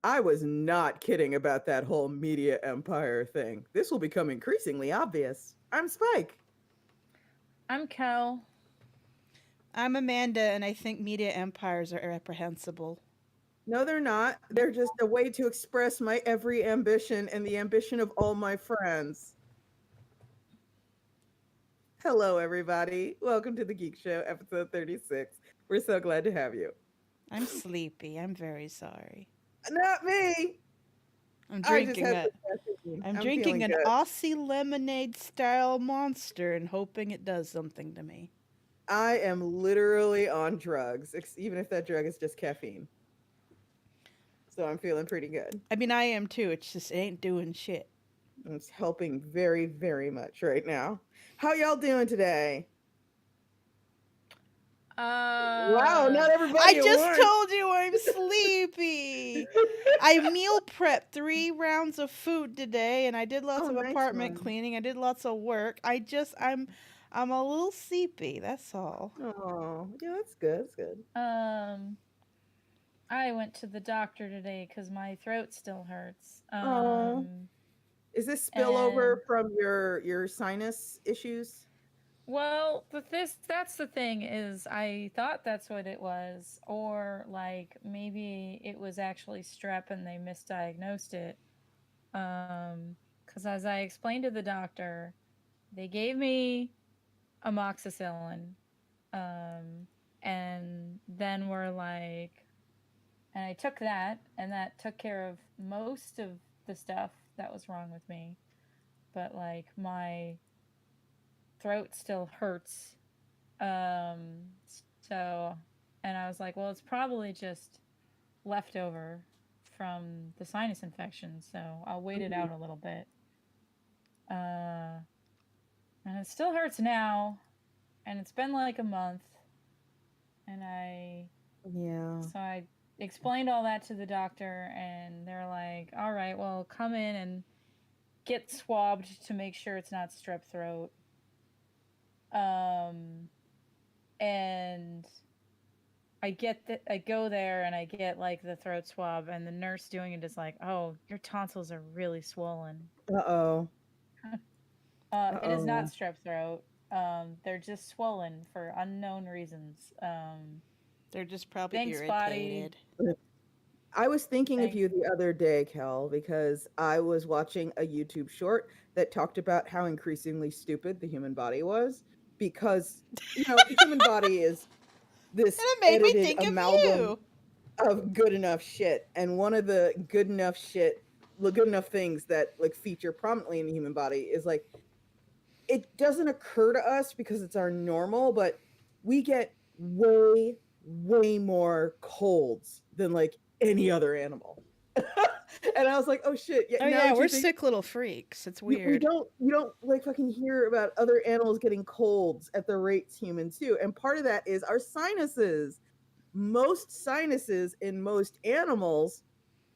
I was not kidding about that whole media empire thing. This will become increasingly obvious. I'm Spike. I'm Cal. I'm Amanda, and I think media empires are reprehensible. No, they're not. They're just a way to express my every ambition and the ambition of all my friends. Hello, everybody. Welcome to the Geek Show, episode 36. We're so glad to have you. I'm sleepy. I'm very sorry. Not me. I'm I just drinking had a the caffeine. I'm I'm drinking feeling an good. Aussie lemonade style monster and hoping it does something to me. I am literally on drugs, even if that drug is just caffeine. So I'm feeling pretty good. I mean, I am too. It's just it ain't doing shit. It's helping very, very much right now. How y'all doing today? Wow, Uh, not I everybody at just once. told you I'm sleepy. I meal prepped 3 rounds of food today, and I did lots Oh, of nice apartment one. cleaning. I did lots of work. I'm a little sleepy. That's all. Oh, yeah, that's good. That's good. um, I went to the doctor today because my throat still hurts. Oh, is this spillover And from your sinus issues? that's the thing is, I thought that's what it was, or like maybe it was actually strep and they misdiagnosed it. Because as I explained to the doctor, they gave me amoxicillin, um, and then we're like, and I took that, and that took care of most of the stuff that was wrong with me. But like my throat still hurts. So, and I was like, well, it's probably just leftover from the sinus infection. So I'll wait it Mhm. out a little bit. Uh, and it still hurts now, and it's been like a month. And Yeah. I explained all that to the doctor, and they're like, all right, well, come in and get swabbed to make sure it's not strep throat. Um, and I go there and I get like the throat swab, and the nurse doing it is like, "Oh, your tonsils are really swollen." Uh-oh. It is not Uh-oh. strep throat. They're just swollen for unknown reasons. They're just probably Thanks, body. irritated. I was thinking of Thanks. you the other day, Kel, because I was watching a YouTube short that talked about how increasingly stupid the human body was because, the human body is And this it made me edited think of amalgam you. of good enough shit. And one of the good enough things that like feature prominently in the human body is like it doesn't occur to us because it's our normal, but we get way, way more colds than like any other animal. And I was like, oh shit. Yeah, Oh now yeah, that you we're think sick little freaks. It's we weird. don't you don't like fucking hear about other animals getting colds at the rates humans do. And part of that is our sinuses. Most sinuses in most animals,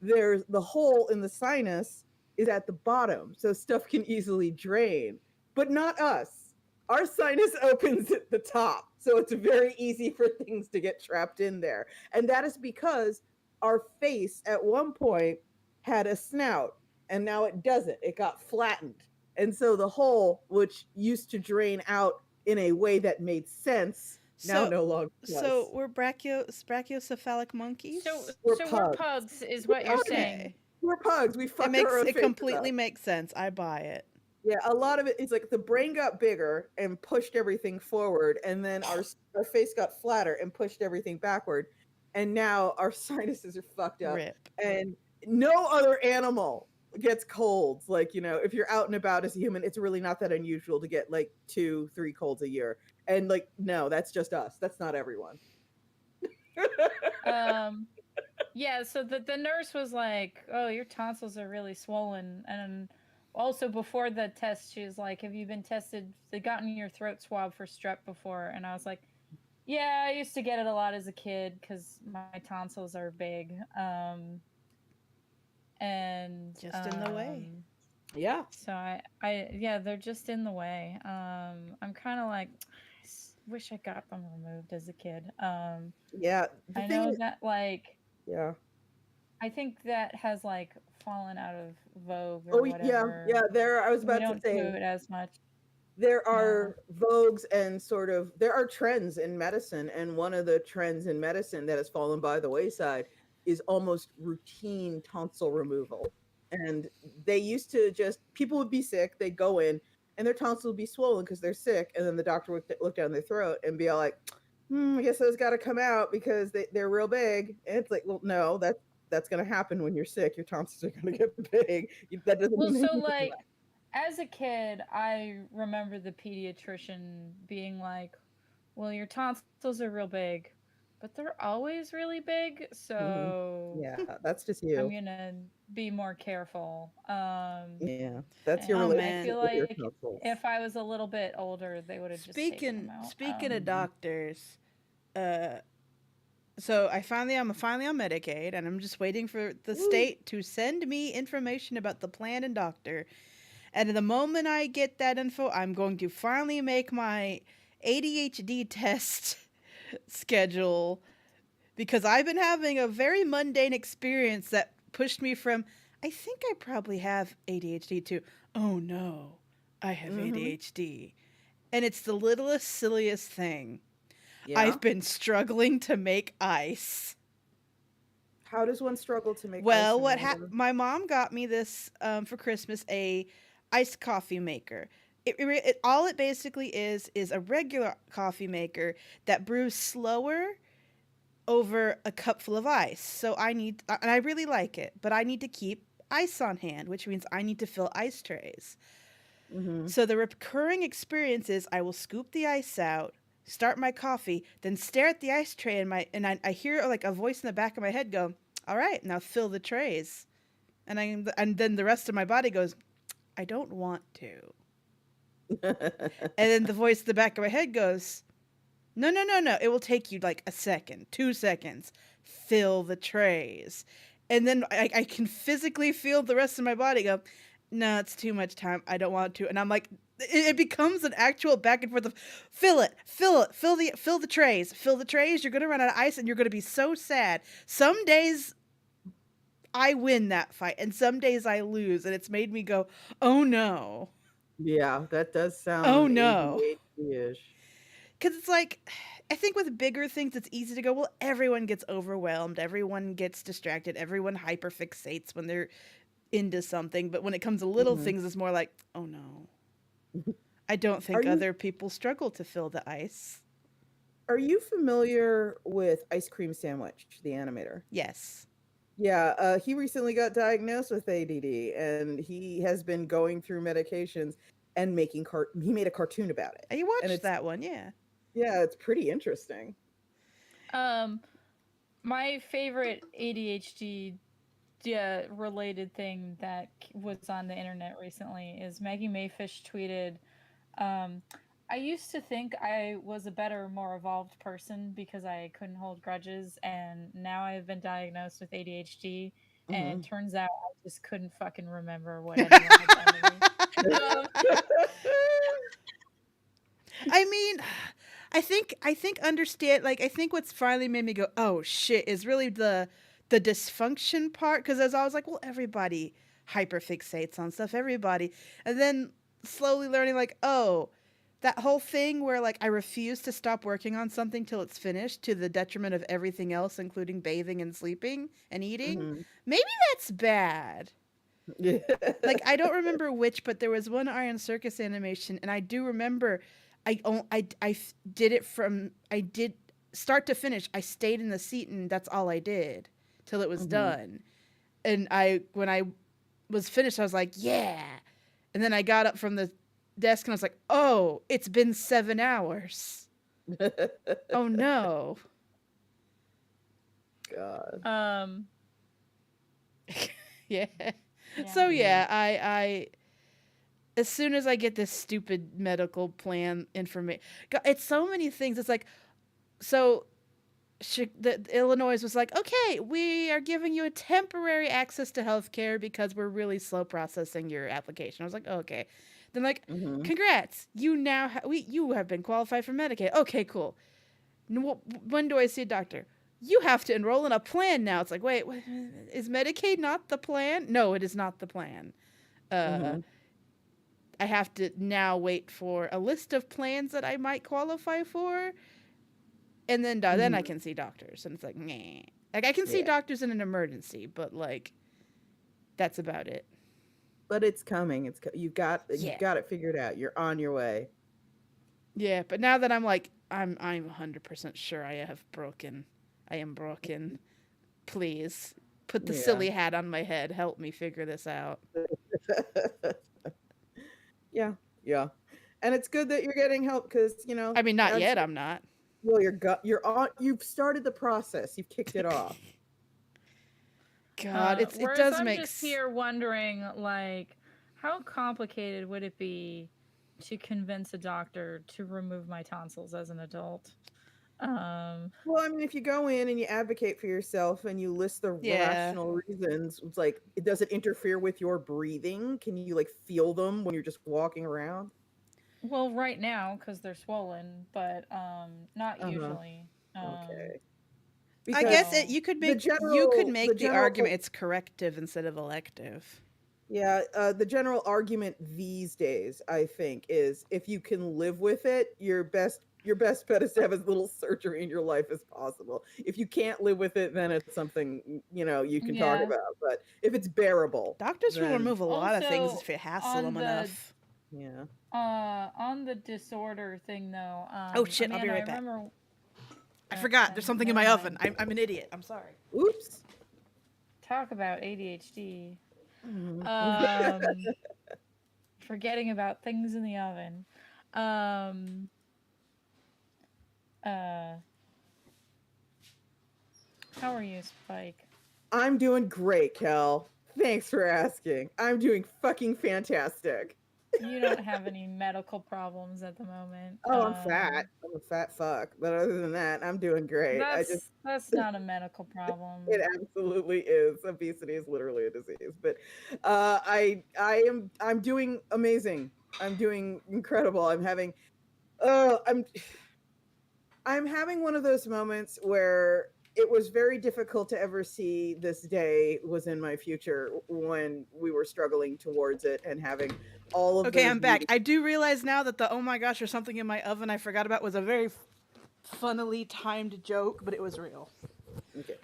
there's the hole in the sinus is at the bottom, so stuff can easily drain. But not us. Our sinus opens at the top, so it's very easy for things to get trapped in there. And that is because our face at one point had a snout, and now it doesn't. It got flattened. And so the hole, which used to drain out in a way that made sense, now So, no longer so does. we're brachiocephalic monkeys. We're So we're pugs. pugs, is We're what you're pugs. saying. Okay, We're pugs. We fuck our own it faces completely up. makes sense. I buy it. Yeah, a lot of it is like the brain got bigger and pushed everything forward, and then our face got flatter and pushed everything backward, and now our sinuses are fucked up, Rip. and no other animal gets colds. Like if you're out and about as a human, it's really not that unusual to get like 2, 3 colds a year, and like no, that's just us. That's not everyone. Um, yeah. So the nurse was like, "Oh, your tonsils are really swollen," and also before the test, she was like, "Have you been tested? They gotten your throat swab for strep before?" And I was like, "Yeah, I used to get it a lot as a kid because my tonsils are big." And Just in the way. Yeah. so yeah, they're just in the way. I'm kind of like, wish I got them removed as a kid. Yeah. The I thing know is, that like yeah. I think that has like fallen out of vogue or Oh yeah, whatever. yeah. There, I was We about to don't do say it as much. there Yeah. are vogues and sort of there are trends in medicine, and one of the trends in medicine that has fallen by the wayside is almost routine tonsil removal. And they used to just people would be sick, they'd go in, and their tonsils would be swollen because they're sick, and then the doctor would look down their throat and be all like, I guess those got to come out because they're real big. And it's like, well, no, that's going to happen when you're sick. Your tonsils are going to get big. That doesn't Well, mean so like as a kid, I remember the pediatrician being like, "Well, your tonsils are real big, but they're always really big, Mhm. so Yeah, that's just I'm you. gonna be more careful." Yeah, that's your Oh And I man. relationship feel with your like tonsils. if I was a little bit older, they would have just taken them out. Speaking of Mhm. doctors, uh so I'm finally on Medicaid, and I'm just waiting for the Woo. state to send me information about the plan and doctor. And the moment I get that info, I'm going to finally make my ADHD test schedule, because I've been having a very mundane experience that pushed me from, I think I probably have ADHD, to, oh no, I have Mhm. ADHD. And it's the littlest, silliest thing. Yeah. I've been struggling to make ice. How does one struggle to make ice, Well, Amanda? my mom got me this for Christmas, a iced coffee maker. All it basically is a regular coffee maker that brews slower over a cup full of ice. So and I really like it, but I need to keep ice on hand, which means I need to fill ice trays. Mhm. So the recurring experience is I will scoop the ice out, start my coffee, then stare at the ice tray, and I hear like a voice in the back of my head go, "All right, now fill the trays." And then the rest of my body goes, "I don't want to." And then the voice in the back of my head goes, "No, no, no, no. It will take you like a second, 2 seconds. Fill the trays." And then I can physically feel the rest of my body go, "No, it's too much time. I don't want to." And I'm like, it becomes an actual back and forth of, fill it, fill the trays, fill the trays. You're gonna run out of ice, and you're gonna be so sad. Some days I win that fight, and some days I lose, and it's made me go, oh no, Yeah, that does oh sound no. ADHD-ish. Because it's like, I think with bigger things, it's easy to go, well, everyone gets overwhelmed, everyone gets distracted, everyone hyperfixates when they're into something. But when it comes to little Mhm. things, it's more like, oh no. I don't Are think you other people struggle to fill the ice. are you familiar with Ice Cream Sandwich, the animator? Yes. Yeah, he recently got diagnosed with ADD, and he has been going through medications and he made a cartoon about it. I And watched that one, yeah. yeah, it's pretty interesting. Um, my favorite ADHD related thing that was on the internet recently is Maggie Mayfish tweeted, um, I used to think I was a better, more evolved person because I couldn't hold grudges, and now I've been diagnosed with ADHD, and Mhm. turns out I just couldn't fucking remember what anyone had done to me. Um, I mean, I think understand, like, I think what's finally made me go, "Oh shit," is really the dysfunction part, cuz as I was like, well, everybody hyperfixates on stuff, everybody. And then slowly learning like, "Oh, that whole thing where like I refuse to stop working on something till it's finished to the detriment of everything else, including bathing and sleeping and eating. Mhm. Maybe that's bad." Yeah. Like, I don't remember which, but there was one Iron Circus animation, and I do remember did it from, I did start to finish. I stayed in the seat, and that's all I did till it was Mhm. done. And when I was finished, I was like, yeah. And then I got up from the desk, and I was like, oh, it's been 7 hours. Oh no. God. um, Yeah. yeah. So Yeah. yeah, I as soon as I get this stupid medical plan information, it's so many things. It's like, so the Illinois was like, okay, we are giving you a temporary access to health care because we're really slow processing your application. I was like, okay. Then like, Mhm. congrats, you now you have been qualified for Medicaid. Okay, cool. When do I see a doctor? you have to enroll in a plan now. It's like, wait, is Medicaid not the plan? No, it is not the plan. Mhm. I have to now wait for a list of plans that I might qualify for, and then I Mhm. can see doctors. And it's like, nah. Like, I can see Yeah. doctors in an emergency, but like, that's about it. But it's coming. You've got Yeah. it figured out. You're on your way. Yeah, but now that I'm like, I'm 100% sure I am broken. Please put the Yeah. silly hat on my head. Help me figure this out. Yeah. Yeah. And it's good that you're getting help because, I mean, not that's yet. I'm not. well, you've started the process. You've kicked it off. God, it Whereas does I'm make just here wondering, like, how complicated would it be to convince a doctor to remove my tonsils as an adult? Well, I mean, if you go in and you advocate for yourself and you list the Yeah. rational reasons, it's like, does it interfere with your breathing? Can you like feel them when you're just walking around? Well, right now because they're swollen, but not Uh-huh. usually. Okay. I guess Because So you could the make the general argument it's corrective instead of elective. yeah, the general argument these days, I think, is if you can live with it, your best bet is to have as little surgery in your life as possible. If you can't live with it, then it's something, you can talk yeah. about. But if it's bearable, Doctors will then remove a lot of things Also if you hassle on them enough. yeah. on the disorder thing though, Oh shit! I'll be Amanda, I right back. remember. I forgot. There's something in Never my mind. oven. I'm an idiot. I'm sorry. Oops. Talk about ADHD. Mhm. Forgetting about things in the oven. Um, uh, how are you, Spike? I'm doing great, Kel. Thanks for asking. I'm doing fucking fantastic. You don't have any medical problems at the moment. Oh, I'm fat. I'm a fat fuck. But other than that, I'm doing great. That's not a medical It problem. absolutely is. Obesity is literally a disease. But I'm doing amazing. I'm doing incredible. Uh I'm I'm having one of those moments where it was very difficult to ever see this day was in my future when we were struggling towards it and having all of Okay, those I'm back. meetings. I do realize now that the oh my gosh, there's something in my oven I forgot about was a very funnily timed joke, but it was real. Okay.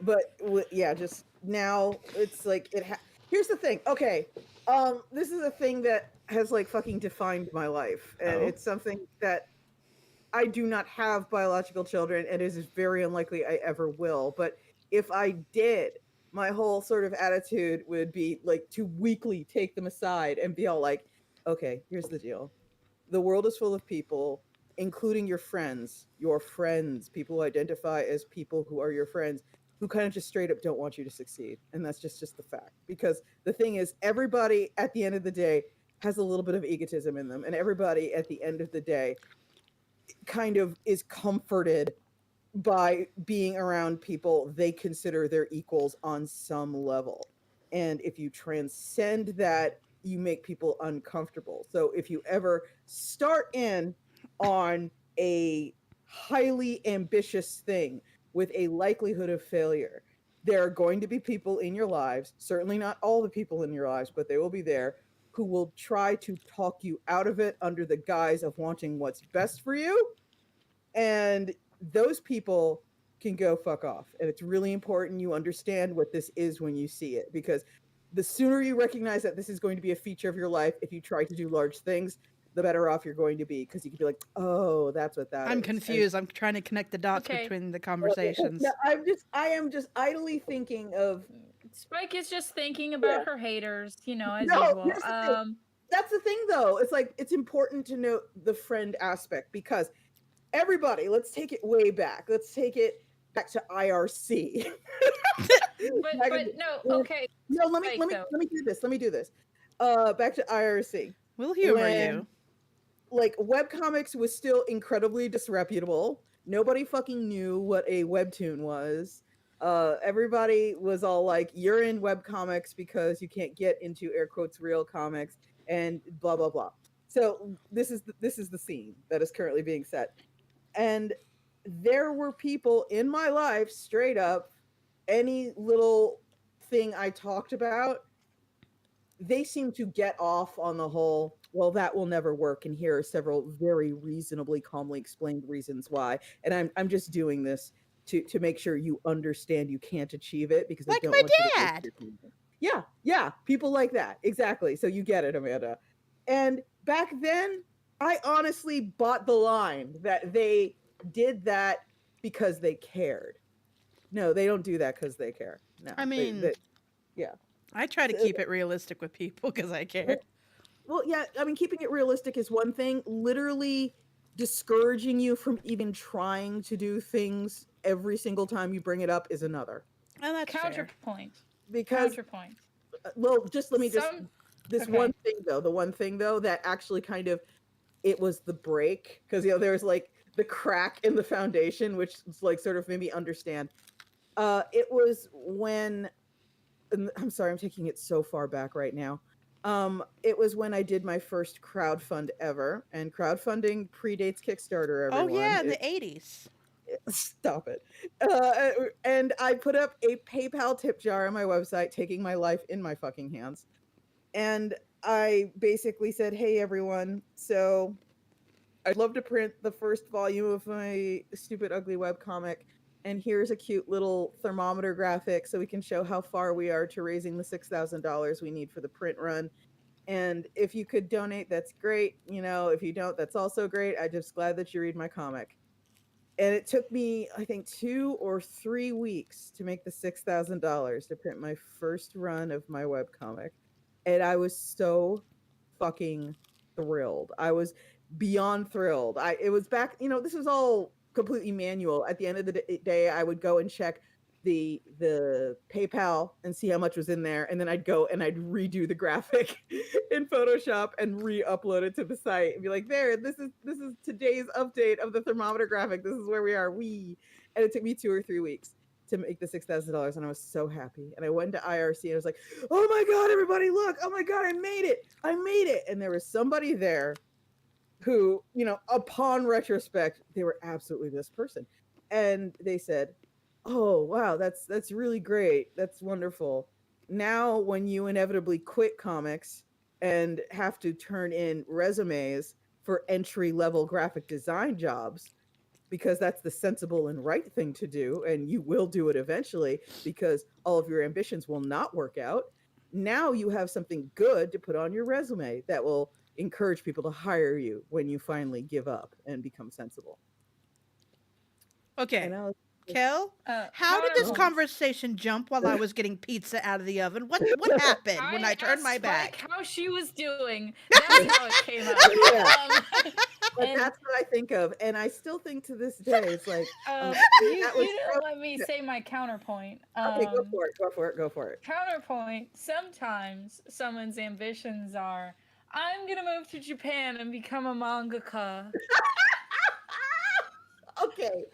But yeah, just now it's like here's the thing. Okay. This is a thing that has like fucking defined my life, and Oh. it's something that I do not have biological children, and it is very unlikely I ever will. But if I did, my whole sort of attitude would be like to weekly take them aside and be all like, okay, here's the deal. The world is full of people, including your friends, people who identify as people who are your friends, who kind of just straight up don't want you to succeed. And that's just the fact. Because the thing is, everybody at the end of the day has a little bit of egotism in them. And everybody at the end of the day kind of is comforted by being around people they consider their equals on some level. And if you transcend that, you make people uncomfortable. So if you ever start in on a highly ambitious thing with a likelihood of failure, there are going to be people in your lives, certainly not all the people in your lives, but they will be there, who will try to talk you out of it under the guise of wanting what's best for you. And those people can go fuck off. And it's really important you understand what this is when you see it, because the sooner you recognize that this is going to be a feature of your life, if you try to do large things, the better off you're going to be, because you can be like, oh, that's what that is. I'm confused. I'm trying to connect the dots Okay. between the conversations. Yeah, I am just idly thinking of Spike is just thinking about her haters, as no, usual. here's the thing. That's the thing though. It's like it's important to note the friend aspect, because everybody, let's take it way back. Let's take it back to IRC. but no, okay. No, let Spike, me though. do this. Let me do this. Back to IRC. We'll humor you. Like webcomics was still incredibly disreputable. Nobody fucking knew what a webtoon was. Everybody was all like, you're in webcomics because you can't get into air quotes real comics and blah blah blah. So this is the scene that is currently being set. And there were people in my life, straight up, any little thing I talked about, they seem to get off on the whole, well, that will never work. And here are several very reasonably, calmly explained reasons why. And I'm just doing this to make sure you understand you can't achieve it because I Like don't my want you to waste dad. your time. Yeah, yeah, people like that. Exactly. So you get it, Amanda. And back then, I honestly bought the line that they did that because they cared. No, they don't do that because they care. No, I mean, yeah. I try to So, keep it realistic with people because I care. well, yeah, I mean, keeping it realistic is one thing. Literally discouraging you from even trying to do things every single time you bring it up is another. And that's fair. Counterpoint. Because, Counterpoint. well, just let me just Some this okay. one thing though, the one thing though that actually kind of it was the break because there's like the crack in the foundation, which is like sort of made me understand. It was when I'm sorry, I'm taking it so far back right now. It was when I did my first crowdfund ever, and crowdfunding predates Kickstarter. Oh Everyone, yeah, in the 80s. stop it. And I put up a PayPal tip jar on my website, taking my life in my fucking hands. And I basically said, "Hey everyone, so I'd love to print the first volume of my stupid ugly webcomic. And here's a cute little thermometer graphic so we can show how far we are to raising the $6,000 we need for the print run. And if you could donate, that's great. If you don't, that's also great. I'm just glad that you read my comic." And it took me, I think, 2 or 3 weeks to make the $6,000 to print my first run of my webcomic. And I was so fucking thrilled. I was beyond thrilled. It was back, this was all completely manual. At the end of the day, I would go and check the PayPal and see how much was in there, and then I'd go and I'd redo the graphic in Photoshop and re-upload it to the site and be like, "There, this is today's update of the thermometer graphic. This is where we are." And it took me 2 or 3 weeks to make the $6,000, and I was so happy. And I went to IRC and I was like, "Oh my god, everybody, look! Oh my god, I made it! I made it!" And there was somebody there who, upon retrospect, they were absolutely this person, and they said, "Oh wow, that's really great. That's wonderful. Now, when you inevitably quit comics and have to turn in resumes for entry-level graphic design jobs, because that's the sensible and right thing to do, and you will do it eventually because all of your ambitions will not work out. Now you have something good to put on your resume that will encourage people to hire you when you finally give up and become sensible." Okay. And I was Kel, how did this counterpoint. conversation jump while I was getting pizza out of the oven? What happened when I turned my asked back? Spike how she was doing. That's how it came out. Yeah. But and that's what I think of, and I still think to this day, it's like, you that was didn't let me say my counterpoint. okay, go for it. Counterpoint. Sometimes someone's ambitions are, I'm gonna move to Japan and become a mangaka. Okay,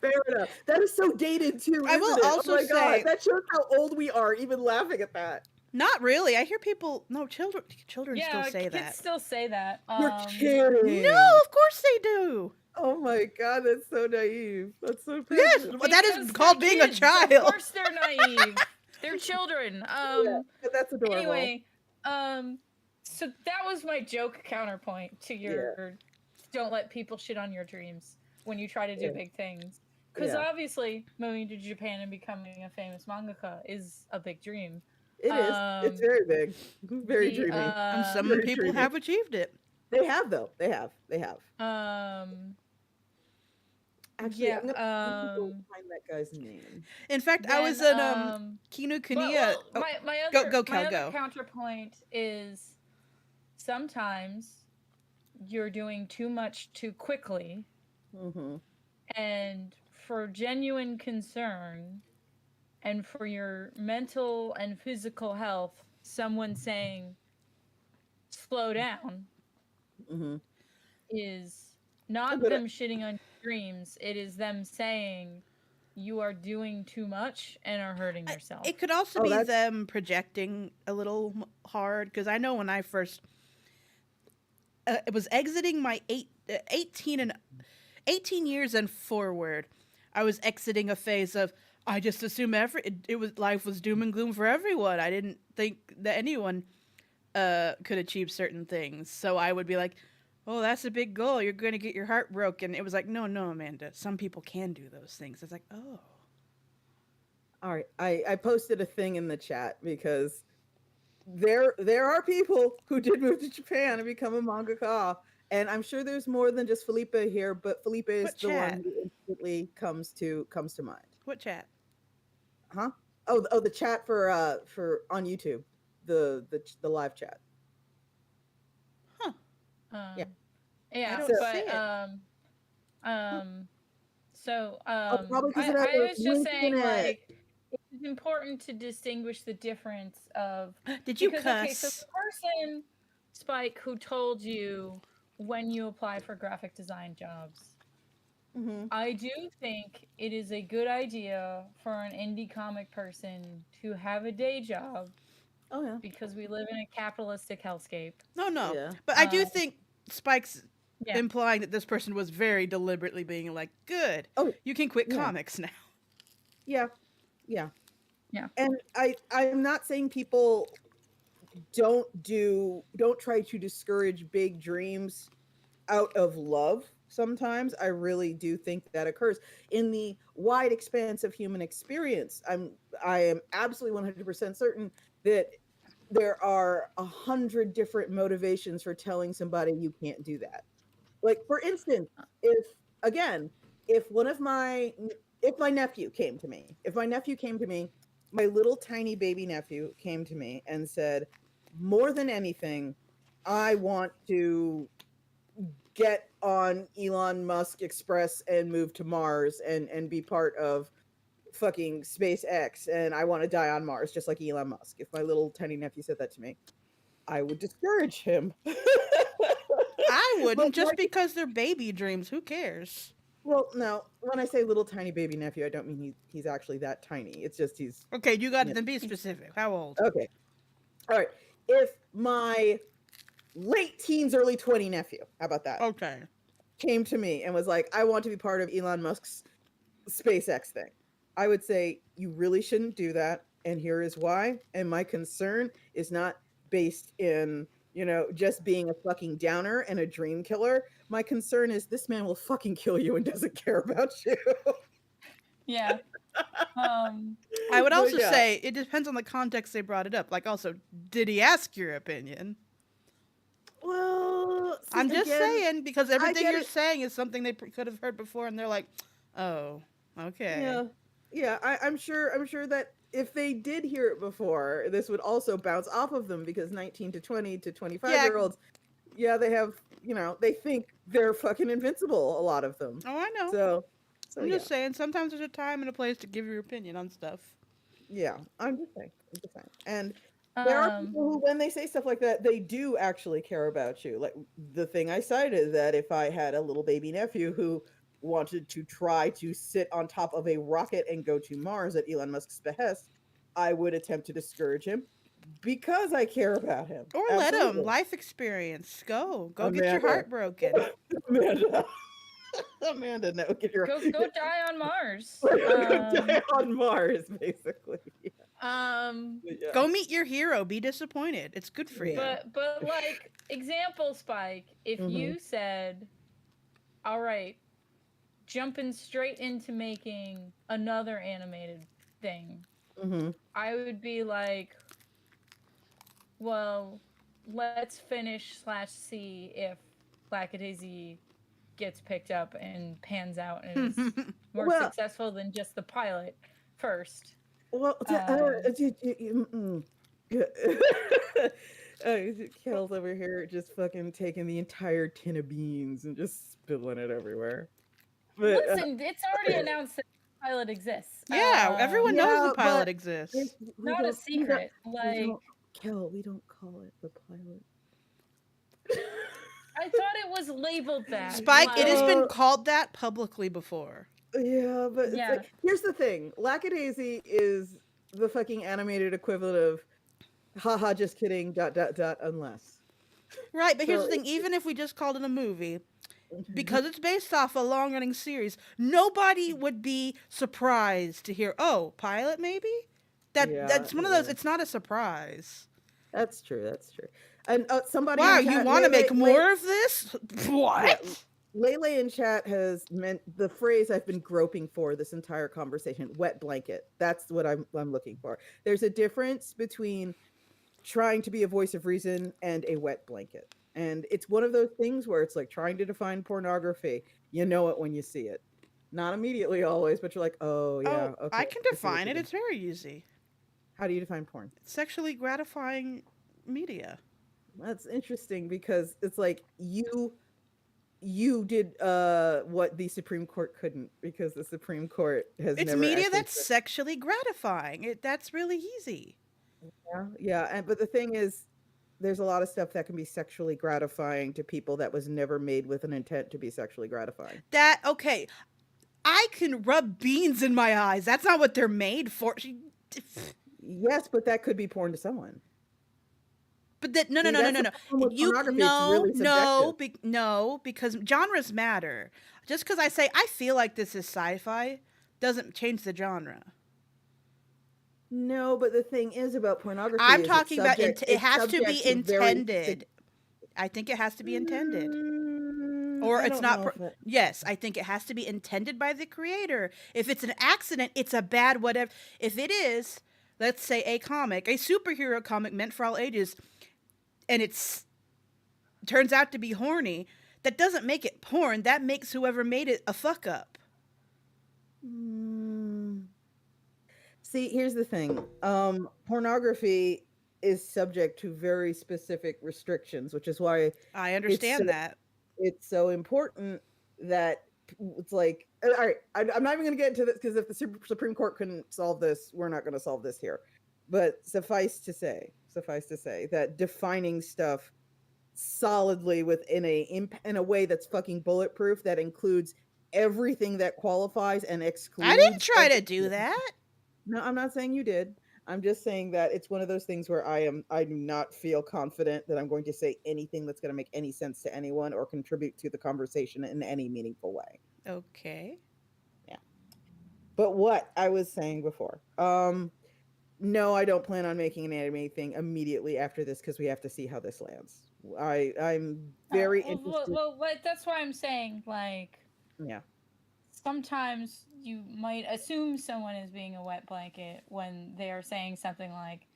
fair enough. That is so dated too, I will isn't it? also Oh my say- god, that shows how old we are, even laughing at that. Not really. I hear people. No, children Yeah, still say kids that. still say that. You're kidding. No, of course they do. Oh my god, that's so naive. That's so Yes, passionate. but that is because called they're being a kids. child. Of course they're naive. They're children. Yeah, but that's adorable. Anyway, so that was my joke counterpoint to your don't let people shit on your dreams when you try to do Yeah. big things. Because Yeah. obviously, moving to Japan and becoming a famous mangaka is a big dream. It is. It's very big. Very dreamy. And some very people dreamy. have achieved it. They have though. They have. Actually, Yeah, I'm gonna go find that guy's name. In fact, I was in Kinokuniya. Well, my go, other, go, my Kel, other go. counterpoint is sometimes you're doing too much too quickly, Mm-hmm. and for genuine concern and for your mental and physical health, someone saying slow down Mm-hmm. is not But them shitting on your dreams. It is them saying you are doing too much and are hurting yourself. It could also Oh, be that's- them projecting a little hard, because I know when I first it was exiting my 18 18 years and forward, I was exiting a phase of I just assume it was life was doom and gloom for everyone. I didn't think that anyone could achieve certain things. So I would be like, "Oh, that's a big goal. You're going to get your heart broken." It was like, "No, no, Amanda. Some people can do those things." It's like, "Oh, All right, I posted a thing in the chat because there are people who did move to Japan and become a mangaka, and I'm sure there's more than just Felipe here, but Felipe is what the one chat? who instantly comes to mind. What chat?" Huh? Oh, the chat for on YouTube, the live chat. Huh. Yeah. Yeah, don't So- see but it. so probably 'cause I, it has I a was just link in saying it. like it's important to distinguish the difference of Did you because okay, so cuss? the person Spike who told you when you apply for graphic design jobs, Mhm. I do think it is a good idea for an indie comic person to have a day job Oh yeah. because we live in a capitalistic hellscape. No, no. Yeah. But I do Um, think Spike's Yeah. implying that this person was very deliberately being like, "Good, Oh, you can quit yeah. comics now." Yeah. Yeah. Yeah. And I'm not saying people don't try to discourage big dreams out of love. Sometimes I really do think that occurs in the wide expanse of human experience. I am absolutely 100% certain that there are 100 different motivations for telling somebody you can't do that. Like for instance, again, if one of my if my nephew came to me, my little tiny baby nephew came to me and said, more than anything, I want to get on Elon Musk Express and move to Mars and be part of fucking SpaceX, and I want to die on Mars just like Elon Musk. If my little tiny nephew said that to me, I would discourage him. I wouldn't, But just like, because they're baby dreams. Who cares? well, no, when I say little tiny baby nephew, I don't mean he's actually that tiny. It's just he's Okay, you got Yeah. to then be specific. How old? okay. All right. If my late teens, early 20 nephew, how about that? Okay. Came to me and was like, I want to be part of Elon Musk's SpaceX thing, I would say, you really shouldn't do that. And here is why. And my concern is not based in, just being a fucking downer and a dream killer. My concern is this man will fucking kill you and doesn't care about you. Yeah. I would But also yeah. say it depends on the context they brought it up. Like, also, did he ask your opinion? Well, see, I'm just again, saying, because everything get you're it. saying is something they could have heard before, and they're like, "Oh, okay." Yeah. I'm sure that if they did hear it before, this would also bounce off of them because 19 to 20 to 25-year-olds, they have, they think they're fucking invincible, a lot of them. Oh, I know. So I'm yeah. just saying, sometimes there's a time and a place to give your opinion on stuff. Yeah, I'm just saying. And there are people who, when they say stuff like that, they do actually care about you. Like the thing I cited, that if I had a little baby nephew who wanted to try to sit on top of a rocket and go to Mars at Elon Musk's behest, I would attempt to discourage him because I care about him. Or let them. Absolutely. Life experience. Go get your Amanda. heart broken. Amanda, no, get your go die on Mars. Die on Mars, basically. Yeah. Go meet your hero. Be disappointed. It's good for you. But like example, Spike, if you said, all right, jumping straight into making another animated thing, I would be like, well, let's finish / see if Lackadaisy gets picked up and pans out and is more successful than just the pilot first. Well, Kel's over here just fucking taking the entire tin of beans and just spilling it everywhere. But, listen, it's already announced that the pilot exists. Yeah, everyone knows the yeah, pilot but exists. Not a secret. Like, Kel, we don't call it the pilot. I thought it was labeled that. Spike, it has been Well- called that publicly before. Yeah, but it's Yeah. like, here's the thing. Lackadaisy is the fucking animated equivalent of haha, just kidding, ... unless. Right, but here's So the thing. Even if we just called it a movie, because it's based off a long running series, nobody would be surprised to hear, oh, pilot maybe? Yeah, That's one of those, yeah. it's not a surprise. That's true. That's true. And somebody Wow, in you chat, want to make more of this? yeah, What? Lele in chat has meant the phrase I've been groping for this entire conversation, wet blanket. That's what I'm looking for. There's a difference between trying to be a voice of reason and a wet blanket. And it's one of those things where it's like trying to define pornography. You know it when you see it. Not immediately always, but you're like, "Oh, yeah, Oh, okay. I can I see what define you it. did." It's very easy. How do you define porn? It's sexually gratifying media. That's interesting because it's like you did what the Supreme Court couldn't, because the Supreme Court has It's never media actually that's sexually gratifying. That's really easy. yeah, and but the thing is there's a lot of stuff that can be sexually gratifying to people that was never made with an intent to be sexually gratifying. Okay, I can rub beans in my eyes. That's not what they're made for. Yes, but that could be porn to someone. But that no, See, no, no, no, that's no, the no. problem with You pornography, it's no, really no, subjective. no, because genres matter. Just because I say I feel like this is sci-fi doesn't change the genre. No, but the thing is about pornography I'm is talking about it it's has to be subject to very intended. I think it has to be intended. Mm, Or I it's don't not know if it yes, I think it has to be intended by the creator. If it's an accident, it's a bad whatever. If it is, let's say a comic, a superhero comic meant for all ages, and it's turns out to be horny, that doesn't make it porn. That makes whoever made it a fuck up. mm. See, here's the thing. Pornography is subject to very specific restrictions, which is why I it's so understand that. it's so important that it's like all right, I'm not even going to get into this because if the Supreme Court couldn't solve this, we're not going to solve this here. But suffice to say that defining stuff solidly within in a way that's fucking bulletproof that includes everything that qualifies and I didn't excludes try to do that. no, I'm not saying you did. I'm just saying that it's one of those things where I do not feel confident that I'm going to say anything that's going to make any sense to anyone or contribute to the conversation in any meaningful way. Okay. Yeah. But what I was saying before, no, I don't plan on making an anime thing immediately after this because we have to see how this lands. I'm very interested. Well, that's why I'm saying, like, Yeah. sometimes you might assume someone is being a wet blanket when they are saying something like,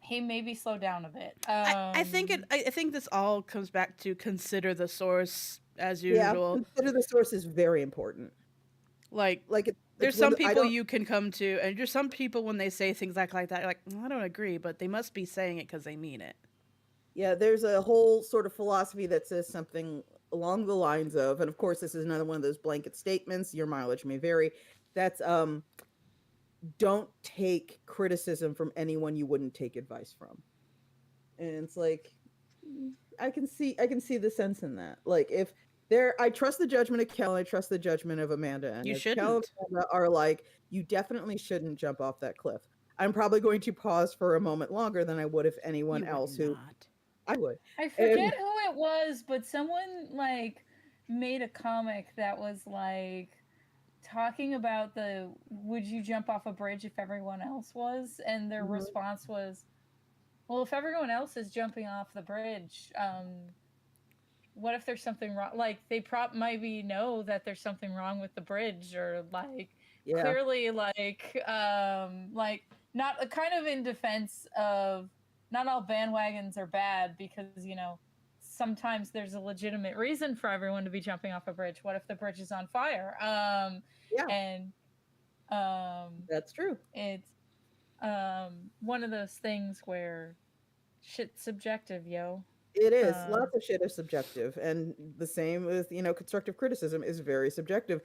hey, maybe slow down a bit. I think this all comes back to consider the source as Yeah. usual. Consider the source is very important. Like there's it's one some that I people don't- you can come to, and there's some people when they say things like that, you're like, "Well, I don't agree, but they must be saying it because they mean it." Yeah, there's a whole sort of philosophy that says something along the lines of, and of course, this is another one of those blanket statements. Your mileage may vary. That's don't take criticism from anyone you wouldn't take advice from. And it's like I can see the sense in that. Like if I trust the judgment of Kel and I trust the judgment of Amanda. And You if Kel and shouldn't. Amanda are like, you definitely shouldn't jump off that cliff. I'm probably going to pause for a moment longer than I would if anyone You else would who not. I would. I forget who it was, but someone like made a comic that was like talking about the would you jump off a bridge if everyone else was, and their response was, well, if everyone else is jumping off the bridge, what if there's something wrong? Like they maybe know that there's something wrong with the bridge, or like clearly like not a kind of in defense of not all bandwagons are bad, because sometimes there's a legitimate reason for everyone to be jumping off a bridge. What if the bridge is on fire? And that's true. It's one of those things where shit's subjective, yo. It is. Lots of shit is subjective. And the same with, constructive criticism is very subjective.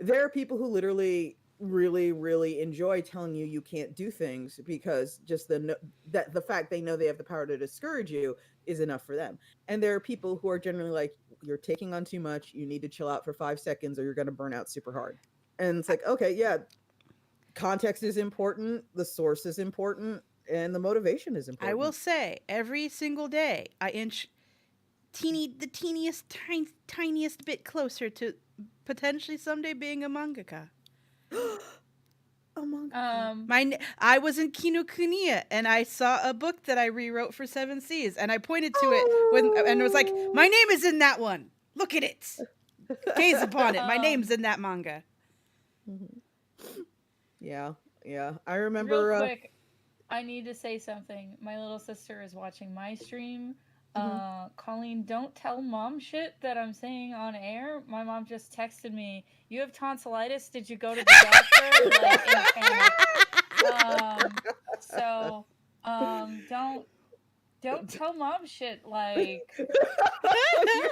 There are people who literally really, really enjoy telling you can't do things because just the fact they know they have the power to discourage you is enough for them. And there are people who are generally like, you're taking on too much. You need to chill out for 5 seconds or you're going to burn out super hard. And it's like, okay, yeah, context is important. The source is important. And the motivation is important. I will say, every single day, I inch the tiniest bit closer to potentially someday being a mangaka. Among I was in Kinokuniya and I saw a book that I rewrote for Seven Seas, and I pointed to it and it was like, my name is in that one. Look at it. Gaze upon it. My name's in that manga. Yeah. I Real remember. quick, I need to say something. My little sister is watching my stream. Colleen, don't tell mom shit that I'm saying on air. My mom just texted me, "You have tonsillitis. Did you go to the doctor?" Like in panic. So, don't tell mom shit like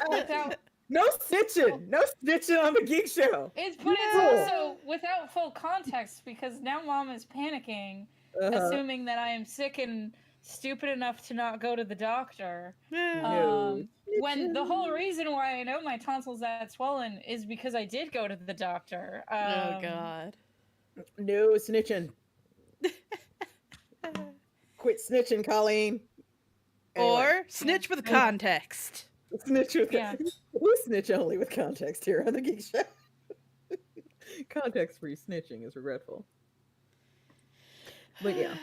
without. No snitching. No snitching on the Geek Show. But it's also without full context, because now mom is panicking, assuming that I am sick and stupid enough to not go to the doctor. When the whole reason why I know my tonsils that swollen is because I did go to the doctor. Oh God. No snitching. Quit snitching, Colleen. Anyway. Or snitch with context. Snitch with we snitch only with context here on the Geek Show. Context-free snitching is regretful. But yeah.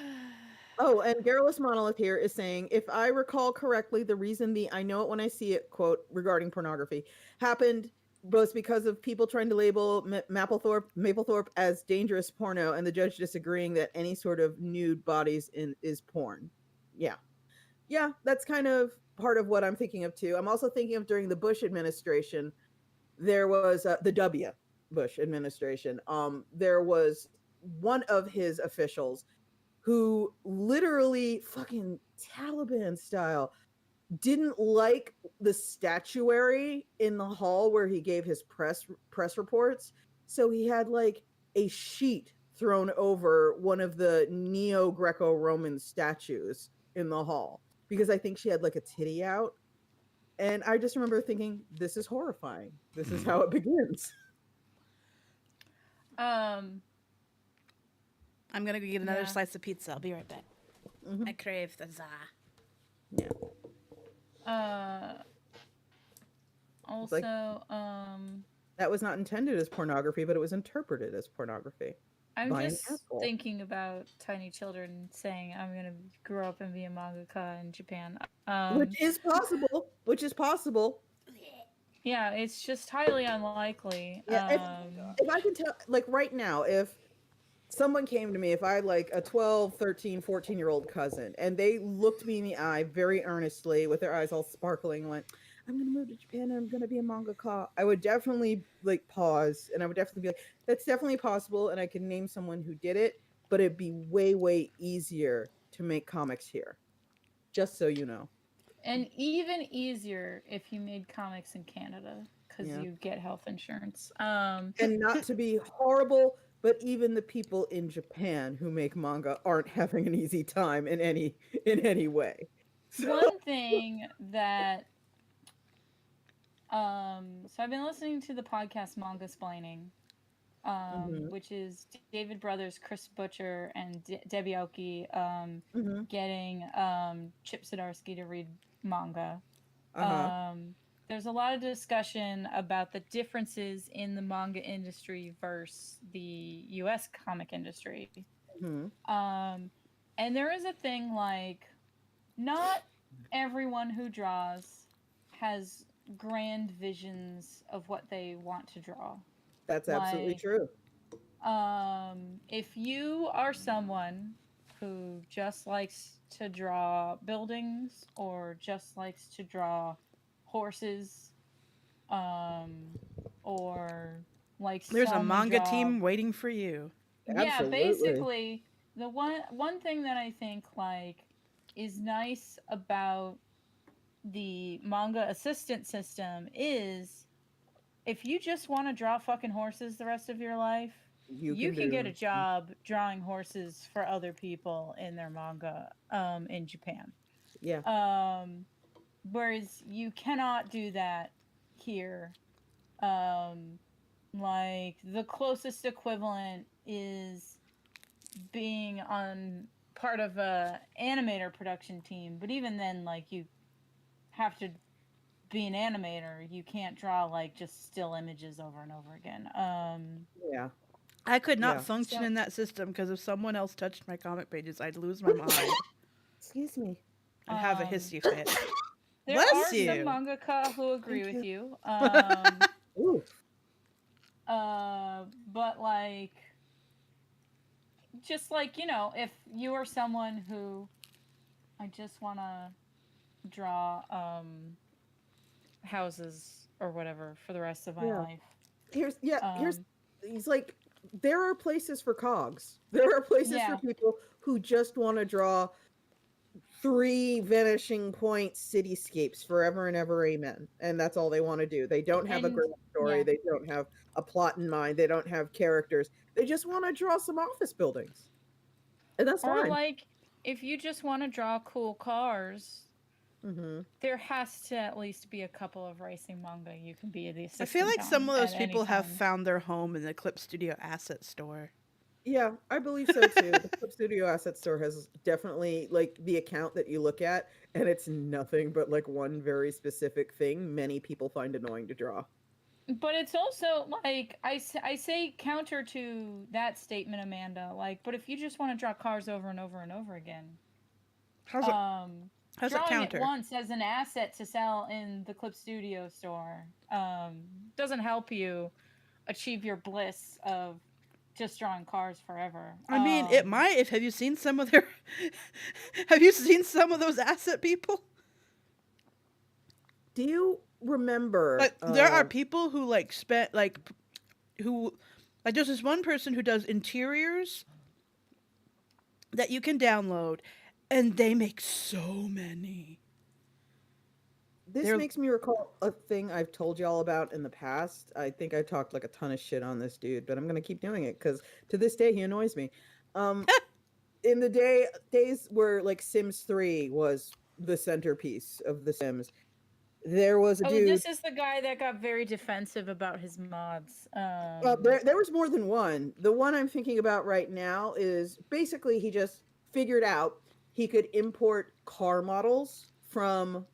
Oh, and Garrulous Monolith here is saying, if I recall correctly, the reason the "I know it when I see it" quote regarding pornography happened both because of people trying to label Mapplethorpe as dangerous porno, and the judge disagreeing that any sort of nude bodies is porn. Yeah, that's kind of part of what I'm thinking of too. I'm also thinking of during the Bush administration, there was the W. Bush administration. There was one of his officials who literally fucking Taliban style didn't like the statuary in the hall where he gave his press reports. So he had like a sheet thrown over one of the Neo-Greco-Roman statues in the hall because I think she had like a titty out. And I just remember thinking, this is horrifying. This is how it begins. I'm gonna go get another slice of pizza. I'll be right back. I crave the za. Also, that was not intended as pornography, but it was interpreted as pornography. I'm just thinking about tiny children saying, "I'm gonna grow up and be a mangaka in Japan," which is possible. Yeah, it's just highly unlikely. Yeah, if I could tell, like right now, if someone came to me, if I had like a 12, 13, 14-year-old cousin, and they looked me in the eye very earnestly with their eyes all sparkling and went, "I'm going to move to Japan and I'm going to be a mangaka," I would definitely like pause, and I would definitely be like, that's definitely possible, and I can name someone who did it, but it'd be way, way easier to make comics here. Just so you know. And even easier if you made comics in Canada, because you get health insurance. And not to be horrible, but even the people in Japan who make manga aren't having an easy time in any way. So. One thing that so I've been listening to the podcast Manga Splaining, which is David Brothers, Chris Butcher, and Debbie Aoki getting Chip Zdarsky to read manga. There's a lot of discussion about the differences in the manga industry versus the US comic industry. And there is a thing like, not everyone who draws has grand visions of what they want to draw. That's absolutely true. If you are someone who just likes to draw buildings or just likes to draw horses, or like there's a manga team waiting for you. Yeah, basically the one thing that I think like is nice about the manga assistant system is if you just want to draw fucking horses the rest of your life, you can get a job drawing horses for other people in their manga in Japan. Yeah. Whereas you cannot do that here. Like the closest equivalent is being on part of a animator production team, but even then, like, you have to be an animator, you can't draw like just still images over and over again. Yeah. I could not Yeah. function So in that system because if someone else touched my comic pages, I'd lose my mind. Excuse me. I'd have a um, hissy fit. there Bless are some you. mangaka who agree Thank with you. you. Ooh. But like, just like, if you are someone who, I just want to draw houses or whatever for the rest of my Yeah. life. Here's Um, he's like, there are places for cogs. There are places for yeah, people who just want to draw 3 vanishing point cityscapes forever and ever, amen. And that's all they want to do. They don't have a and great story. yeah, They don't have a plot in mind. They don't have characters. They just want to draw some office buildings. And that's or fine. like if you just want to draw cool cars, Mhm. there has to at least be a couple of racing manga you can be the I feel assistant like some on of those at any people have time. found their home in the Clip Studio Asset Store. Yeah, I believe so too. The Clip Studio Asset Store has definitely like the account that you look at, and it's nothing but like one very specific thing many people find annoying to draw. But it's also like I say counter to that statement, Amanda. Like, but if you just want to draw cars over and over and over again, How's it? um, How's it drawing it counter? once as an asset to sell in the Clip Studio store doesn't help you achieve your bliss of just drawing cars forever. I mean, it might. If have you seen some of their? Have you seen some of those asset people? Do you remember Like there are people who like spent like who like there's this one person who does interiors that you can download, and they make so many. this They're makes me recall a thing I've told y'all about in the past. I think I talked like a ton of shit on this dude, but I'm gonna keep doing it because to this day he annoys me. Um, in the days where like Sims 3 was the centerpiece of The Sims, there was a Oh, dude. this is the guy that got very defensive about his mods. There was more than one. The one I'm thinking about right now is basically he just figured out he could import car models from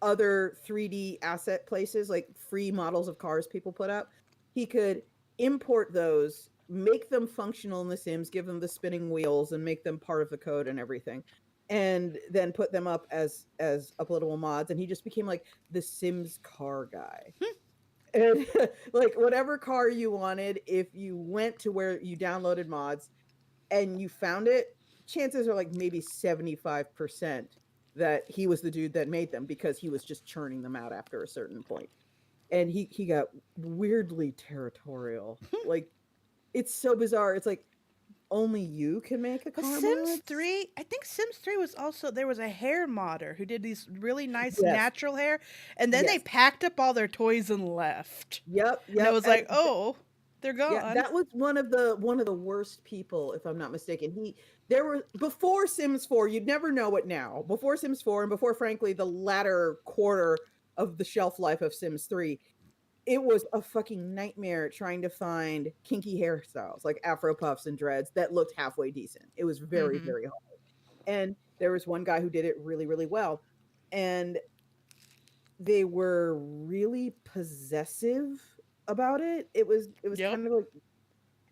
other 3D asset places, like free models of cars people put up. He could import those, make them functional in The Sims, give them the spinning wheels, and make them part of the code and everything, and then put them up as uploadable mods. And he just became like the Sims car guy. And like whatever car you wanted, if you went to where you downloaded mods and you found it, chances are like maybe 75% that he was the dude that made them because he was just churning them out after a certain point. And he got weirdly territorial. Like it's so bizarre. It's like only you can make a But car Sims mod? 3, I think Sims 3 was also there was a hair modder who did these really nice Yes. natural hair, and then they Yes. packed up all their toys and left. Yep. And I was like, "Oh, they're gone." Yeah, that was one of the worst people, if I'm not mistaken. There were before Sims 4, you'd never know it now. Before Sims 4 and before frankly the latter quarter of the shelf life of Sims 3, it was a fucking nightmare trying to find kinky hairstyles like afro puffs and dreads that looked halfway decent. It was very, Mhm. very hard. And there was one guy who did it really, really well. And they were really possessive about it. It was Yep. kind of like,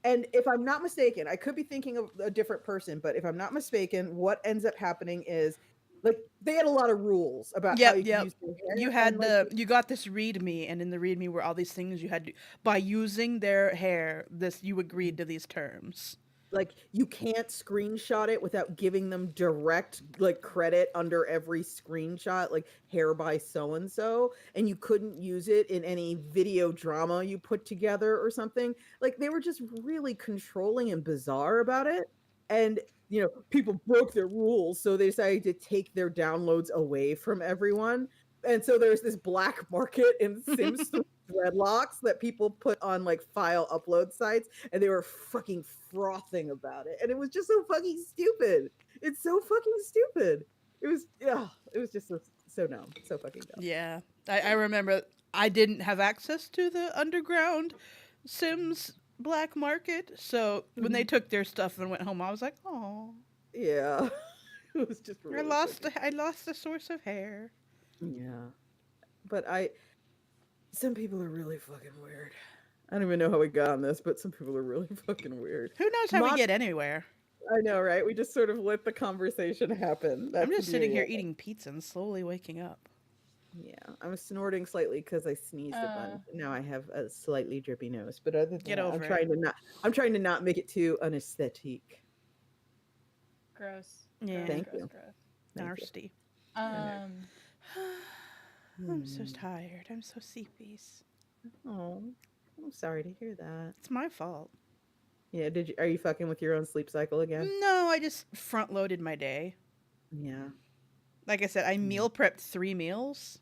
and if I'm not mistaken, I could be thinking of a different person, but if I'm not mistaken, what ends up happening is like they had a lot of rules about how Yep, you could yep. use their hair. You And had like you got this readme, and in the readme were all these things you had to by using their hair. This you agreed to these terms. you can't screenshot it without giving them direct like credit under every screenshot, like hair by so and so, and you couldn't use it in any video drama you put together or something. Like they were just really controlling and bizarre about it. And people broke their rules, so they decided to take their downloads away from everyone. And so there's this black market in Sims 3 dreadlocks that people put on like file upload sites, and they were fucking frothing about it. And it was just so fucking stupid. It's so fucking stupid. It was, yeah, it was just so dumb. So fucking dumb. Yeah, I remember I didn't have access to the underground Sims black market, so when they took their stuff and went home, I was like, "Oh, Yeah. It was just really I lost a source of hair." yeah. But some people are really fucking weird. I don't even know how we got on this, but some people are really fucking weird. Who knows how we get anywhere? I know, right? We just sort of let the conversation happen. I'm That's the just sitting here beauty of it. eating pizza and slowly waking up. Yeah, I'm snorting slightly because I sneezed a bunch. Uh, Now I have a slightly drippy nose, but other than Get that, over I'm it. trying to not. I'm trying to not make it too anesthetic. gross. Yeah. Thank Gross, you. gross. Thank you. Nasty. Um, I'm so Hmm. tired. I'm so sleepy. Oh, I'm sorry to hear that. It's my fault. Yeah, are you fucking with your own sleep cycle again? No, I just front loaded my day. Yeah. Like I said, I meal prepped 3 meals.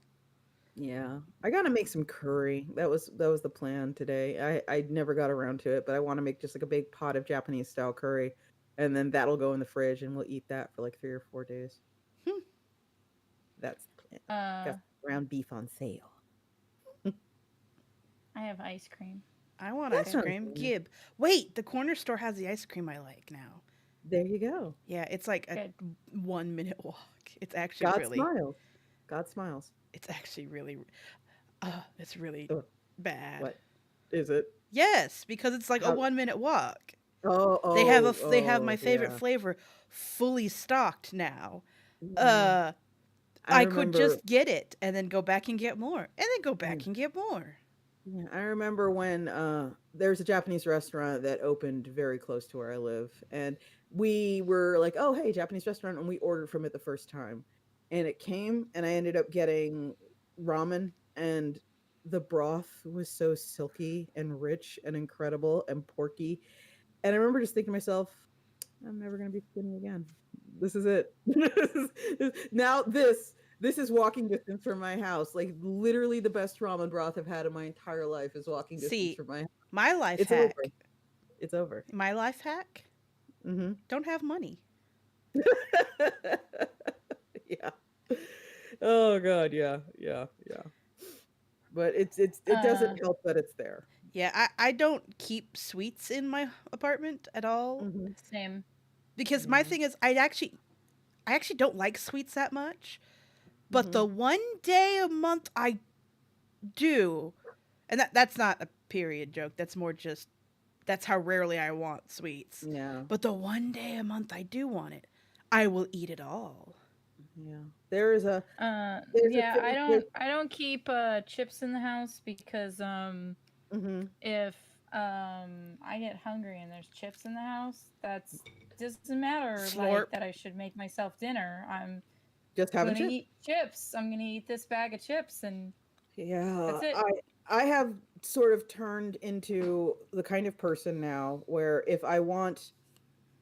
Yeah. I gotta make some curry. That was the plan today. I never got around to it, but I want to make just like a big pot of Japanese style curry, and then that'll go in the fridge, and we'll eat that for like 3 or 4 days. Hmm. That's the plan. uh, Got some ground beef on sale. I have ice cream. I want That ice sounds cream. good. Gib. Wait, the corner store has the ice cream I like now. There you go. Yeah, it's like a Good. 1 minute walk. It's actually God really, smiles. God smiles. it's actually really, it's really Oh, bad. what is it? Yes, because it's like a How- 1 minute walk. Oh, They have my favorite yeah. flavor fully stocked now. Yeah. I could just get it and then go back and get more and then go back Mm. and get more. Yeah, I remember when there's a Japanese restaurant that opened very close to where I live, and we were like, "Oh, hey, Japanese restaurant," and we ordered from it the first time, and it came, and I ended up getting ramen, and the broth was so silky and rich and incredible and porky, and I remember just thinking to myself, "I'm never gonna be skinny again. This is it. Now this is walking distance from my house. Like literally the best ramen broth I've had in my entire life is walking distance See, from my house. my life It's hack. over. It's over. My life hack? Hmm. Don't have money. Yeah. Oh god, yeah, yeah, yeah. But it Uh, doesn't help that it's there. Yeah, I don't keep sweets in my apartment at all Hmm. same. because my Yeah. thing is I actually don't like sweets that much. But Hmm. the one day a month I do, and that's not a period joke. That's more just that's how rarely I want sweets. Yeah. But the one day a month I do want it, I will eat it all. Yeah. There's a there's a Yeah, thing there's I don't keep chips in the house because hmm if I get hungry and there's chips in the house, that's doesn't matter Slorp. like that I should make myself dinner. I'm just having gonna chips. eat chips. I'm gonna eat this bag of chips and Yeah, that's it. I have sort of turned into the kind of person now where if I want,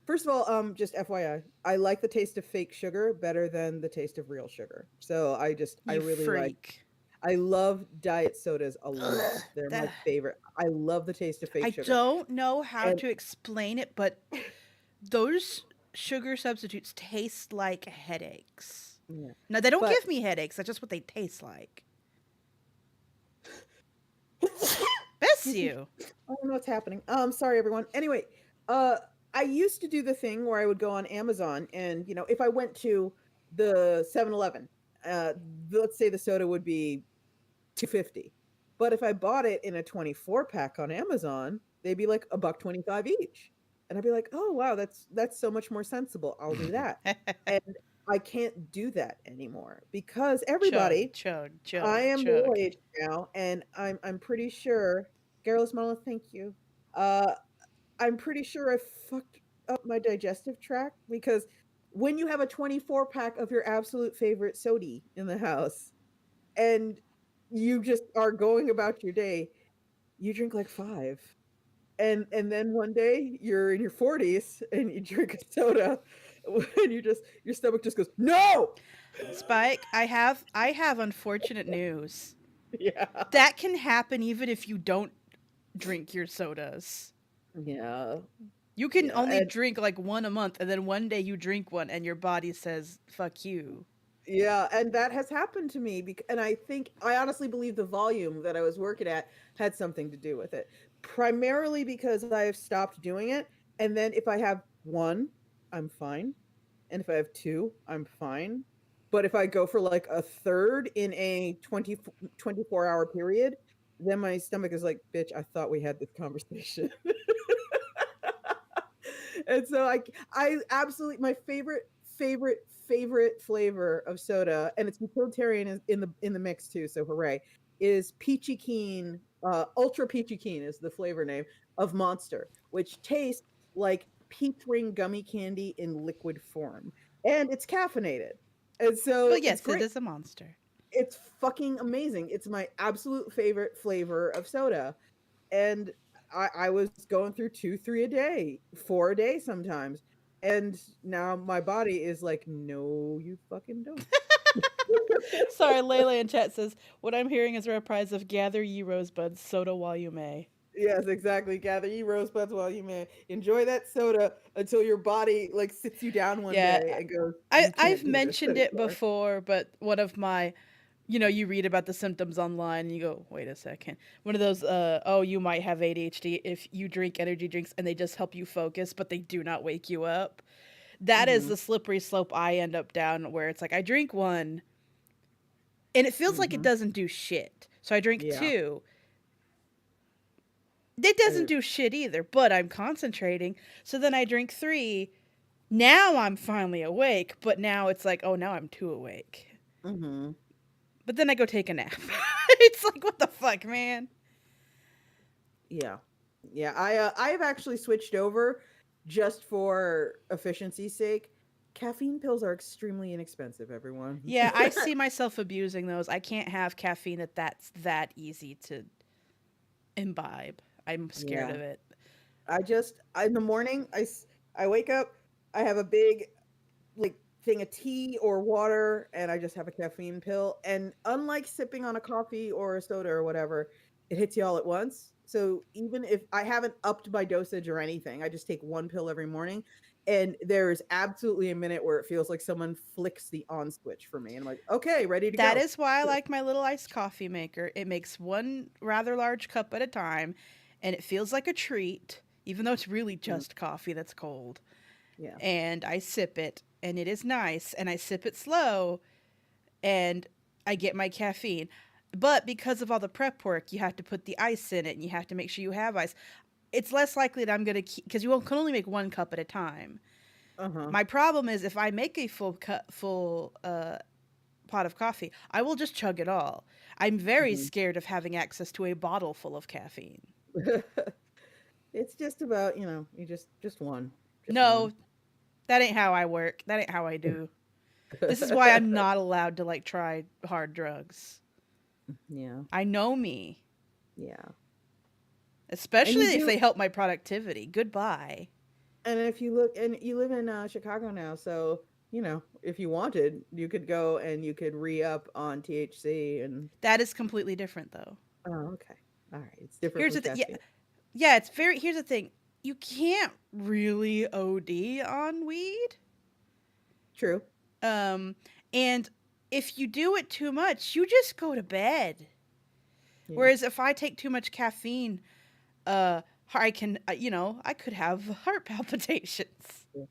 first of all, just FYI, I like the taste of fake sugar better than the taste of real sugar. So I You really freak. I love diet sodas a lot. Ugh, They're my that- favorite. I love the taste of fake I sugar. don't know how And to explain it, but those sugar substitutes taste like headaches. yeah, Now, they don't but give me headaches. That's just what they taste like. Bless you. I don't know what's happening. Sorry everyone. Anyway, I used to do the thing where I would go on Amazon and, if I went to the 7-Eleven, uh, let's say the soda would be 250. But if I bought it in a 24 pack on Amazon, they'd be like $1.25 each. And I'd be like, "Oh, wow, that's so much more sensible. I'll do that." And I can't do that anymore because Chug, everybody, chug, I chug, am chug. middle aged now, and I'm pretty sure, Garrulous Monolith, thank you. Uh, I'm pretty sure I fucked up my digestive tract because when you have a 24 pack of your absolute favorite sody in the house and you just are going about your day, you drink like five. And then one day you're in your 40s and you drink a soda and your stomach just goes, "No!" Spike, I have unfortunate news. Yeah. That can happen even if you don't drink your sodas. Yeah. You can Yeah. only And drink like one a month, and then one day you drink one, and your body says "fuck you." yeah, and that has happened to me and I honestly believe the volume that I was working at had something to do with it. Primarily because I've stopped doing it, and then if I have one, I'm fine. And if I have two, I'm fine. But if I go for like a third in a 24-hour period, then my stomach is like, bitch, I thought we had this conversation. And so I absolutely, my favorite flavor of soda, and it's utilitarian in the mix too, so hooray, is Peachy Keen. Ultra Peachy Keen is the flavor name of Monster, which tastes like peach ring gummy candy in liquid form, and it's caffeinated, and Well, so it's yes, it great. is a monster. It's fucking amazing. It's my absolute favorite flavor of soda. And I was going through 2, 3 a day, 4 a day sometimes. And now my body is like, no, you fucking don't. Sorry, Layla in chat says, what I'm hearing is a reprise of Gather Ye Rosebuds, Soda While You May. Yes, exactly. Gather ye rosebuds while you may. Enjoy that soda until your body like sits you down one Yeah, day and goes, you I've can't do this mentioned it anymore. before, but one of my, you read about the symptoms online and you go, wait a second. One of those, oh, you might have ADHD if you drink energy drinks and they just help you focus, but they do not wake you up. That is Mm-hmm. the slippery slope I end up down where it's like I drink one and it feels like it Mm-hmm. doesn't do shit. So I drink Yeah. two. It doesn't And do shit either, but I'm concentrating. So then I drink three. Now I'm finally awake, but now it's like, oh, now I'm too awake. mm-hmm. But then I go take a nap. It's like, what the fuck, man? Yeah. Yeah, I've actually switched over just for efficiency's sake. Caffeine pills are extremely inexpensive, everyone. Yeah, I see myself abusing those. I can't have caffeine that's that easy to imbibe. I'm scared Yeah. of it. In the morning, I wake up, I have a big like thing of tea or water, and I just have a caffeine pill. And unlike sipping on a coffee or a soda or whatever, it hits you all at once. So even if I haven't upped my dosage or anything, I just take one pill every morning. And there's absolutely a minute where it feels like someone flicks the on switch for me. And I'm like, okay, ready to That go. is why I like my little iced coffee maker. It makes one rather large cup at a time, and it feels like a treat, even though it's really Mm, just coffee that's cold. yeah. And I sip it, and it is nice, and I sip it slow, and I get my caffeine. But because of all the prep work, you have to put the ice in it, and you have to make sure you have ice. It's less likely that I'm going to keep, because can only make one cup at a time. Uh-huh. My problem is if I make a full pot of coffee, I will just chug it all. I'm very Mhm. scared of having access to a bottle full of caffeine. It's just about, you just one. Just one. No, that ain't how I work. That ain't how I do. This is why I'm not allowed to like try hard drugs. Yeah. I know me, Yeah. And especially you if do they help my productivity. Goodbye. and if you look and you live in Chicago now, so if you wanted, you could go and you could re-up on THC and That is completely different though. oh, okay. All right. It's different Here's from the thing. Yeah, caffeine. yeah, it's very here's the thing. You can't really OD on weed. True. Um and if you do it too much, you just go to bed. Yeah. Whereas if I take too much caffeine, I can, I could have heart palpitations. Yeah.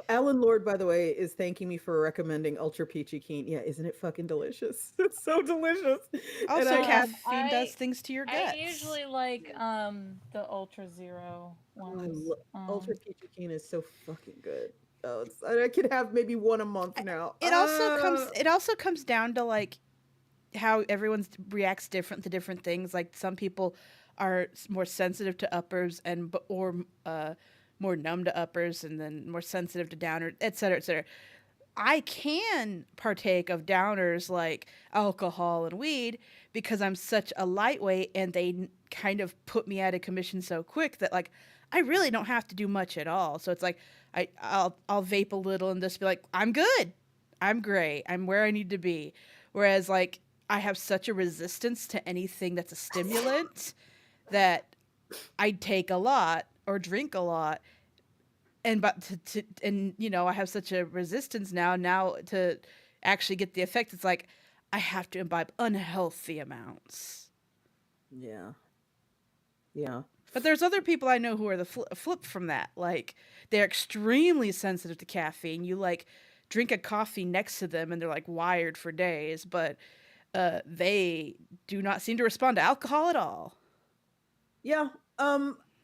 Alan Lord, by the way, is thanking me for recommending Ultra Peachy Keen. Yeah, isn't it fucking delicious? It's so delicious. And Also, I had caffeine does things to your I guts. usually like the Ultra Zero oh, ones. Ultra Peachy Keen is so fucking good. Oh, I could have maybe one a month now. It also comes down to like how everyone reacts different to different things. Like some people are more sensitive to uppers or more numb to uppers and then more sensitive to downers, et cetera, et cetera. I can partake of downers like alcohol and weed because I'm such a lightweight and they kind of put me out of commission so quick that like I really don't have to do much at all. So it's like I'll vape a little and just be like, I'm good. I'm great. I'm where I need to be. Whereas like I have such a resistance to anything that's a stimulant that I take a lot or drink a lot and but and I have such a resistance now to actually get the effect. It's like I have to imbibe unhealthy amounts. Yeah. Yeah. But there's other people I know who are the flip from that. Like they're extremely sensitive to caffeine. You like drink a coffee next to them and they're like wired for days, but they do not seem to respond to alcohol at all. Yeah.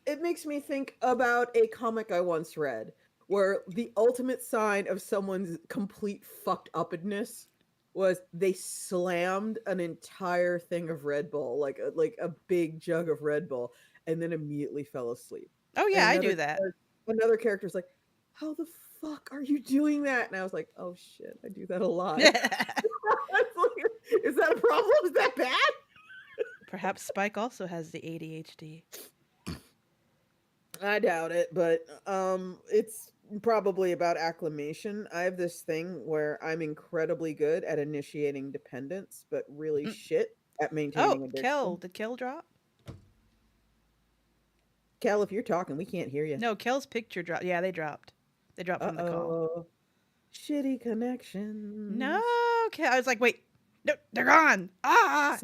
It makes me think about a comic I once read where the ultimate sign of someone's complete fucked upness was they slammed an entire thing of Red Bull, like a big jug of Red Bull, and then immediately fell asleep. Oh And yeah, I do that. another character's like, "How the fuck are you doing that?" And I was like, "Oh shit, I do that a lot." Is that a problem? Is that bad? Perhaps Spike also has the ADHD. I doubt it, but it's probably about acclimation. I have this thing where I'm incredibly good at initiating dependence, but really Mm. shit at Oh, maintaining addiction. Kel, did Kel drop? Cal, if you're talking, we can't hear you. No, Kel's picture dropped. Yeah, they dropped. They dropped from the call. Uh-oh. Shitty connection. No, Kel. I was like, wait, no, they're gone. Ah,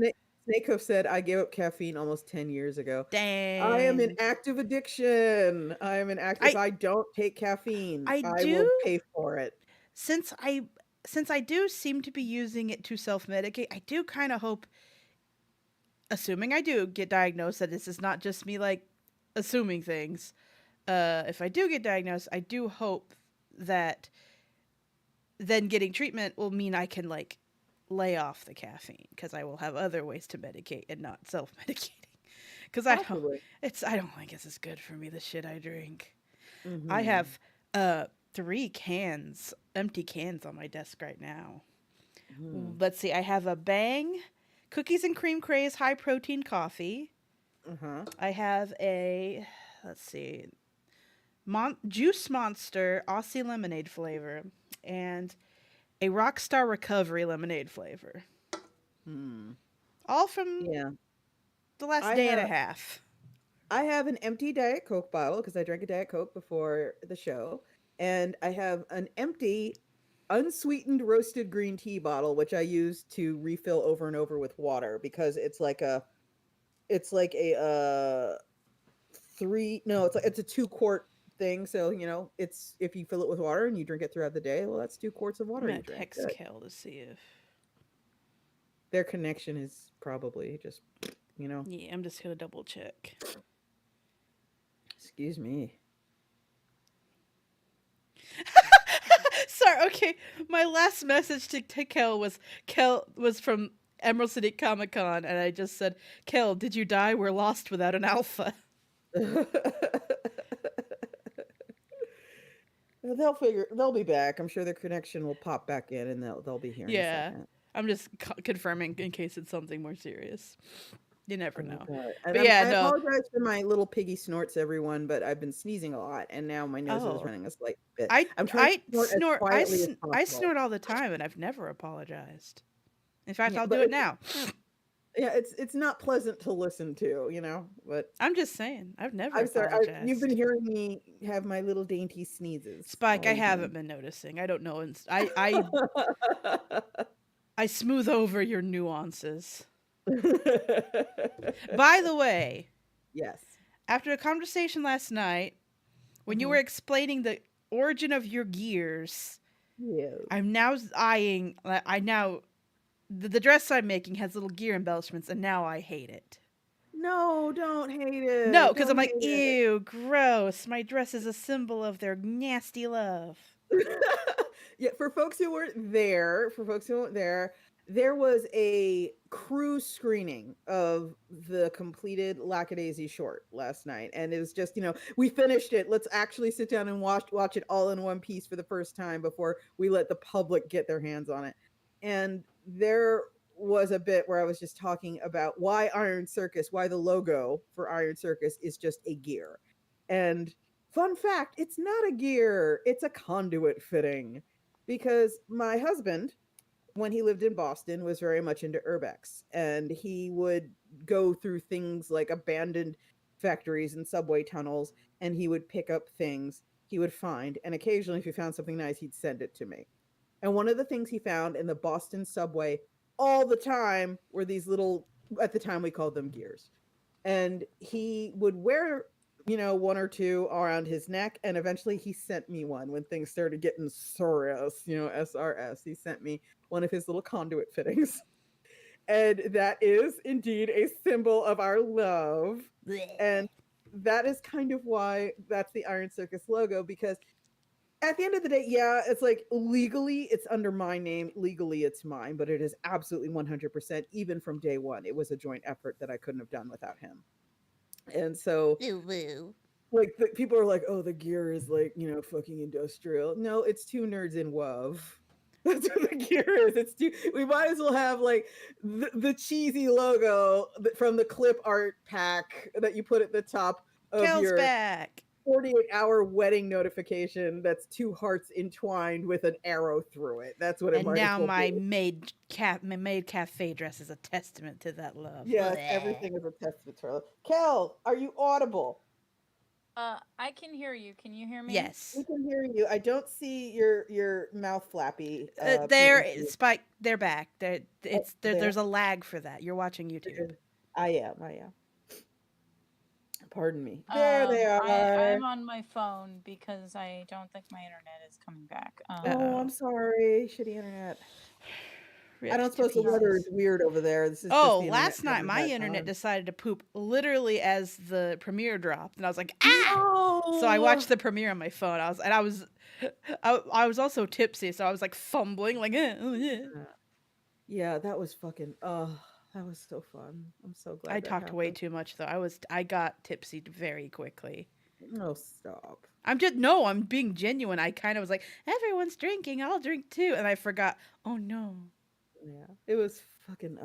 Snakehoof said, I gave up caffeine almost 10 years ago. dang. I am in active addiction. I am in active. If I don't take caffeine, I I do- will pay for it. Since I do seem to be using it to self-medicate, I do kind of hope, assuming I do get diagnosed, that this is not just me like assuming things. If I do get diagnosed, I do hope that then getting treatment will mean I can like lay off the caffeine because I will have other ways to medicate and not self-medicating. Because I don't think it's as good for me, the shit I drink. Mm-hmm. I have 3 cans, empty cans on my desk right now. Mm. Let's see, I have a Bang Cookies and Cream Craze high protein coffee. Uh-huh. I have a, let's see, Juice Monster Aussie lemonade flavor and a Rockstar Recovery lemonade flavor. All from the last day and a half. I have an empty Diet Coke bottle because I drank a Diet Coke before the show. And I have an empty unsweetened roasted green tea bottle, which I use to refill over and over with water because it's a 2-quart thing. So, it's, if you fill it with water and you drink it throughout the day, well, that's 2 quarts of water I'm you gonna drink. text Kel to see if Their connection is probably just, yeah, I'm just gonna double check. Excuse me. Sorry, okay. My last message to Kel was from Emerald City Comic Con, and I just said, Kel, did you die? We're lost without an alpha. They'll be back. I'm sure their connection will pop back in and they'll be here in a second. I'm just confirming in case it's something more serious. You never know. But I apologize for my little piggy snorts, everyone, but I've been sneezing a lot and now my nose is running a slight bit. I'm trying to snort as quietly as possible. I snort all the time and I've never apologized. In fact, I'll do it now. Yeah, it's not pleasant to listen to, but I'm just saying, I've never apologized. Sorry, you've been hearing me have my little dainty sneezes. Spike, I haven't been noticing. I don't know. I smooth over your nuances. By the way, yes. After a conversation last night, when you were explaining the origin of your gears, I'm now eyeing. The dress I'm making has little gear embellishments, and now I hate it. No, don't hate it. No, because I'm like, ew, gross. My dress is a symbol of their nasty love. Yeah, for folks who weren't there, there was a crew screening of the completed Lackadaisy short last night. And it was just, we finished it. Let's actually sit down and watch it all in one piece for the first time before we let the public get their hands on it. And there was a bit where I was just talking about why the logo for Iron Circus is just a gear. And fun fact, it's not a gear, it's a conduit fitting. Because my husband, when he lived in Boston, was very much into urbex, and he would go through things like abandoned factories and subway tunnels, and he would pick up things he would find, and occasionally if he found something nice, he'd send it to me. And one of the things he found in the Boston subway all the time were these little, at the time we called them gears, and he would wear one or two around his neck, and eventually he sent me one when things started getting serious, SRS. He sent me one of his little conduit fittings. And that is indeed a symbol of our love. And that is kind of why that's the Iron Circus logo, because at the end of the day, yeah, it's like legally it's under my name, legally it's mine, but it is absolutely 100%, even from day one. It was a joint effort that I couldn't have done without him. And so, like, people are like, oh, the gear is like, fucking industrial. No, it's two nerds in WoW. That's what the gear is. We might as well have like the cheesy logo from the clip art pack that you put at the top of Kel's your back. 48-hour wedding notification. That's two hearts entwined with an arrow through it. That's what it And might as now well my be. maid cafe dress is a testament to that love. Yes, everything is a testament to love. Kel, are you audible? I can hear you. Can you hear me? Yes. We can hear you. I don't see your mouth flappy. They're PNG. Spike. They're back. There's there? a lag for that. You're watching YouTube. I am. Pardon me. There they are. I'm on my phone because I don't think my internet is coming back. Oh, I'm sorry. Shitty internet. I don't Ripped to suppose the weather is pieces. weird over there. This is just Oh, the last night having my a bad internet time. decided to poop literally as the premiere dropped, and I was like, ah! No! So I watched the premiere on my phone. I was also tipsy, so I was like fumbling, like, oh yeah. Yeah, that was fucking. Oh, that was so fun. I'm so glad. I that talked way happened. too much though. I got tipsy very quickly. No, stop. I'm being genuine. I kind of was like, everyone's drinking, I'll drink too, and I forgot. Oh no. Yeah, it was fucking.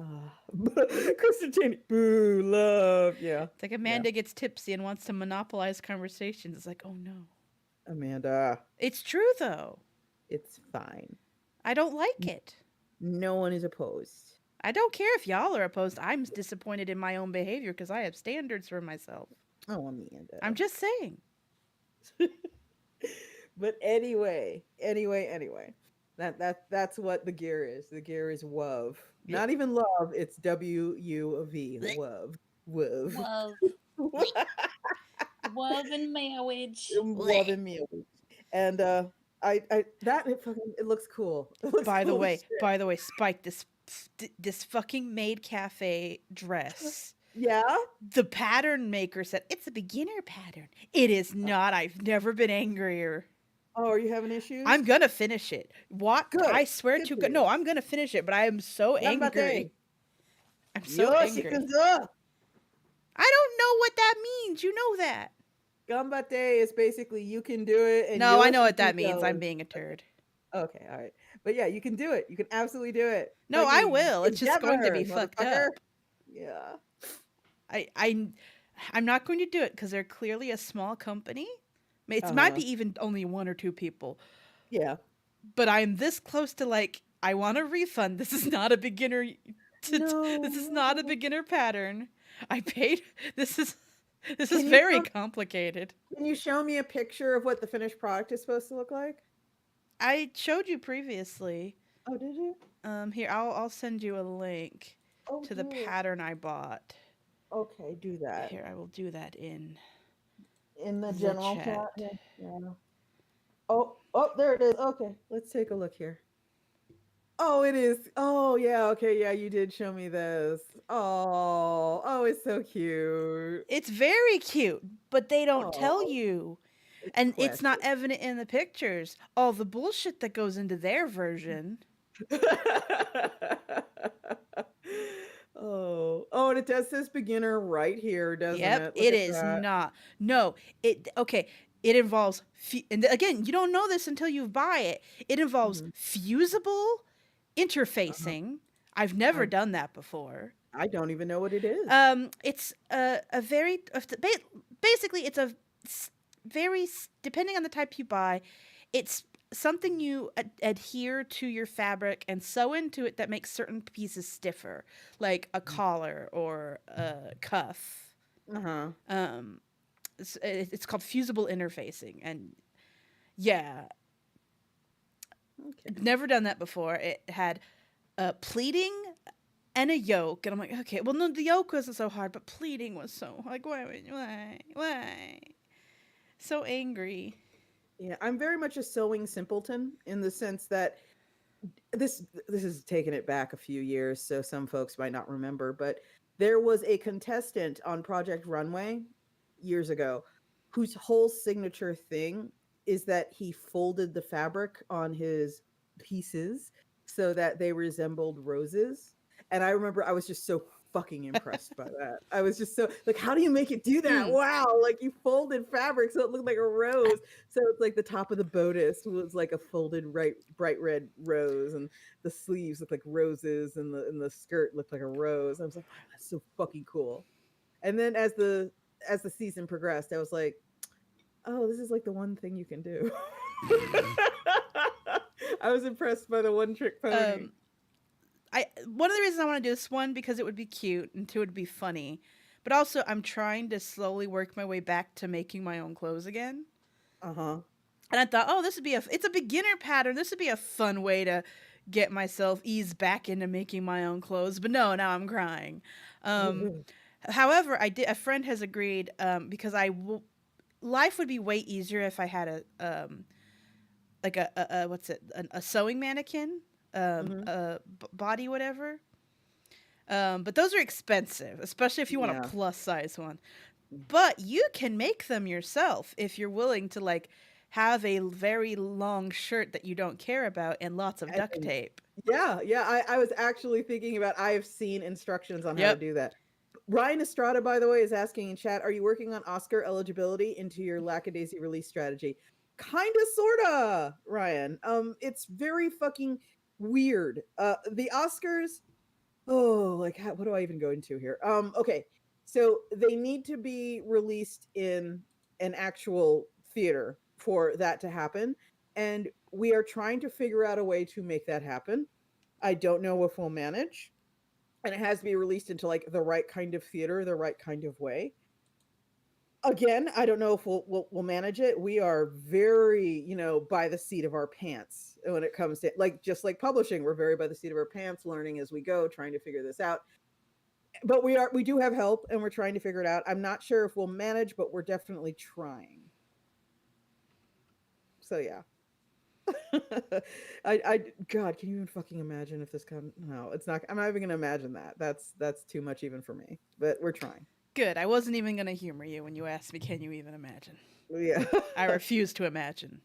Kristen Cheney, boo, love. Yeah, It's like Amanda gets tipsy and wants to monopolize conversations. It's like, oh no. Amanda. It's true though. It's fine. I don't like it. No one is opposed. I don't care if y'all are opposed. I'm disappointed in my own behavior because I have standards for myself. Oh, Amanda. I'm just saying. But anyway. That's what the gear is. The gear is WOV. Yeah. Not even love, it's WUV. WOV. WOV. Love and marriage. Love and marriage. And it looks cool. It looks By the cool as way, Spike, this fucking maid cafe dress. Yeah? The pattern maker said it's a beginner pattern. It is not. I've never been angrier. Oh, are you having issues? I'm gonna finish it. What? Good. I swear to God. No, I'm gonna finish it, but I am so angry. I'm so angry. I don't know what that means. You know that. Gambate is basically you can do it. And No, I know what that means. I'm being a turd. Okay, all right. But yeah, you can do it. You can absolutely do it. No, I Fucking will. It's just going to be endeavor, fucked motherfucker. up. Yeah. I'm not going to do it because they're clearly a small company. It might be even only one or two people. Yeah. But I'm this close to like, I want a refund. This is not a beginner. This is not a beginner pattern. I paid. This is very complicated. Can you show me a picture of what the finished product is supposed to look like? I showed you previously. Oh, did you? Here, I'll send you a link to the pattern I bought. Okay, do that. Here, I will do that in the general chat. Yeah. Oh, there it is. Okay, let's take a look here. Oh, it is. Oh, yeah. Okay, yeah, you did show me this. Oh, it's so cute. It's very cute, but they don't tell you. And it's not evident in the pictures. All the bullshit that goes into their version. Oh, and it does this beginner right here, doesn't it? Yep, it is not. No, it involves, and again, you don't know this until you buy it. It involves fusible interfacing. I've never done that before. I don't even know what it is. It's basically it's a very, depending on the type you buy, it's something you adhere to your fabric and sew into it that makes certain pieces stiffer, like a collar or a cuff. It's called fusible interfacing, and yeah, never done that before. It had pleating and a yoke. And I'm like, okay, well, no, the yoke wasn't so hard, but pleating was so like, why? So angry. Yeah, I'm very much a sewing simpleton in the sense that this is taking it back a few years, so some folks might not remember, but there was a contestant on Project Runway years ago whose whole signature thing is that he folded the fabric on his pieces so that they resembled roses. And I remember I was just so fucking impressed by that. I was just so like, how do you make it do that? Mm. Wow, like you folded fabric so it looked like a rose. So it's like the top of the bodice was like a folded bright red rose, and the sleeves looked like roses, and the skirt looked like a rose. I was like, wow, that's so fucking cool. And then as the season progressed, I was like, oh, this is like the one thing you can do. I was impressed by the one trick pony. One of the reasons I want to do this, one, because it would be cute, and two, it would be funny. But also, I'm trying to slowly work my way back to making my own clothes again. Uh-huh. And I thought, oh, it's a beginner pattern. This would be a fun way to get myself eased back into making my own clothes. But no, now I'm crying. However, a friend has agreed, because life would be way easier if I had like a sewing mannequin, body, whatever. But those are expensive, especially if you want a plus size one. But you can make them yourself if you're willing to like have a very long shirt that you don't care about and lots of duct tape. Yeah. I was actually thinking about, I have seen instructions on how to do that. Ryan Estrada, by the way, is asking in chat, are you working on Oscar eligibility into your lackadaisy release strategy? Kinda, sorta, Ryan. It's very fucking weird. The Oscars, what do I even go into here? Okay. So they need to be released in an actual theater for that to happen. And we are trying to figure out a way to make that happen. I don't know if we'll manage. And it has to be released into like the right kind of theater, the right kind of way. Again, I don't know if we'll manage it. We are very, by the seat of our pants when it comes to like, just like publishing, we're very by the seat of our pants, learning as we go, trying to figure this out. But we do have help, and we're trying to figure it out. I'm not sure if we'll manage, but we're definitely trying. So yeah. God, can you even fucking imagine if this comes? No, it's not. I'm not even gonna imagine that. That's too much even for me. But we're trying. Good. I wasn't even gonna humor you when you asked me, can you even imagine? Yeah. I refuse to imagine.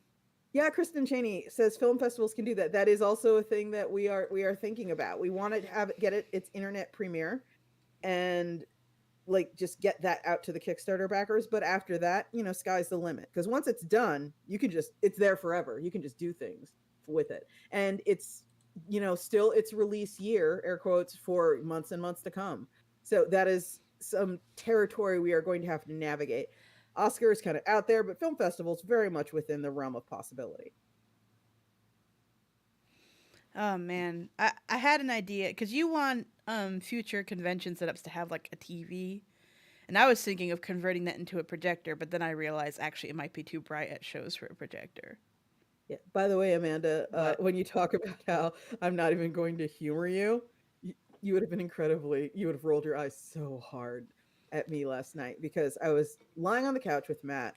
Yeah, Kristen Cheney says film festivals can do that. That is also a thing that we are thinking about. We want to get its internet premiere, and like just get that out to the Kickstarter backers. But after that, sky's the limit. Because once it's done, it's there forever. You can just do things with it. And it's, still its release year, air quotes, for months and months to come. So that is some territory we are going to have to navigate. Oscar is kind of out there, but film festivals very much within the realm of possibility. Oh man, I had an idea because you want future convention setups to have like a TV, and I was thinking of converting that into a projector, but then I realized actually it might be too bright at shows for a projector. Yeah. By the way, Amanda, when you talk about how I'm not even going to humor you, you would have you would have rolled your eyes so hard at me last night because I was lying on the couch with Matt,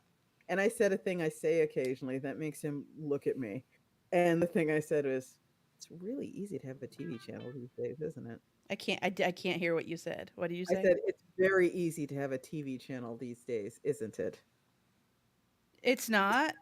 and I said a thing I say occasionally that makes him look at me, and the thing I said was, it's really easy to have a TV channel these days, isn't it? I can't hear what you said. What did you say? I said, it's very easy to have a TV channel these days, isn't it? It's not.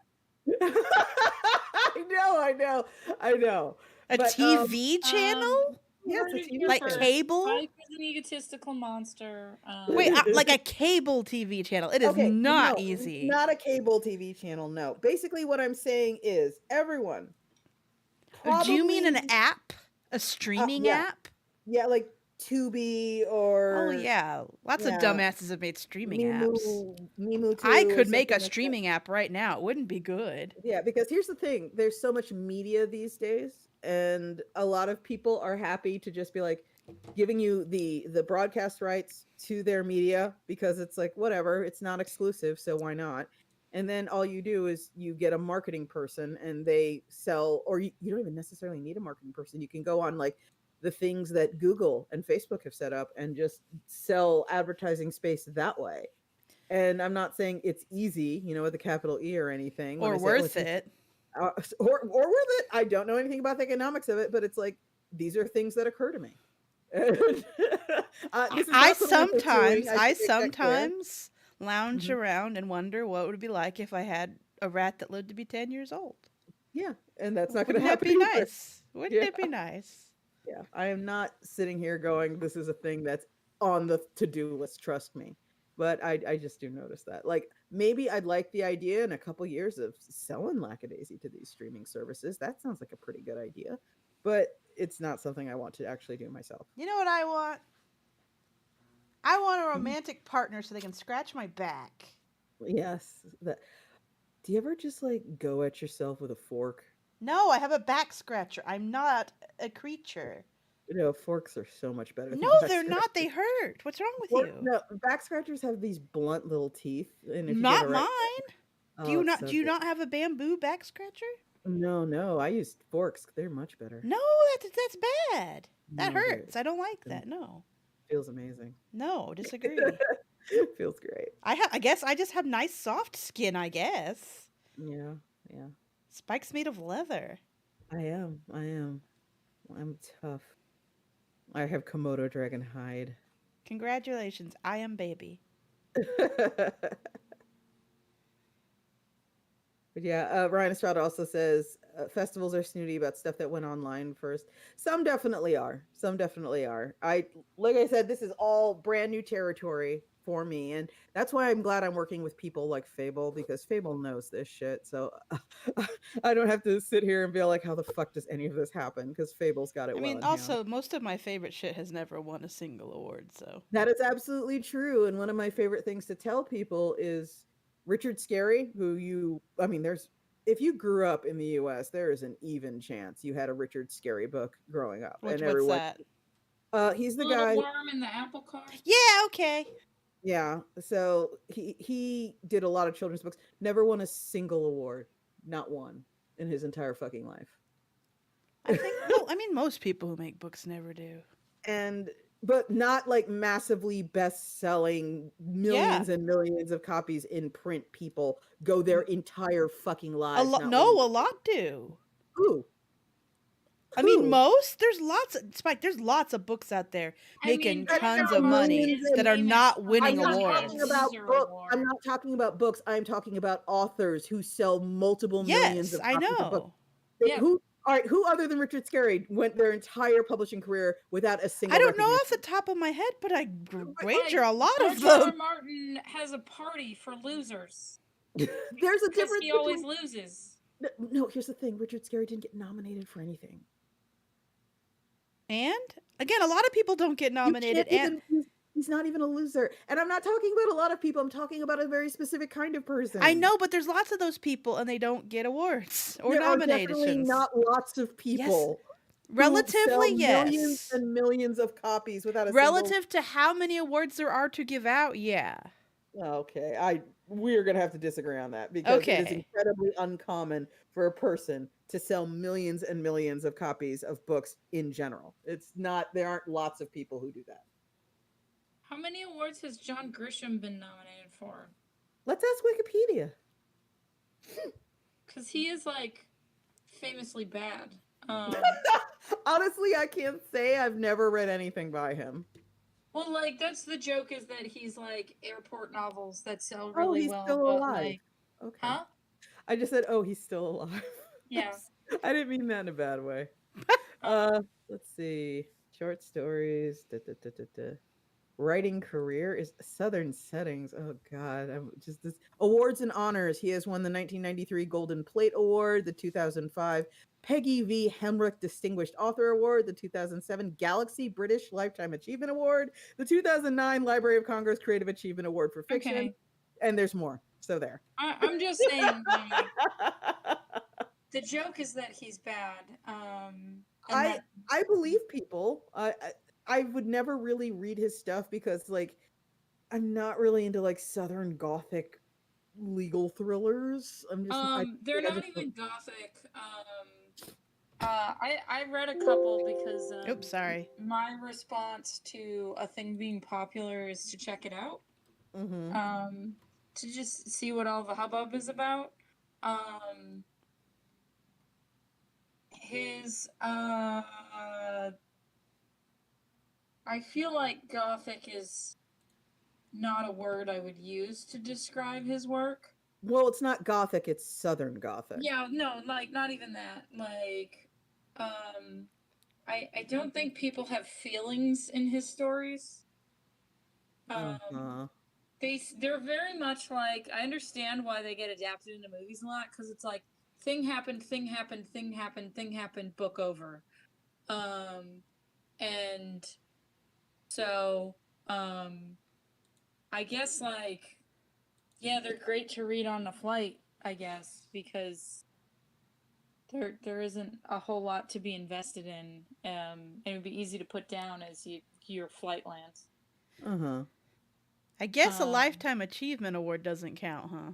I know. A But, TV channel? Yeah, it's a TV like channel. cable? Mike is an egotistical monster. Wait, like a cable TV channel. It is not easy. Not a cable TV channel, no. Basically, what I'm saying is everyone. Do you mean an app? A streaming app? Yeah, like Tubi or... Oh, yeah. Lots of dumbasses have made streaming apps. Mimu I could make a streaming app right now. It wouldn't be good. Yeah, because here's the thing. There's so much media these days, and a lot of people are happy to just be like giving you the broadcast rights to their media because it's like, whatever, it's not exclusive, so why not? And then all you do is you get a marketing person and they sell, or you don't even necessarily need a marketing person. You can go on like the things that Google and Facebook have set up and just sell advertising space that way. And I'm not saying it's easy, with a capital E or anything. When Or I say, worth it. or worth it. I don't know anything about the economics of it, but it's like these are things that occur to me. This is I not something I'm pursuing. sometimes, I I should make that clear. sometimes lounge Mhm. around and wonder what it would be like if I had a rat that lived to be 10 years old. Yeah, and that's not going to Wouldn't it happen be either. nice? Wouldn't Yeah. it be nice? Yeah, I am not sitting here going, this is a thing that's on the to-do list, trust me. But I just do notice that. Like, maybe I'd like the idea in a couple years of selling Lackadaisy to these streaming services. That sounds like a pretty good idea. But it's not something I want to actually do myself. You know what I want? I want a Mhm. romantic partner so they can scratch my back. Yes. Do you ever just like go at yourself with a fork? No, I have a back scratcher. I'm not a creature. Forks are so much better than No, back they're not. scratchers. They hurt. What's wrong with Fork- you? No, back scratchers have these blunt little teeth, and if you get Not it right, mine. oh, Do you it's not? so Do you good. not have a bamboo back scratcher? No, I used forks. They're much better. No, that's bad. That No, they're- hurts. I don't like they're- that. No, Feels amazing. no, disagree. Feels great. I guess I just have nice soft skin. I guess Yeah. Spike's made of leather. I am. I'm tough. I have Komodo dragon hide. Congratulations, I am baby. But yeah, Ryan Estrada also says festivals are snooty about stuff that went online first. Some definitely are. Like I said, this is all brand new territory for me, and that's why I'm glad I'm working with people like Fable, because Fable knows this shit. So I don't have to sit here and be like, how the fuck does any of this happen? Because Fable's got it I well mean, in hand. also most of my favorite shit has never won a single award. So That is absolutely true. And one of my favorite things to tell people is Richard Scarry, if you grew up in the US, there is an even chance you had a Richard Scarry book growing up. what's everyone, that? he's the Little guy. worm in the apple cart. Yeah, okay. Yeah. So he did a lot of children's books, never won a single award, not one in his entire fucking life. I think. Well, I mean, most people who make books never do. But not like massively best-selling millions and millions of copies in print. People go their entire fucking lives. A lot do. Who? I mean, there's lots of books out there making tons of money that are not winning awards. I'm not talking about books. I'm talking about authors who sell multiple millions of Yes, I copies of books. know. Yeah. Who other than Richard Scarry went their entire publishing career without a single I don't know off the recognition? top of my head, but I wager Like, a lot of George R. R. them. Martin has a party for losers There's a because difference. he always loses. No, here's the thing. Richard Scarry didn't get nominated for anything. And again, a lot of people don't get nominated. He's not even a loser. And I'm not talking about a lot of people. I'm talking about a very specific kind of person. I know, but there's lots of those people, and they don't get awards or there nominations. are definitely not lots of people. Relatively, who sell yes. Millions and millions of copies without a Relative to how many awards there are to give out, yeah. Okay, we're gonna have to disagree on that because it is Okay. incredibly uncommon for a person to sell millions and millions of copies of books in general. There aren't lots of people who do that. How many awards has John Grisham been nominated for? Let's ask Wikipedia. Because he is like famously bad. Honestly, I can't say. I've never read anything by him. Well, like that's the joke is that he's like airport novels that sell really he's well. still but, alive. like, Okay. huh? I just said, he's still alive. Yeah. I didn't mean that in a bad way. Let's see. Short stories. Writing career is Southern Settings. Oh God, I'm just this awards and honors. He has won the 1993 Golden Plate Award, the 2005 Peggy V. Hemrick Distinguished Author Award, the 2007 Galaxy British Lifetime Achievement Award, the 2009 Library of Congress Creative Achievement Award for Fiction, Okay. and there's more. So there. I'm just saying. The joke is that he's bad. I believe people. I would never really read his stuff because like I'm not really into like Southern Gothic legal thrillers. I'm just they're not even gothic. I read a couple because Oops, sorry. my response to a thing being popular is to check it out. Mm-hmm. To just see what all the hubbub is about. His I feel like gothic is not a word I would use to describe his work. Well, it's not gothic, it's Southern Gothic. Yeah, no, like not even that. Like, I don't think people have feelings in his stories. Uh-huh. They're very much like, I understand why they get adapted into movies a lot, because it's like thing happened, thing happened, thing happened, thing happened, book over. And so I guess like, yeah, they're great to read on the flight, I guess, because there isn't a whole lot to be invested in. And it would be easy to put down as your flight lands. Uh-huh. I guess a Lifetime Achievement Award doesn't count, huh?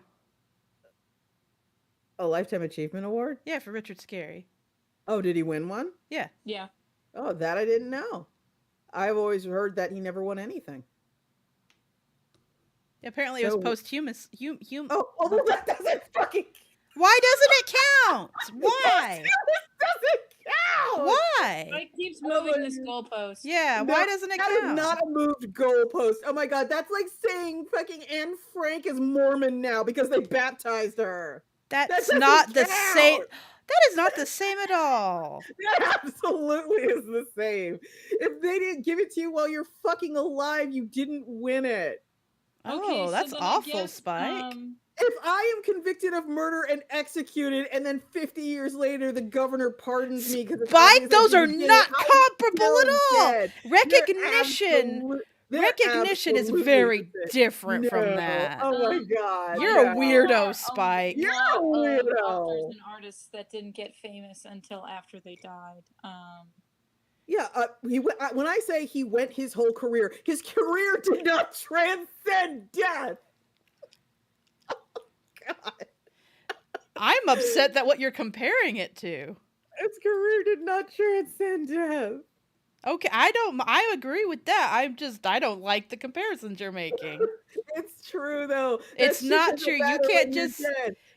A Lifetime Achievement Award? Yeah, for Richard Scarry. Oh, did he win one? Yeah. Yeah. Oh, that I didn't know. I've always heard that he never won anything. Apparently, it was posthumous. Oh, well, that doesn't fucking. Why doesn't it count? Why? Doesn't count. Why? It keeps moving this goalpost. Yeah, why doesn't it That count? is not a moved goalpost. Oh my god, that's like saying fucking Anne Frank is Mormon now because they baptized her. That's not the same. That is not the same at all. That absolutely is the same. If they didn't give it to you while you're fucking alive, you didn't win it. Oh, Okay, so that's then awful, I guess, Spike. If I am convicted of murder and executed, and then 50 years later the governor pardons me because Spike, those are not comparable at all. Dead. Recognition is very different from that. Oh my god. You're a weirdo, Spike. You're a weirdo. Authors and artists that didn't get famous until after they died. Yeah, when I say he went his whole career, his career did not transcend death. Oh, God. I'm upset that what you're comparing it to. His career did not transcend death. Okay, I agree with that. I don't like the comparisons you're making. It's true though. It's not true. You can't just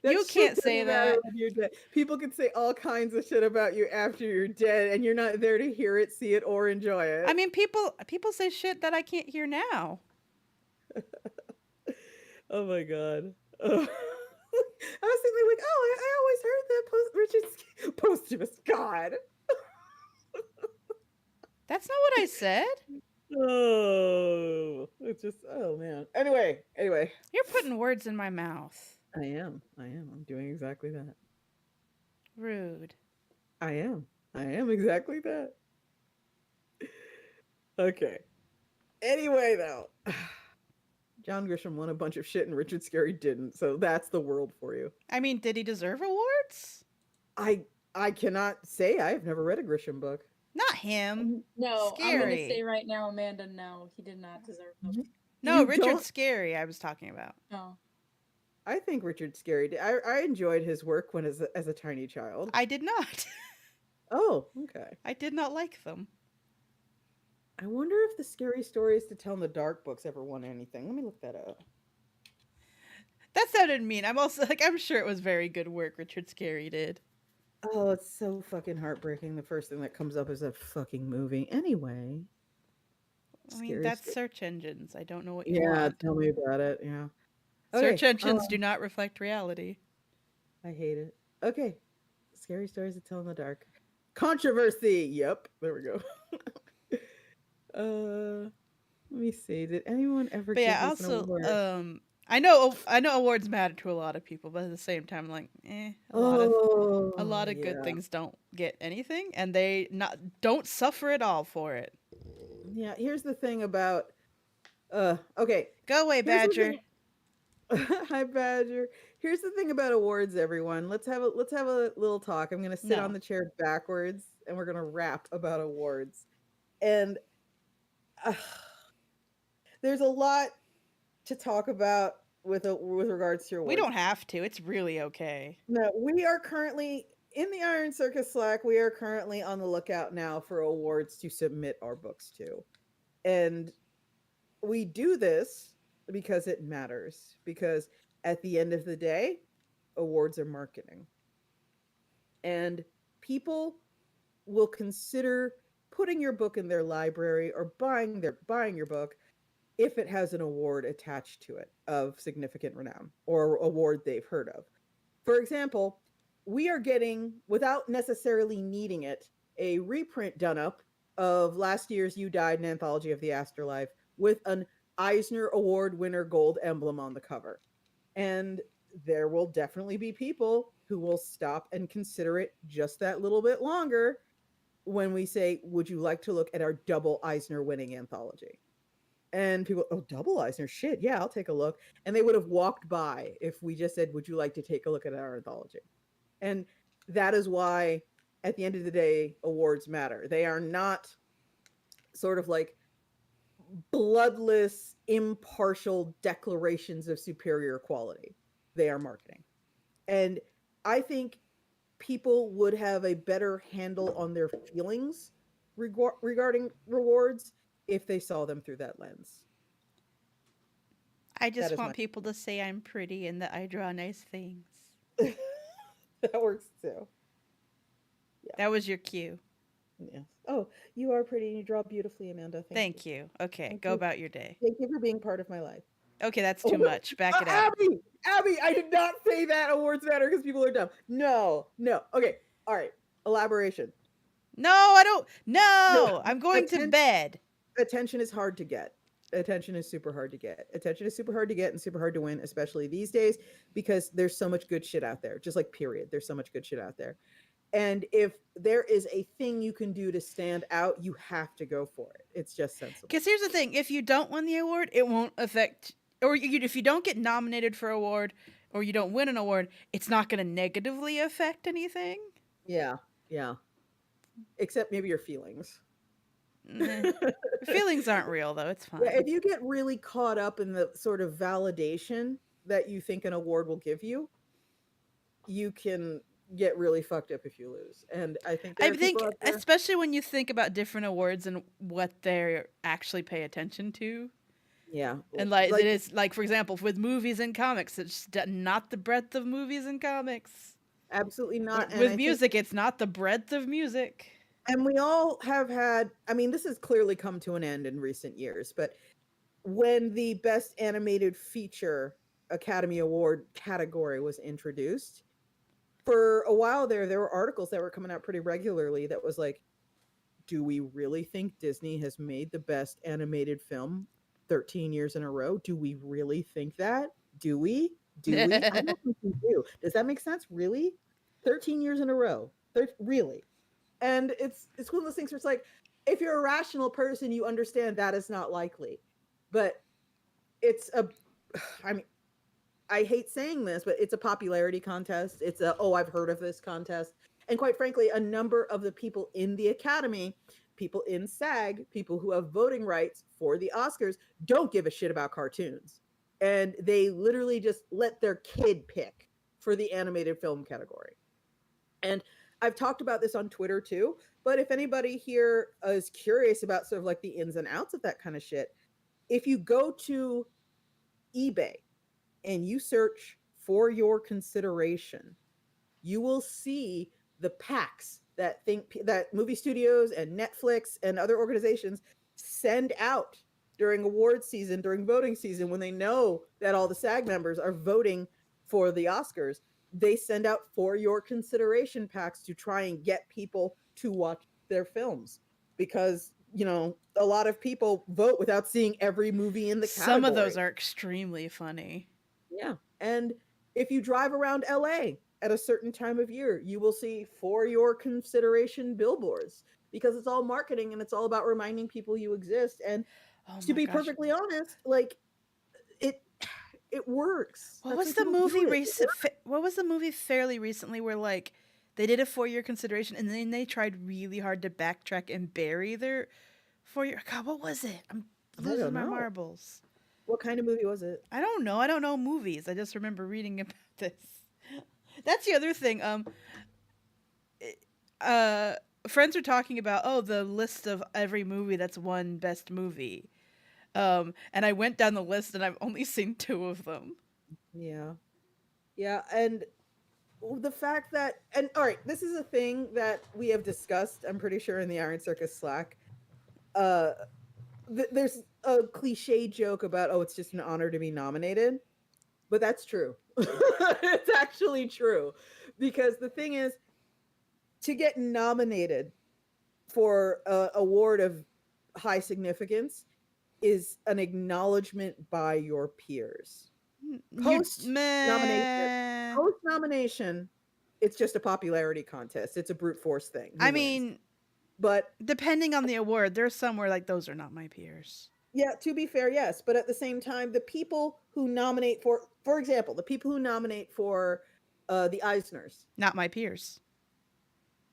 you can't say that. You're dead. People can say all kinds of shit about you after you're dead, and you're not there to hear it, see it, or enjoy it. I mean, people say shit that I can't hear now. Oh my god. I was thinking like, oh, I always heard that Richard posthumous. God. That's not what I said. Oh, it's just, oh man. Anyway. You're putting words in my mouth. I am. I'm doing exactly that. Rude. I am exactly that. Okay. Anyway, though, John Grisham won a bunch of shit and Richard Scarry didn't, so that's the world for you. I mean, did he deserve awards? I cannot say. I've never read a Grisham book. Not him. No, Scarry. I'm going to say right now, Amanda, no, he did not deserve them. No, Richard Scarry I was talking about. No. I think Richard Scarry did. I enjoyed his work when as a tiny child. I did not. Oh, okay. I did not like them. I wonder if the Scary Stories to Tell in the Dark books ever won anything. Let me look that up. That sounded mean. I'm sure it was very good work Richard Scarry did. Oh, it's so fucking heartbreaking. The first thing that comes up is a fucking movie. Anyway. I mean, that's search engines. I don't know what you want. Yeah, tell me about it. Yeah. Search engines do not reflect reality. I hate it. Okay. Scary Stories to Tell in the Dark. Controversy. Yep. There we go. Let me see. Did anyone ever give this an award? I know awards matter to a lot of people, but at the same time, like, a lot of good things don't get anything, and they don't suffer at all for it. Yeah, here's the thing about okay. Go away, Badger. Hi, Badger. Here's the thing about awards, everyone. Let's have a little talk. I'm gonna sit on the chair backwards, and we're gonna rap about awards. And there's a lot to talk about with regards to awards. We don't have to. It's really okay. No, we are currently in the Iron Circus Slack, we are currently on the lookout now for awards to submit our books to. And we do this because it matters. Because at the end of the day, awards are marketing. And people will consider putting your book in their library or buying your book if it has an award attached to it of significant renown or award they've heard of. For example, we are getting, without necessarily needing it, a reprint done up of last year's You Died, an anthology of the afterlife, with an Eisner Award winner gold emblem on the cover. And there will definitely be people who will stop and consider it just that little bit longer when we say, would you like to look at our double Eisner winning anthology? And people, oh, double Eisner, shit, yeah, I'll take a look. And they would have walked by if we just said, would you like to take a look at our anthology? And that is why, at the end of the day, awards matter. They are not sort of like bloodless, impartial declarations of superior quality. They are marketing. And I think people would have a better handle on their feelings regarding rewards if they saw them through that lens. I just is want my- people to say I'm pretty and that I draw nice things. That works too. That was your cue. Yes. Oh, you are pretty and you draw beautifully, Amanda. Thank you. Okay, Thank go you. about your day. Thank you for being part of my life. Okay, that's too much. Back it up. Abby, I did not say that awards matter because people are dumb. No. Okay. All right. Elaboration. No, I don't. No, No, I'm going to bed. Attention is hard to get. Attention is super hard to get. Attention is super hard to get and super hard to win, especially these days, because there's so much good shit out there. Just like period. There's so much good shit out there. And if there is a thing you can do to stand out, you have to go for it. It's just sensible. Because here's the thing: if you don't win the award, it won't affect. Or if you don't get nominated for an award, or you don't win an award, it's not going to negatively affect anything. Yeah. Except maybe your feelings. Feelings aren't real, though. It's fine. Yeah, if you get really caught up in the sort of validation that you think an award will give you, you can get really fucked up if you lose. And I think especially when you think about different awards and what they actually pay attention to. Yeah. And like it is, like, for example, with movies and comics, it's not the breadth of movies and comics. Absolutely not. With music, it's not the breadth of music. And we all have had, I mean, this has clearly come to an end in recent years, but when the Best Animated Feature Academy Award category was introduced, for a while there were articles that were coming out pretty regularly that was like, do we really think Disney has made the best animated film 13 years in a row? Do we really think that? Do we? I don't think we do. Does that make sense? Really? 13 years in a row. Really? And it's one of those things where it's like, if you're a rational person, you understand that is not likely. But I hate saying this, but it's a popularity contest. It's I've heard of this contest. And quite frankly, a number of the people in the Academy, people in SAG, people who have voting rights for the Oscars, don't give a shit about cartoons. And they literally just let their kid pick for the animated film category. And I've talked about this on Twitter too, but if anybody here is curious about sort of like the ins and outs of that kind of shit, if you go to eBay and you search for your consideration, you will see the packs that movie studios and Netflix and other organizations send out during award season, during voting season, when they know that all the SAG members are voting for the Oscars. They send out for your consideration packs to try and get people to watch their films, because, you know, a lot of people vote without seeing every movie in the category. Some of those are extremely funny. Yeah. And if you drive around LA at a certain time of year, you will see for your consideration billboards, because it's all marketing and it's all about reminding people you exist. And to be perfectly honest, like, it works. What was the movie fairly recently where, like, they did a 4-year consideration and then they tried really hard to backtrack and bury their 4-year? God, what was it? I'm losing my marbles. What kind of movie was it? I don't know. I don't know movies. I just remember reading about this. That's the other thing. friends are talking about the list of every movie that's won best movie. And I went down the list and I've only seen 2 of them. Yeah. Yeah, and the fact that, and all right, this is a thing that we have discussed, I'm pretty sure, in the Iron Circus Slack. Uh there's a cliche joke about, oh, it's just an honor to be nominated, but that's true. It's actually true, because the thing is, to get nominated for a award of high significance is an acknowledgement by your peers. Post nomination, post nomination, it's just a popularity contest. It's a brute force thing. Who I wins? mean, But depending on the award, there's some where like those are not my peers. yeah, to be fair, yes. But at the same time, the people who nominate for example, the people who nominate for the Eisners, Not my peers.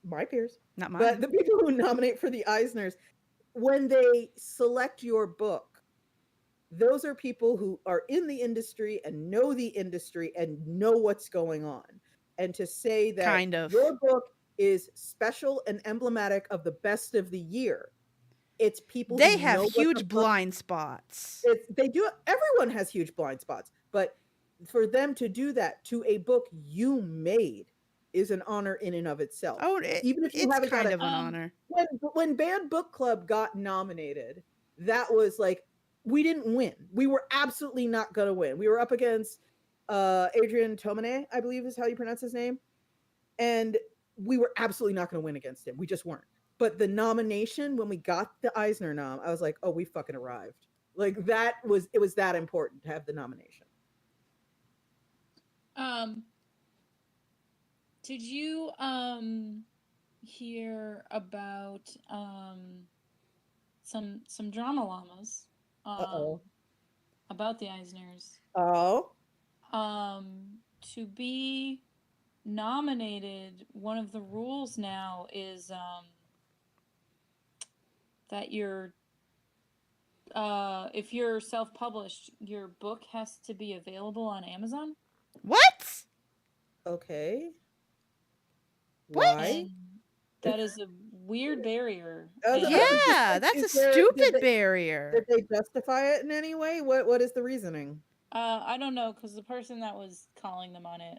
my peers, Not mine. but the people who nominate for the Eisners, when they select your book, those are people who are in the industry and know the industry and know what's going on. And to say that Kind of. your book is special and emblematic of the best of the year, it's people They who have know what the huge fuck- blind spots. they do. Everyone has huge blind spots, but for them to do that to a book you made is an honor in and of itself. Oh, Even if you it's haven't got kind a- of an honor. when Banned Book Club got nominated, that was like, we didn't win. We were absolutely not going to win. We were up against Adrian Tomine, I believe is how you pronounce his name, and we were absolutely not going to win against him. We just weren't. But the nomination, when we got the Eisner nom, I was like, oh, we fucking arrived. Like it was that important to have the nomination. Did you hear about some drama llamas about the Eisners? Oh, To be nominated, one of the rules now is that you're if you're self-published, your book has to be available on Amazon. What? okay. What? Why? And that is a weird barrier. I was And- about to Yeah, say, that's a is there- stupid did barrier. they justify it in any way? What is the reasoning? I don't know, because the person that was calling them on it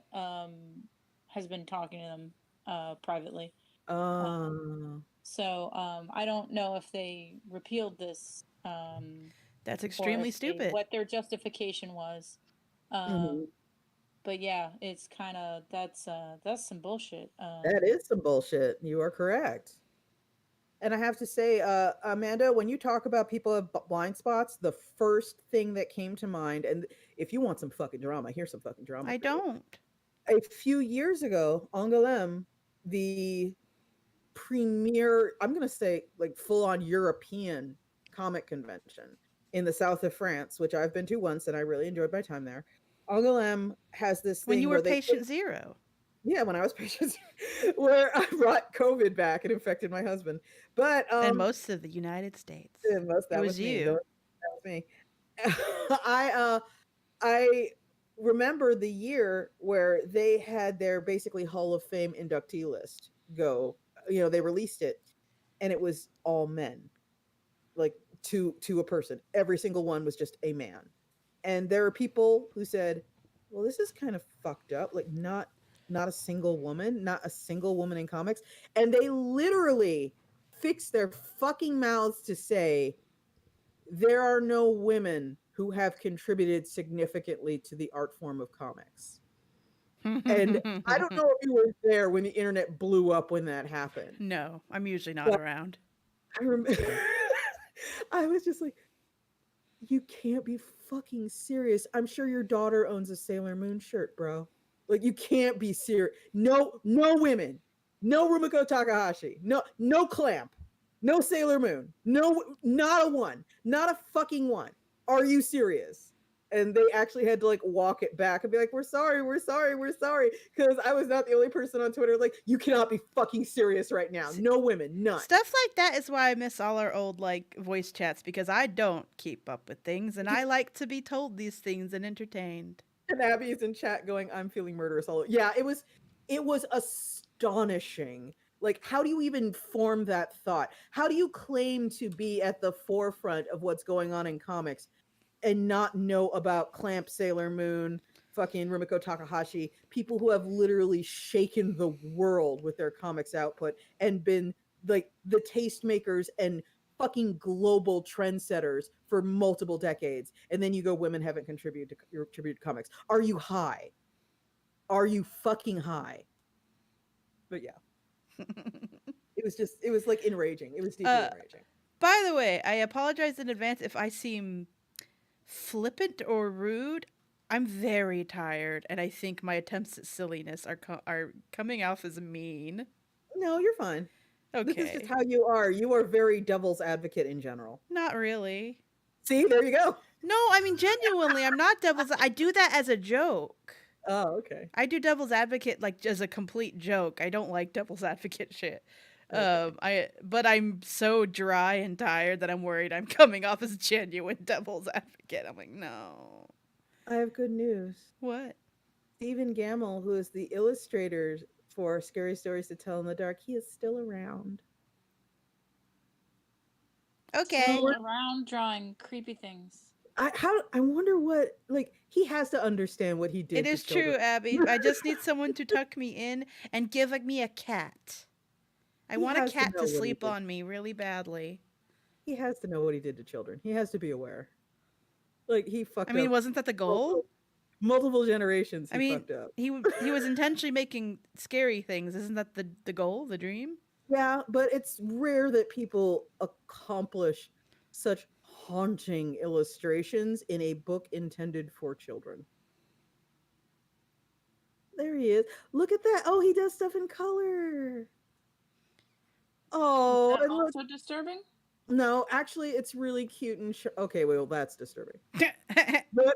has been talking to them privately. So I don't know if they repealed this. That's or extremely if they- stupid. What their justification was. Mhm. But yeah, it's kind of that's some bullshit. That is some bullshit. You are correct. And I have to say, Amanda, when you talk about people with blind spots, the first thing that came to mind, and if you want some fucking drama, here's some fucking drama. I for you. don't. A few years ago, Angoulême, the premier, I'm going to say like full on European comic convention in the south of France, which I've been to once and I really enjoyed my time there. Angoulême has this thing When you where were they patient zero. yeah, when I was patient, where I brought COVID back and infected my husband. But And most of the United States. that it was was me. you. That was me. I remember the year where they had their basically Hall of Fame inductee list go. You know, they released it, and it was all men, like to a person. Every single one was just a man. And there are people who said, "Well, this is kind of fucked up. Like not a single woman, not a single woman in comics." And they literally fixed their fucking mouths to say, there are no women who have contributed significantly to the art form of comics. And I don't know if you were there when the internet blew up when that happened. No, I'm usually not Well, around. I remember I was just like, you can't be fucking serious. I'm sure your daughter owns a Sailor Moon shirt, bro. Like, you can't be serious. No women. No Rumiko Takahashi. No Clamp. No Sailor Moon. No, not a one. Not a fucking one. Are you serious? And they actually had to like walk it back and be like, we're sorry. Because I was not the only person on Twitter like, you cannot be fucking serious right now. No women, none. Stuff like that is why I miss all our old like voice chats, because I don't keep up with things and I like to be told these things and entertained. And Abby's in chat going, I'm feeling murderous all over. Yeah, it was astonishing Like, how do you even form that thought? How do you claim to be at the forefront of what's going on in comics and not know about Clamp, Sailor Moon, fucking Rumiko Takahashi, people who have literally shaken the world with their comics output and been like the tastemakers and fucking global trendsetters for multiple decades. And then you go, women haven't contributed to comics. Are you high? Are you fucking high? But yeah, it was like enraging. It was deeply enraging. By the way, I apologize in advance if I seem flippant or rude. I'm very tired, and I think my attempts at silliness are coming off as mean. No, you're fine. This is just Okay. how you are. You are very devil's advocate in general. Not really. See, there you go. No, I mean genuinely, I'm not devil's. I do that as a joke. Oh, okay. I do devil's advocate like as a complete joke. I don't like devil's advocate shit. Okay. But I'm so dry and tired that I'm worried I'm coming off as genuine devil's advocate. I'm like, no. I have good news. What? Stephen Gamble, who is the illustrator for Scary Stories to Tell in the Dark, he is still around. Okay. Still around drawing creepy things. I wonder what, like, he has to understand what he did. It to is true, children. Abby. I just need someone to tuck me in and give like, me a cat. I He want a has to cat know to what he sleep did. on me really badly. He has to know what he did to children. He has to be aware. Like, he fucked I mean, up wasn't that the goal? multiple generations. He I mean, fucked up. he was intentionally making scary things. Isn't that the goal, the dream? Yeah, but it's rare that people accomplish such haunting illustrations in a book intended for children. There he is. Look at that. Oh, he does stuff in color. Oh, Is that and look. also disturbing? No, actually, it's really cute and okay. Well, that's disturbing. But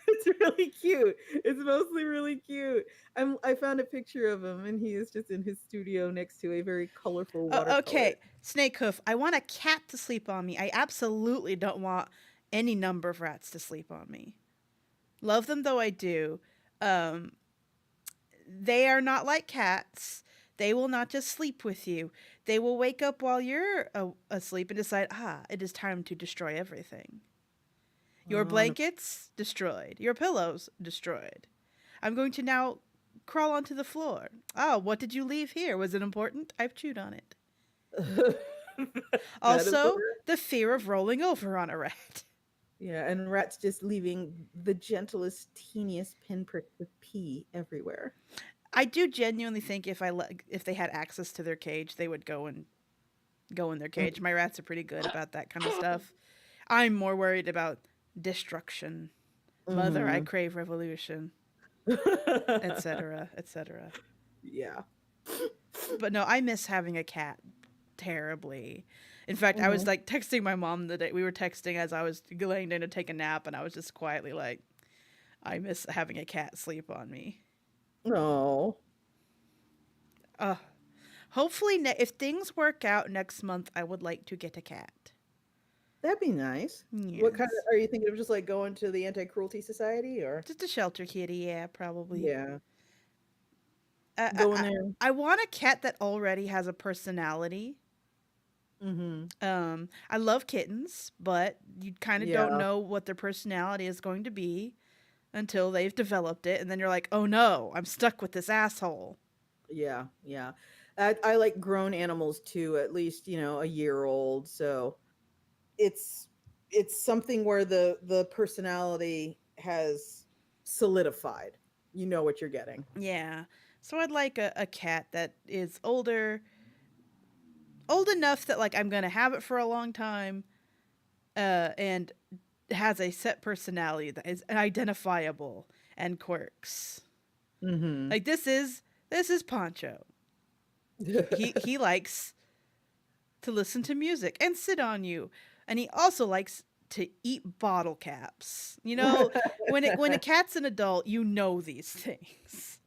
it's really cute. It's mostly really cute. I found a picture of him, and he is just in his studio next to a very colorful watercolor. Okay, Snakehoof, I want a cat to sleep on me. I absolutely don't want any number of rats to sleep on me. Love them though I do. They are not like cats. They will not just sleep with you. They will wake up while you're asleep and decide, it is time to destroy everything. Your blankets, destroyed. Your pillows, destroyed. I'm going to now crawl onto the floor. Oh, what did you leave here? Was it important? I've chewed on it. Also, the fear of rolling over on a rat. Yeah, and rats just leaving the gentlest, teeniest pinpricks of pee everywhere. I do genuinely think if they had access to their cage, they would go in their cage. My rats are pretty good about that kind of stuff. I'm more worried about destruction. Mother, I crave revolution, etc., etc. Yeah. But no, I miss having a cat terribly. In fact, I was like texting my mom the day we were texting as I was laying down to take a nap, and I was just quietly like, I miss having a cat sleep on me. No. Hopefully, if things work out next month, I would like to get a cat. That'd be nice. Yes. What kind of are you thinking of? Just like going to the Anti-Cruelty Society, or Just a shelter kitty, yeah, probably. yeah, Going there. I want a cat that already has a personality. I love kittens, but you kind of don't know what their personality is going to be until they've developed it, and then you're like, oh no, I'm stuck with this asshole. Yeah. I like grown animals too, at least, a year old. So it's something where the personality has solidified. You know what you're getting. Yeah. So I'd like a cat that is old enough that like I'm gonna have it for a long time, and has a set personality that is identifiable and quirks. Like this is Poncho. he likes to listen to music and sit on you, and he also likes to eat bottle caps. When a cat's an adult, you know these things.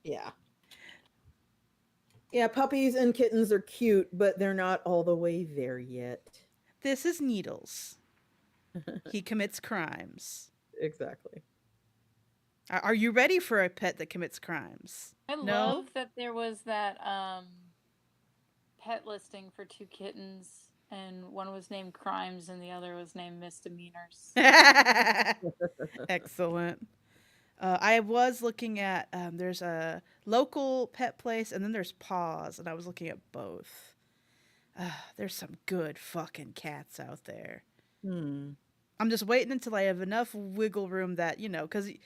Yeah. Yeah, puppies and kittens are cute, but they're not all the way there yet. This is Needles. He commits crimes. Exactly. Are you ready for a pet that commits crimes? I love that there was that pet listing for 2 kittens, and one was named Crimes and the other was named Misdemeanors. Excellent. I was looking at there's a local pet place and then there's Paws, and I was looking at both. There's some good fucking cats out there. Hmm. I'm just waiting until I have enough wiggle room that, because Yeah,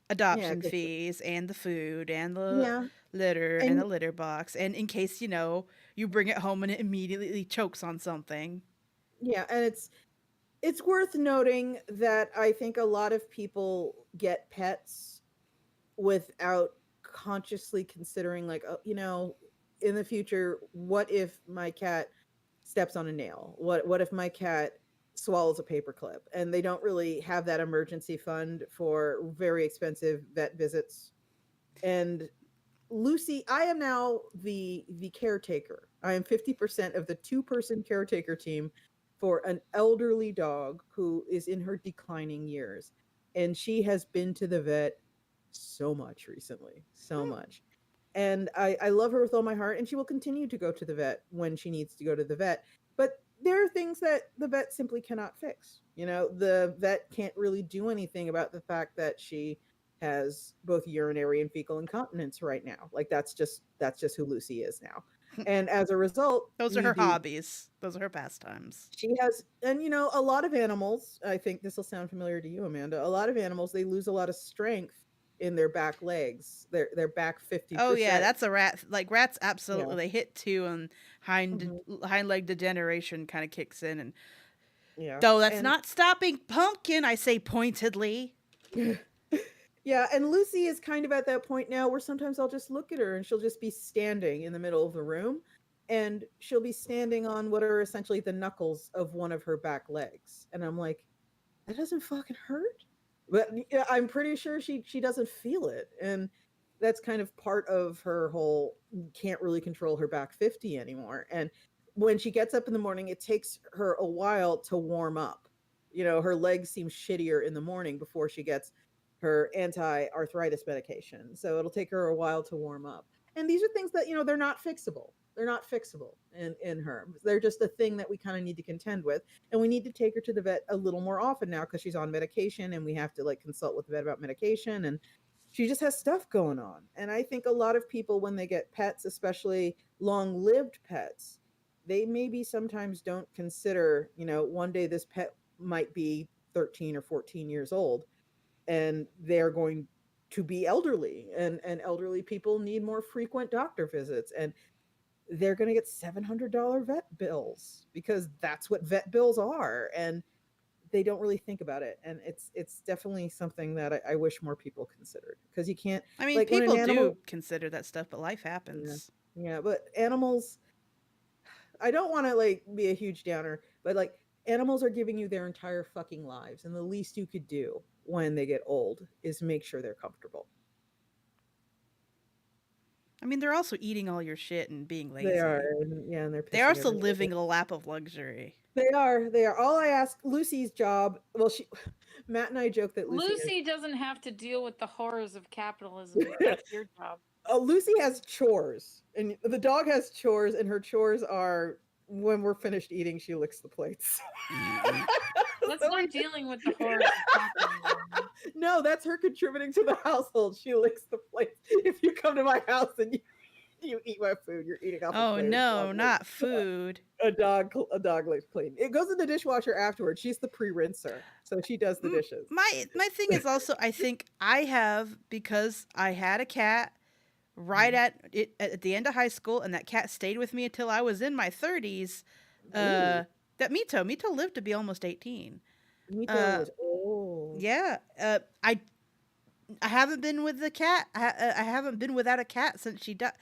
adoption 'cause fees and the food and the yeah, litter and and the litter box, and in case, you bring it home and it immediately chokes on something. yeah, and it's worth noting that I think a lot of people get pets without consciously considering, like, in the future, what if my cat steps on a nail? What if my cat swallows a paperclip? And they don't really have that emergency fund for very expensive vet visits. And Lucy, I am now the caretaker. I am 50% of the two-person caretaker team for an elderly dog who is in her declining years. And she has been to the vet so much recently, so Hmm. much. And I love her with all my heart, and she will continue to go to the vet when she needs to go to the vet. But there are things that the vet simply cannot fix. The vet can't really do anything about the fact that she has both urinary and fecal incontinence right now. Like that's just who Lucy is now. And as a result, Those are we her do hobbies. Those are her pastimes. she has, and a lot of animals, I think this will sound familiar to you, Amanda. A lot of animals, they lose a lot of strength in their back legs, their back Oh yeah, 50%. that's a rat. Like rats, Yeah. absolutely. They hit two, and Mhm. hind leg degeneration kind of kicks in. And Yeah. though that's And not stopping Pumpkin, I say pointedly. yeah, and Lucy is kind of at that point now where sometimes I'll just look at her and she'll just be standing in the middle of the room, and she'll be standing on what are essentially the knuckles of one of her back legs. And I'm like, that doesn't fucking hurt. But yeah, I'm pretty sure she doesn't feel it. And that's kind of part of her whole can't really control her back 50 anymore. And when she gets up in the morning, it takes her a while to warm up. Her legs seem shittier in the morning before she gets her anti-arthritis medication. So it'll take her a while to warm up. And these are things that, they're not fixable. They're not fixable in her. They're just a thing that we kind of need to contend with, and we need to take her to the vet a little more often now because she's on medication, and we have to like consult with the vet about medication, and she just has stuff going on. And I think a lot of people, when they get pets, especially long-lived pets, they maybe sometimes don't consider, one day this pet might be 13 or 14 years old, and they're going to be elderly, and elderly people need more frequent doctor visits, and they're going to get $700 vet bills because that's what vet bills are, and they don't really think about it. And it's definitely something that I wish more people considered, because you can't, I mean, like, when an people animal. do consider that stuff, but life Yeah, happens. yeah, but animals, I don't want to like be a huge downer, but like, animals are giving you their entire fucking lives, and the least you could do when they get old is make sure they're comfortable. I mean, they're also eating all your shit and being They are, lazy. and yeah, and they're They're pissing also everywhere. living a lap of luxury. They are. All I ask Lucy's job. Well, she, Matt and I joke that Lucy doesn't have to deal with the horrors of capitalism. That's your job. Lucy has chores, and the dog has chores, and her chores are when we're finished eating, she licks the plates. That's So not dealing with the horrors of capitalism. no, that's her contributing to the household. She licks the plates. If you come to my house and you eat my food, you're eating off a Oh plate. A no, dog not licks- food. a dog licks clean. It goes in the dishwasher afterwards. She's the pre-rinser, so she does the dishes. My thing is also, I think I have, because I had a cat right at the end of high school, and that cat stayed with me until I was in my 30s. Ooh, That Mito lived to be almost 18. Mito Uh, was old. yeah. I haven't been with the cat. I haven't been without a cat since she died,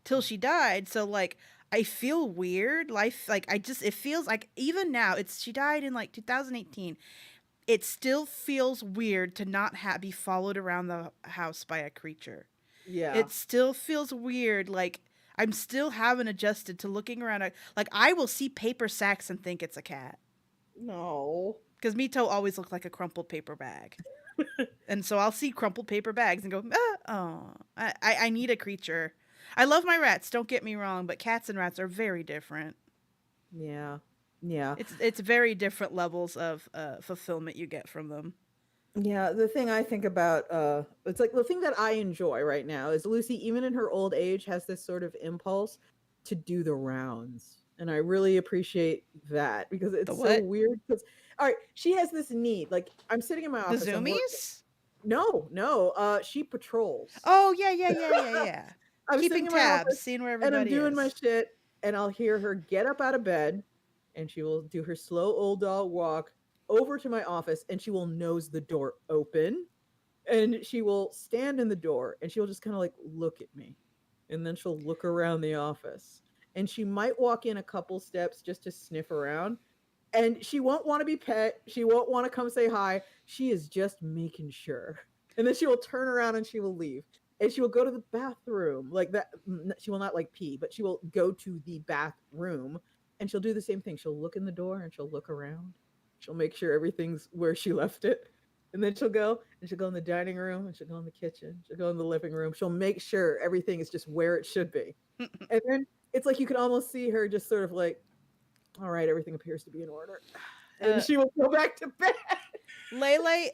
till she died. So like, I feel weird. Life, like, it feels like, even now, she died in like 2018. It still feels weird to not be followed around the house by a creature. Yeah. It still feels weird. Like, I'm still haven't adjusted to looking around. Like, I will see paper sacks and think it's a cat. No. Because Mito always looked like a crumpled paper bag. And so I'll see crumpled paper bags and go, oh, I need a creature. I love my rats, don't get me wrong, but cats and rats are very different. Yeah. Yeah. It's very different levels of fulfillment you get from them. Yeah, the thing I think about, it's like the thing that I enjoy right now is Lucy, even in her old age, has this sort of impulse to do the rounds. And I really appreciate that because The it's so what? weird. Because, all right, she has this need. Like, I'm sitting in my The office, I'm working. zoomies? No, no, she patrols. Oh yeah, yeah, yeah, yeah, yeah. I'm sitting Keeping in my tabs, office seeing where and I'm everybody doing my is. shit, and I'll hear her get up out of bed and she will do her slow old dog walk over to my office and she will nose the door open and she will stand in the door and she'll just kind of like look at me and then she'll look around the office and she might walk in a couple steps just to sniff around and she won't want to be pet, she won't want to come say hi, she is just making sure, and then she will turn around and she will leave and she will go to the bathroom like that. She will not like pee, but she will go to the bathroom and she'll do the same thing, she'll look in the door and she'll look around, she'll make sure everything's where she left it, and then she'll go and she'll go in the dining room and she'll go in the kitchen, she'll go in the living room, she'll make sure everything is just where it should be, and then it's like you can almost see her just sort of like, all right, everything appears to be in order, and Uh, she will go back to bed. Lele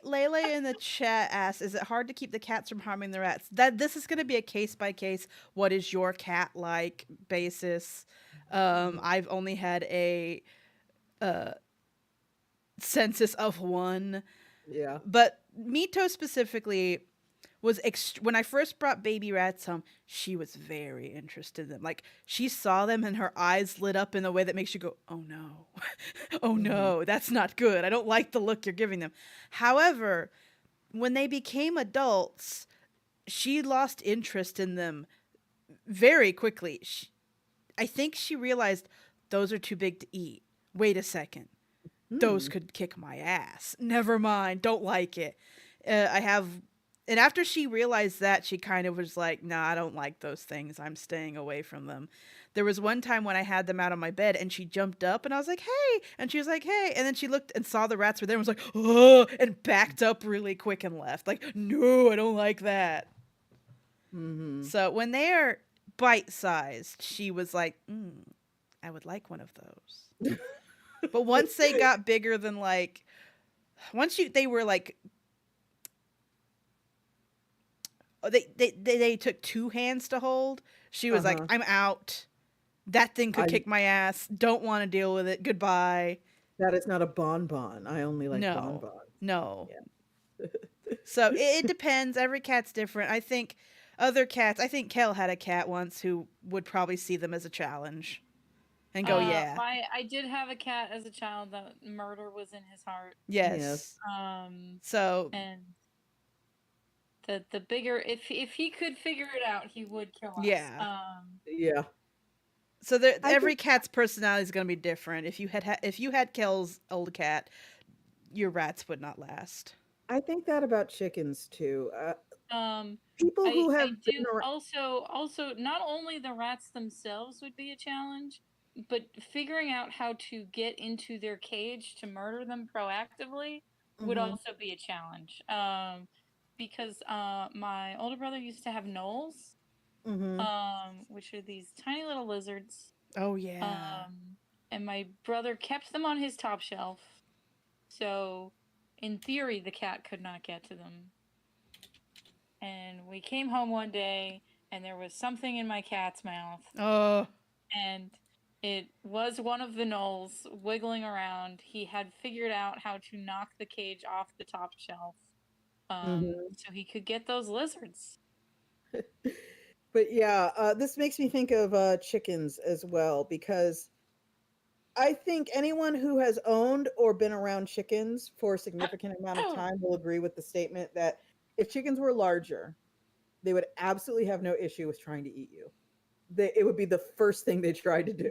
in the chat asks, "Is it hard to keep the cats from harming the rats?" That this is going to be a case by case. What is your cat like basis? I've only had a uh, census of one, Yeah. but Mito specifically was when I first brought baby rats home, she was very interested in them. Like she saw them and her eyes lit up in a way that makes you go, "Oh no. Oh Mhm. no, that's not good. I don't like the look you're giving them." However, when they became adults, she lost interest in them very quickly. I think she realized those are too big to eat. Wait a second. Those Hmm. could kick my ass. Never mind. Don't like it. I have. And after she realized that, she kind of was like, "Nah, I don't like those things. I'm staying away from them." There was one time when I had them out on my bed and she jumped up and I was like, "Hey." And she was like, "Hey." And then she looked and saw the rats were there and was like, "Oh," and backed up really quick and left. Like, "No, I don't like that." Mhm. So when they are bite sized, she was like, "I would like one of those." But once they got bigger than like, they were like, they took two hands to hold. She was like, Uh-huh. "I'm out. That thing could I kick my ass. Don't want to deal with it. Goodbye." That is not a bonbon. I only like No, bonbons. no. Yeah. So it depends. Every cat's different. I think other cats. I think Kel had a cat once who would probably see them as a challenge and go, "Yeah, I did have a cat as a child that murder was in his heart. Yes. yes." So And the bigger, if he could figure it out, he would kill us. yeah. Yeah. So there, I every think cat's personality is going to be different. If you had Kel's old cat, your rats would not last. I think that about chickens too. Um, People who I have been do around. also not only the rats themselves would be a challenge, but figuring out how to get into their cage to murder them proactively would Mhm. also be a challenge. Because my older brother used to have gnolls, Mhm. which are these tiny little lizards. Oh yeah. And my brother kept them on his top shelf, so in theory the cat could not get to them. And we came home one day and there was something in my cat's mouth, Oh. and it was one of the gnolls wiggling around. He had figured out how to knock the cage off the top shelf, Mhm. so he could get those lizards. But yeah, this makes me think of chickens as well because I think anyone who has owned or been around chickens for a significant amount of time will agree with the statement that if chickens were larger, they would absolutely have no issue with trying to eat you. It would be the first thing they tried to do.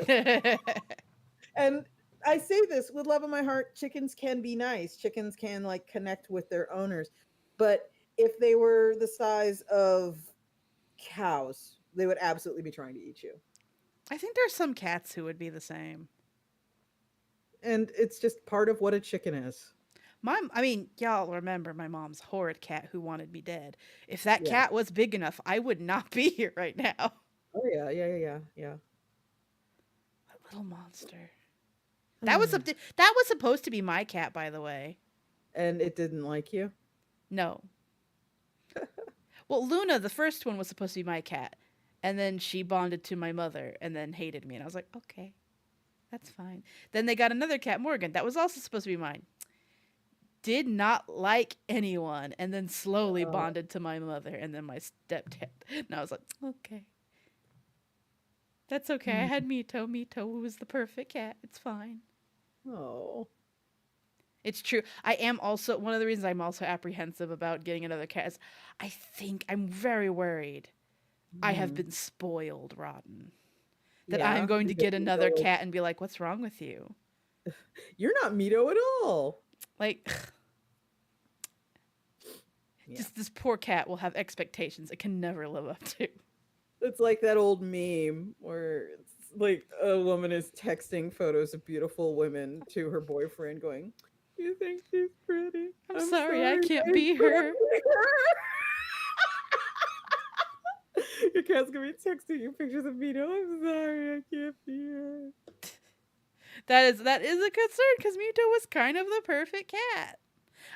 And I say this with love in my heart, chickens can be nice. Chickens can like connect with their owners. But if they were the size of cows, they would absolutely be trying to eat you. I think there's some cats who would be the same. And it's just part of what a chicken is. I mean, y'all remember my mom's horrid cat who wanted me dead. If that Yeah. cat was big enough, I would not be here right now. Oh yeah, yeah. That little monster. That was that was supposed to be my cat, by the way. And it didn't like you. No. Well, Luna, the first one, was supposed to be my cat. And then she bonded to my mother and then hated me. And I was like, okay, that's fine. Then they got another cat, Morgan. That was also supposed to be mine. Did not like anyone. And then slowly bonded to my mother and then my stepdad. And I was like, okay. That's okay. I had Mito. Mito was the perfect cat. It's fine. Oh. It's true. I am also, one of the reasons I'm also apprehensive about getting another cat is I think I'm very worried I have been spoiled rotten. That I'm going to get another cat and be like, what's wrong with you? You're not Mito at all. Like, just this poor cat will have expectations it can never live up to. It's like that old meme where it's like a woman is texting photos of beautiful women to her boyfriend going, you think she's pretty? I'm sorry I can't be her. Your cat's gonna be texting you pictures of Mito. I'm sorry I can't be her. That is a concern because Mito was kind of the perfect cat.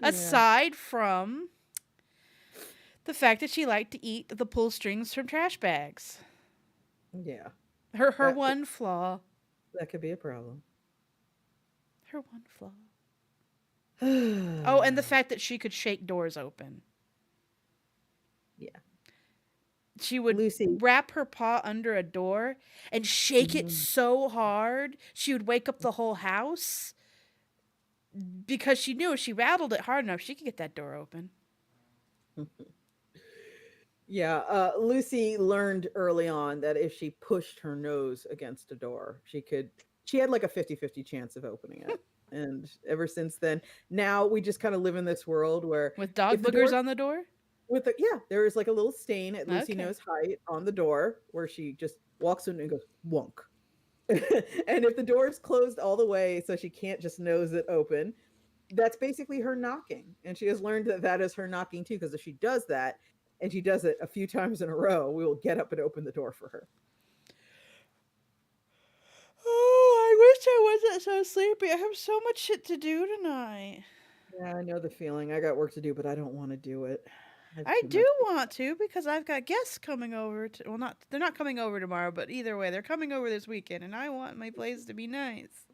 Yeah. Aside from the fact that she liked to eat the pull strings from trash bags. Yeah. Her one flaw. That could be a problem. Her one flaw. Oh, and the fact that she could shake doors open. Yeah. She would wrap her paw under a door and shake it so hard she would wake up the whole house because she knew if she rattled it hard enough, she could get that door open. Yeah, Lucy learned early on that if she pushed her nose against a door, she had like a 50-50 chance of opening it. And ever since then, now we just kind of live in this world where with dog boogers on the door? There is like a little stain at Lucy knows height on the door where she just walks in and goes wonk. And if the door is closed all the way so she can't just nose it open, that's basically her knocking. And she has learned that is her knocking too, because if she does that and she does it a few times in a row, we will get up and open the door for her. Oh, I wish I wasn't so sleepy. I have so much shit to do tonight. Yeah, I know the feeling. I got work to do, but I don't want to do it. I do want to because I've got guests coming over. They're not coming over tomorrow, but either way, they're coming over this weekend, and I want my place to be nice.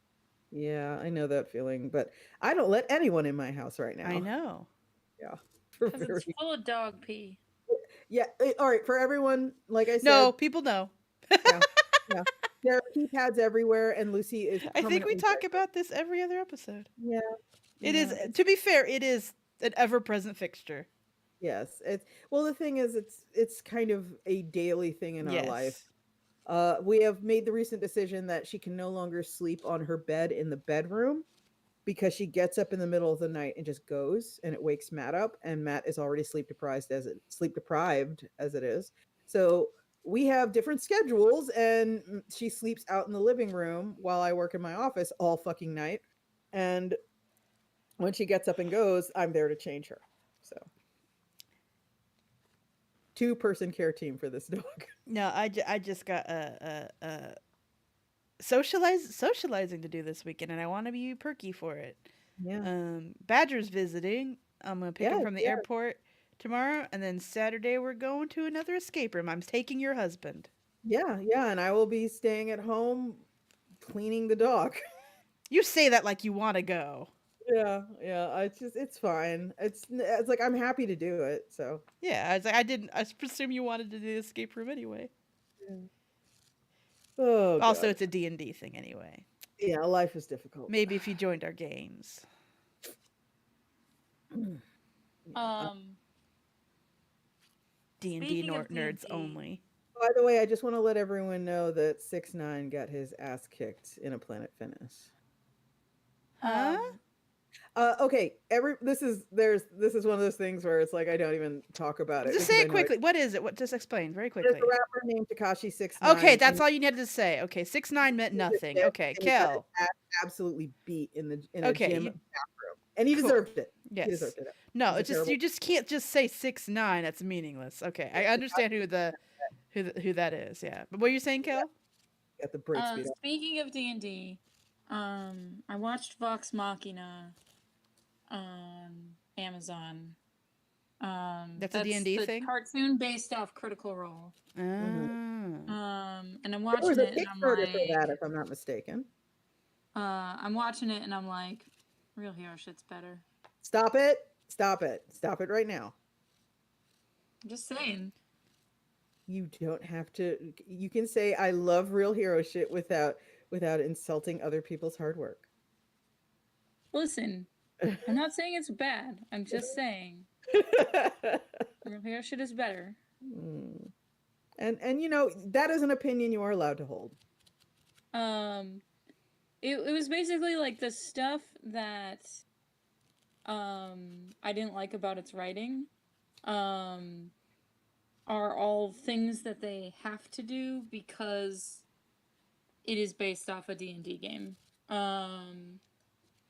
Yeah, I know that feeling, but I don't let anyone in my house right now. I know. Yeah. Because it's full of dog pee. Yeah. All right. For everyone, like I said. No, people know. Yeah. There are keypads everywhere, and Lucy is. I think we talk about this every other episode. Yeah. It is. To be fair, it is an ever-present fixture. Yes. The thing is, it's kind of a daily thing in our life. We have made the recent decision that she can no longer sleep on her bed in the bedroom because she gets up in the middle of the night and just goes, and it wakes Matt up, and Matt is already sleep deprived as it is. So we have different schedules, and she sleeps out in the living room while I work in my office all fucking night. And when she gets up and goes, I'm there to change her. So 2-person care team for this dog. No, I just got socializing to do this weekend, and I want to be perky for it. Yeah. Badger's visiting. I'm gonna pick him from the airport tomorrow, and then Saturday we're going to another escape room. I'm taking your husband. Yeah, and I will be staying at home cleaning the dog. You say that like you want to go. Yeah. It's fine. It's like I'm happy to do it. So yeah, I was like, I presume you wanted to do the escape room anyway. Yeah. Oh. Also, God. it's a D&D thing anyway. Yeah, life is difficult. Maybe if you joined our games. D&D nerds only. By the way, I just want to let everyone know that 6ix9ine got his ass kicked in a Planet Fitness. Huh? Okay. This is one of those things where it's like I don't even talk about it. Just say it quickly. What is it? Just explain very quickly. There's a rapper named Tekashi 6ix9ine. Okay, that's all you needed to say. Okay, 6ix9ine meant nothing. Okay, Kel. Absolutely beat in the gym bathroom, and he deserved it. Yes. He deserved it. No, it's just you just can't just say 6ix9ine. That's meaningless. Okay, I understand who that is. Yeah. But what are you saying, Kel? Got the break speed up. Speaking of D&D, I watched Vox Machina on Amazon. That's a That's D&D the thing? cartoon based off Critical Role. Ah. And I'm There was watching a it, and I'm Kickstarter for that, like, if I'm not mistaken. I'm watching it, and I'm like, Real Hero shit's better. Stop it! Stop it! Stop it right now. I'm just saying. You don't have to. You can say I love Real Hero shit without insulting other people's hard work. Listen, I'm not saying it's bad. I'm just saying Real Hero shit is better. Mm. And you know, that is an opinion you are allowed to hold. It was basically like the stuff that I didn't like about its writing are all things that they have to do because it is based off a D&D game.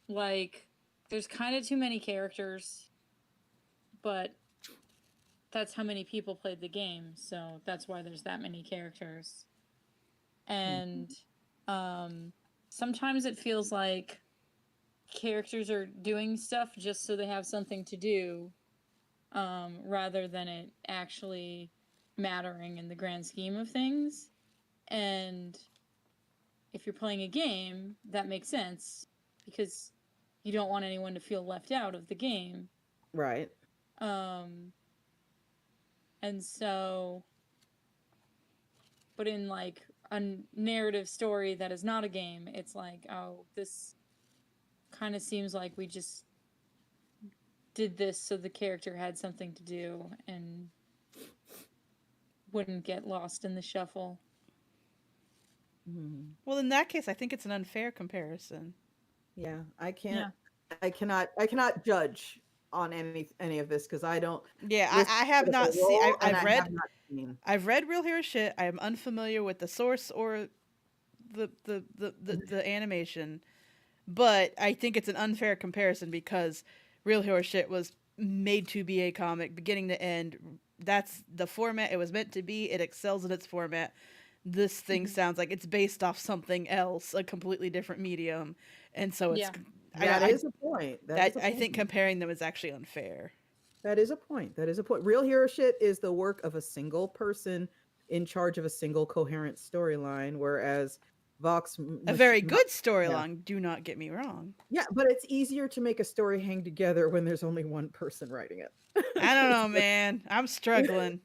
Like there's kind of too many characters, but that's how many people played the game, so that's why there's that many characters. And sometimes it feels like characters are doing stuff just so they have something to do, rather than it actually mattering in the grand scheme of things. And if you're playing a game, that makes sense because you don't want anyone to feel left out of the game. Right. And so, but in like a narrative story that is not a game, it's like, oh, this kind of seems like we just did this so the character had something to do and wouldn't get lost in the shuffle. Well, in that case, I think it's an unfair comparison. Yeah, I can't. Yeah. I cannot judge on any of this because I don't. Yeah, I have not seen. I've read Real Hero shit. I am unfamiliar with the source or the animation, but I think it's an unfair comparison because Real Hero shit was made to be a comic, beginning to end. That's the format it was meant to be. It excels in its format. This thing sounds like it's based off something else, a completely different medium, and so it's. Yeah. That is a point. I think comparing them is actually unfair. That is a point. Real Hero shit is the work of a single person in charge of a single coherent storyline, whereas Vox... A very good storyline, do not get me wrong. Yeah, but it's easier to make a story hang together when there's only one person writing it. I don't know, man. I'm struggling.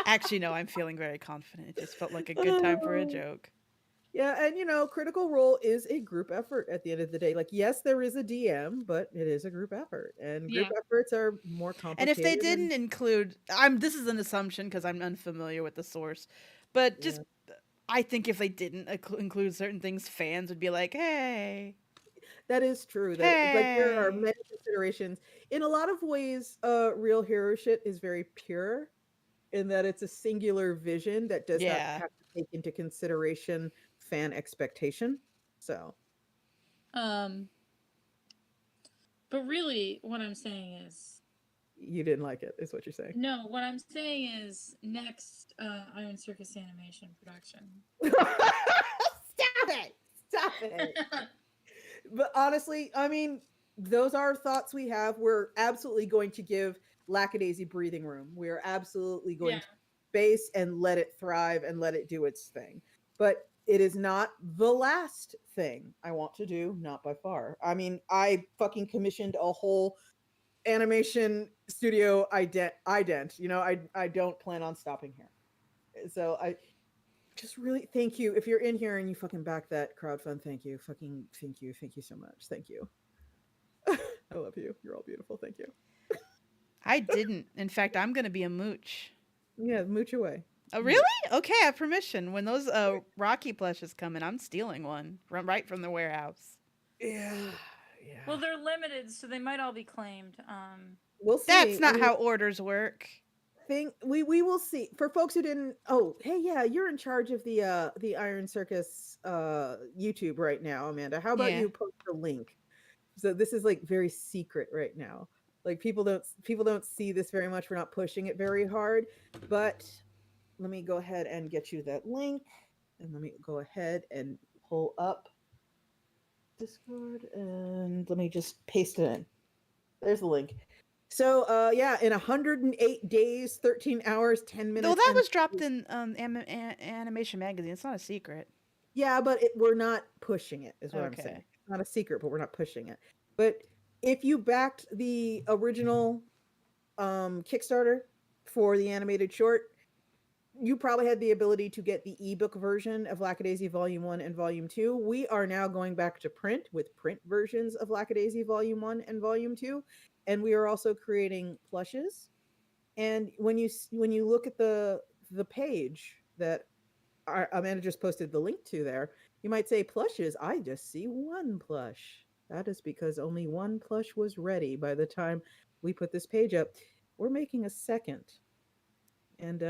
Actually, no, I'm feeling very confident. It just felt like a good time for a joke. Yeah, and you know, Critical Role is a group effort at the end of the day. Like, yes, there is a DM, but it is a group effort, and group efforts are more complicated. And if they didn't include, this is an assumption because I'm unfamiliar with the source, but just I think if they didn't include certain things, fans would be like, "Hey." That is true. That like there are many considerations. In a lot of ways, Real Hero shit is very pure, in that it's a singular vision that does not have to take into consideration fan expectation. So but really what I'm saying is you didn't like it, is what you're saying. No, what I'm saying is next Iron Circus animation production. Stop it. But honestly, I mean, those are thoughts we have. We're absolutely going to give Lackadaisy breathing room. We are absolutely going to base and let it thrive and let it do its thing. But it is not the last thing I want to do, not by far. I mean, I fucking commissioned a whole animation studio ident. You know, I don't plan on stopping here. So I just really thank you. If you're in here and you fucking back that crowdfund, thank you. Fucking thank you. Thank you so much. Thank you. I love you. You're all beautiful. Thank you. I didn't. In fact, I'm going to be a mooch. Yeah, mooch away. Oh, really? Okay, I have permission. When those Rocky plushes come in, I'm stealing one right from the warehouse. Yeah. Well, they're limited, so they might all be claimed. We'll see. That's not how orders work. We will see. For folks who didn't, hey, yeah, you're in charge of the Iron Circus YouTube right now, Amanda. How about you post a link? So this is like very secret right now. Like people don't see this very much. We're not pushing it very hard, but let me go ahead and get you that link, and let me go ahead and pull up Discord, and let me just paste it in. There's the link. So yeah, in 108 days, 13 hours, 10 minutes. Though that and was dropped in Animation Magazine. It's not a secret. Yeah, but we're not pushing it, is what I'm saying. Okay. It's not a secret, but we're not pushing it. But if you backed the original Kickstarter for the animated short, you probably had the ability to get the ebook version of Lackadaisy Volume 1 and Volume 2. We are now going back to print with print versions of Lackadaisy Volume 1 and Volume 2. And we are also creating plushes. And when you look at the page that Amanda just posted the link to there, you might say plushes. I just see one plush. That is because only one plush was ready by the time we put this page up. We're making a second. And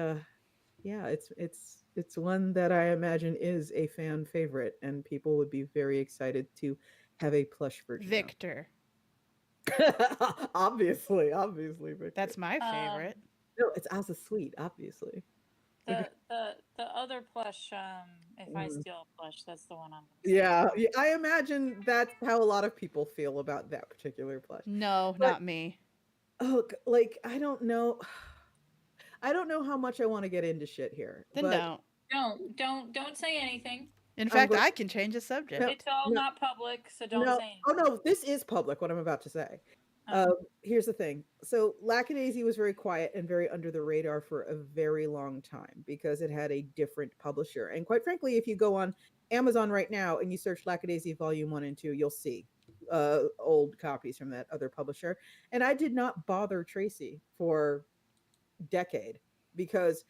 yeah, it's one that I imagine is a fan favorite, and people would be very excited to have a plush version. Victor. Obviously, Victor. That's my favorite. No, it's Asa Sweet, obviously. The other plush, if I steal a plush, that's the one I'm gonna Yeah, I imagine that's how a lot of people feel about that particular plush. No, not me. Oh, like I don't know. I don't know how much I want to get into shit here. Then but Don't say anything. In fact, I can change the subject. It's all not public, so don't say anything. Oh no, this is public, what I'm about to say. Here's the thing. So Lackadaisy was very quiet and very under the radar for a very long time because it had a different publisher. And quite frankly, if you go on Amazon right now and you search Lackadaisy Volume 1 and 2, you'll see old copies from that other publisher. And I did not bother Tracy for a decade because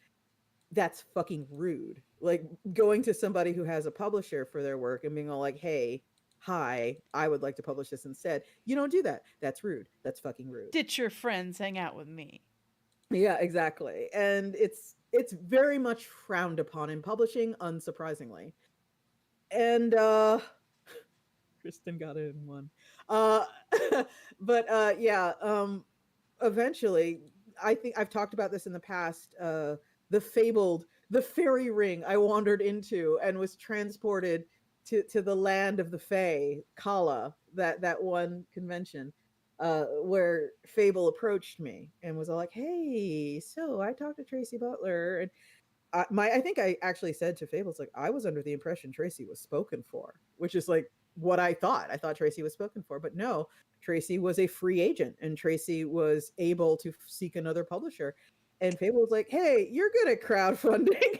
that's fucking rude. Like going to somebody who has a publisher for their work and being all like, hey, hi, I would like to publish this instead. You don't do that. That's rude. That's fucking rude. Ditch your friends, hang out with me. Yeah, exactly. And it's very much frowned upon in publishing, unsurprisingly. And Kristen got it in one. But yeah, eventually, I think I've talked about this in the past, the fairy ring I wandered into and was transported to the land of the Fae, Kala, that one convention, where Fable approached me and was all like, "Hey, so I talked to Tracy Butler," and I think I actually said to Fable, "It's like I was under the impression Tracy was spoken for," which is like what I thought. I thought Tracy was spoken for, but no, Tracy was a free agent, and Tracy was able to seek another publisher. And Fable was like, "Hey, you're good at crowdfunding."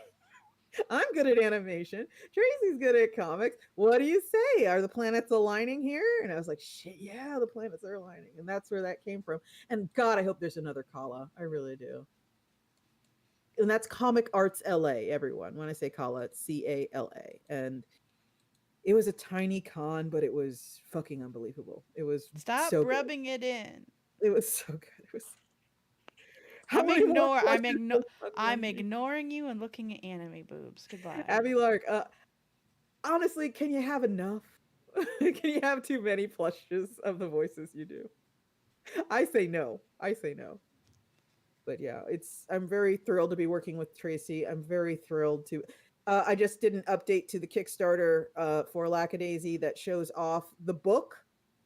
I'm good at animation. Tracy's good at comics. What do you say? Are the planets aligning here? And I was like, shit, yeah, the planets are aligning. And that's where that came from. And God, I hope there's another Kala. I really do. And that's Comic Arts LA, everyone. When I say Kala, it's CALA. And it was a tiny con, but it was fucking unbelievable. It was Stop so rubbing it in. It was so good. It was. I'm ignoring you and looking at anime boobs. Goodbye. Abby Lark, honestly, can you have enough? Can you have too many plushes of the voices you do? I say no. But yeah, I'm very thrilled to be working with Tracy. I'm very thrilled to I just did an update to the Kickstarter for Lackadaisy that shows off the book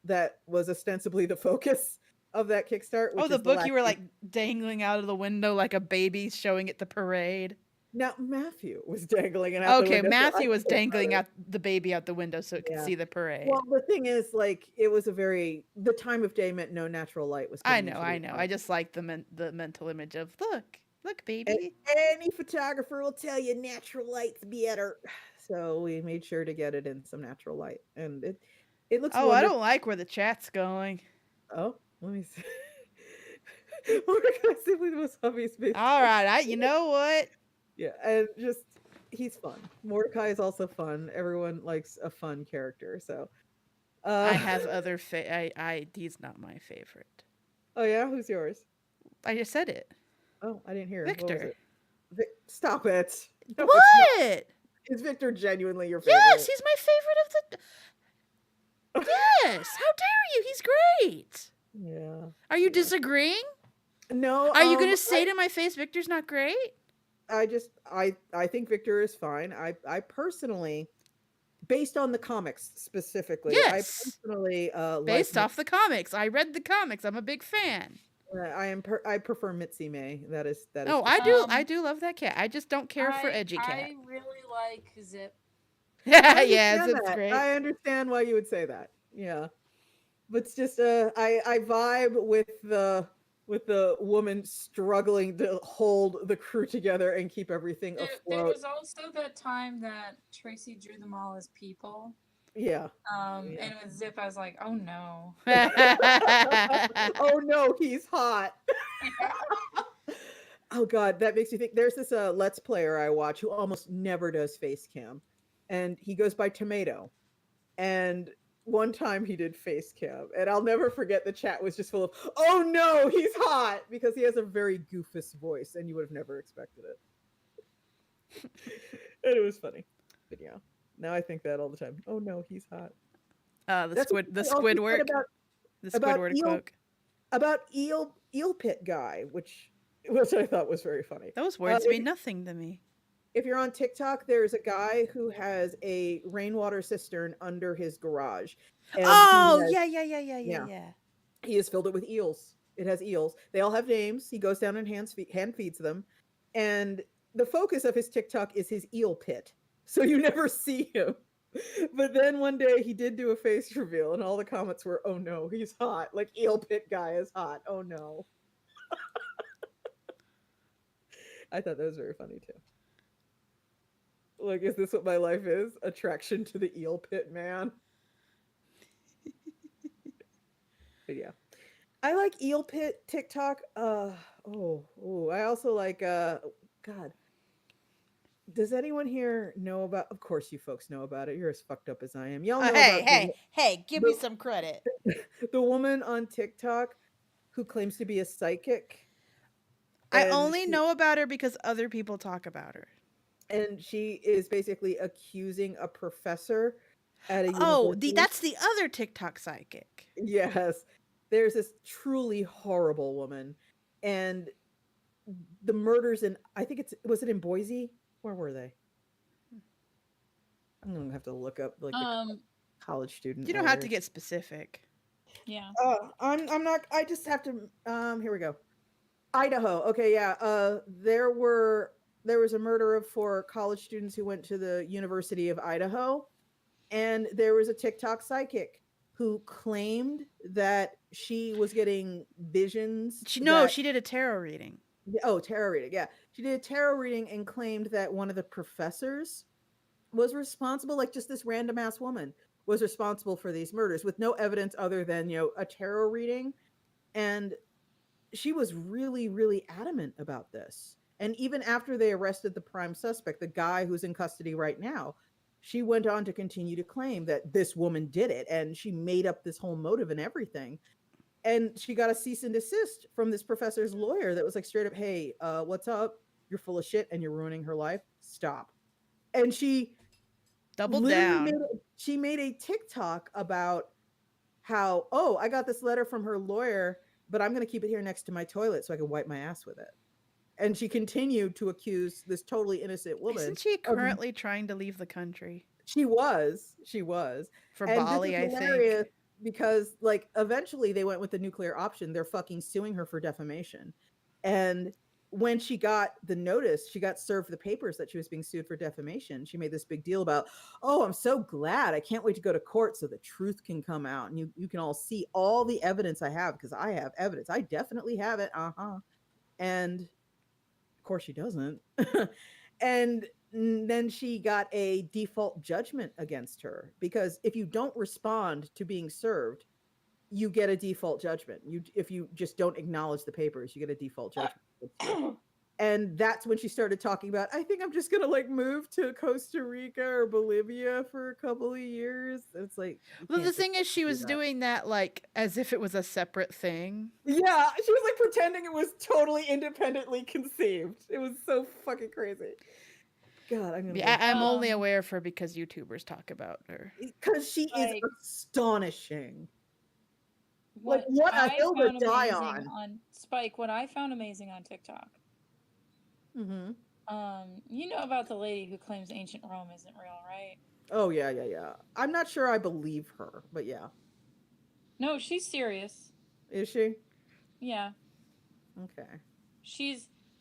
that was ostensibly the focus of that Kickstart. Oh, the book you were like dangling out of the window like a baby showing at the parade. Now Matthew was dangling out the window. Okay, Matthew was dangling out the baby out the window so it could see the parade. Well, the thing is, like, it was the time of day meant no natural light was coming. I know. I just like the mental image of look, baby. Any photographer will tell you natural light's better. So we made sure to get it in some natural light, and it looks. Oh, wonderful. I don't like where the chat's going. Oh. Let me see. Mordecai's simply the most obvious bitch. All right, you know what? Yeah, and just he's fun. Mordecai is also fun. Everyone likes a fun character, so. I have other he's not my favorite. Oh yeah, who's yours? I just said it. Oh, I didn't hear. Victor. Stop it. No, what? Is Victor genuinely your favorite? Yes, he's my favorite of the. Yes. How dare you? He's great. Yeah. Are you disagreeing? No. Are you going to say to my face, Victor's not great? I think Victor is fine. I personally, based on the comics specifically, Yes. I personally Based like off the comics. I read the comics. I'm a big fan. I prefer Mitzi May. That is Oh, for I sure. do. I do love that cat. I just don't care for Edgy Cat. I really like Zip. I Yeah, understand Zip's that. great. I understand why you would say that. Yeah. But it's just I vibe with the woman struggling to hold the crew together and keep everything There afloat. was also that time that Tracy drew them all as people. Yeah. And with Zip, I was like, oh no. Oh no, he's hot. Oh god, that makes me think. There's this Let's Player I watch who almost never does face cam, and he goes by Tomato. And one time he did face cam, and I'll never forget the chat was just full of, "Oh no, he's hot," because he has a very goofus voice, and you would have never expected it. And it was funny, but yeah, now I think that all the time. Oh no, he's hot. The That's what the they also said Squidward. The about Squidward quote. eel pit guy, which I thought was very funny. Those words mean nothing to me. If you're on TikTok, there's a guy who has a rainwater cistern under his garage. And Oh, he has, yeah. he has filled it with eels. It has eels. They all have names. He goes down and hand feeds them. And the focus of his TikTok is his eel pit. So you never see him. But then one day he did do a face reveal, and all the comments were, "Oh no, he's hot. Like eel pit guy is hot. Oh no." I thought that was very funny too. Like, is this what my life is? Attraction to the eel pit man. But yeah. I like eel pit TikTok. I also like God. Does anyone here know about, of course you folks know about it. You're as fucked up as I am. Y'all know about hey, give me some credit. the woman on TikTok who claims to be a psychic. I only know about her because other people talk about her. And she is basically accusing a professor at a university. That's the other TikTok psychic. Yes. There's this truly horrible woman. And the murders in, I think was it in Boise? Where were they? I'm gonna have to look up like the college student. You don't have to get specific. Yeah. I'm not, I just have to, here we go. Idaho. Okay, yeah. There was a murder of 4 college students who went to the University of Idaho, and there was a TikTok psychic who claimed that she was getting visions. She did a tarot reading. Oh, tarot reading. Yeah. She did a tarot reading and claimed that one of the professors was responsible, like just this random ass woman was responsible for these murders with no evidence other than, a tarot reading. And she was really, really adamant about this. And even after they arrested the prime suspect, the guy who's in custody right now, she went on to continue to claim that this woman did it. And she made up this whole motive and everything. And she got a cease and desist from this professor's lawyer that was like straight up, "Hey, what's up? You're full of shit and you're ruining her life. Stop." And she doubled down. She made a TikTok about how, I got this letter from her lawyer, but I'm going to keep it here next to my toilet so I can wipe my ass with it. And she continued to accuse this totally innocent woman. Isn't she currently trying to leave the country? She was. For Bali, I think. Because, like, eventually they went with the nuclear option. They're fucking suing her for defamation. And when she got the notice, she got served the papers that she was being sued for defamation. She made this big deal about, "I'm so glad. I can't wait to go to court so the truth can come out. And you can all see all the evidence I have, because I have evidence. I definitely have it." And of course she doesn't. And then she got a default judgment against her, because if you don't respond to being served, you get a default judgment. If you just don't acknowledge the papers, you get a default judgment. And that's when she started talking about, "I think I'm just gonna like move to Costa Rica or Bolivia for a couple of years." And it's like, well, the thing is, she was doing that like as if it was a separate thing. Yeah, she was like pretending it was totally independently conceived. It was so fucking crazy. God, I'm only aware of her because YouTubers talk about her. Because she is astonishing. What a hill to die on. Spike, what I found amazing on TikTok You know about the lady who claims ancient Rome isn't real, right? Oh yeah. I'm not sure I believe her, but yeah. No, she's serious. Is she? Yeah. Okay.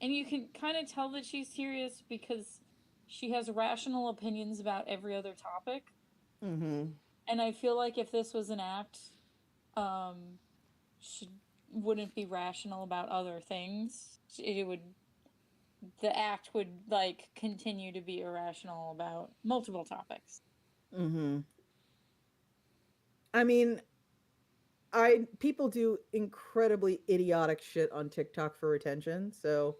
And you can kind of tell that she's serious because she has rational opinions about every other topic. Mm-hmm. And I feel like if this was an act, she wouldn't be rational about other things. The act would like continue to be irrational about multiple topics. Mm-hmm. I mean, people do incredibly idiotic shit on TikTok for attention, so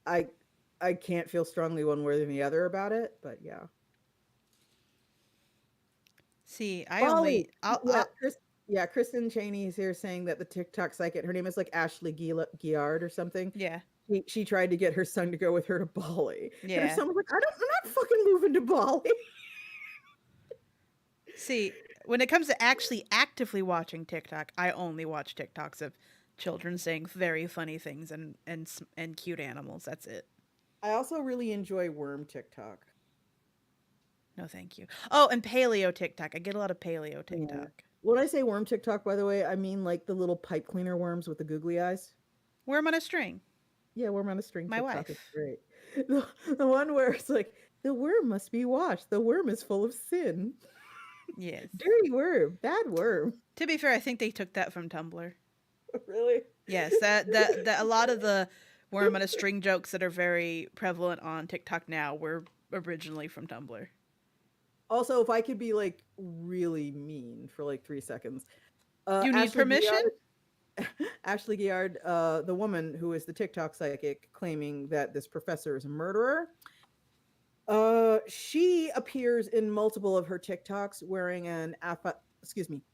I I can't feel strongly one way or the other about it, but yeah. See, I Bali. only I'll, Yeah, Kristen Cheney is here saying that the TikTok psychic, her name is like Ashley Giard or something. yeah. She tried to get her son to go with her to Bali. And her Yeah. son was like, I'm not fucking moving to Bali. See, when it comes to actually actively watching TikTok, I only watch TikToks of children saying very funny things and cute animals. That's it. I also really enjoy worm TikTok. No, thank you. Oh, and paleo TikTok. I get a lot of paleo Yeah. TikTok. When I say worm TikTok, by the way, I mean like the little pipe cleaner worms with the googly eyes. Worm on a string. Yeah, worm on a string My TikTok is wife. great. The one where it's like, the worm must be washed. The worm is full of sin. Yes. Dirty worm. Bad worm. To be fair, I think they took that from Tumblr. Really? Yes, that a lot of the worm on a string jokes that are very prevalent on TikTok now were originally from Tumblr. Also, if I could be like really mean for like 3 seconds. Do you need Ashley permission? Ashley Giard, the woman who is the TikTok psychic claiming that this professor is a murderer, she appears in multiple of her TikToks wearing an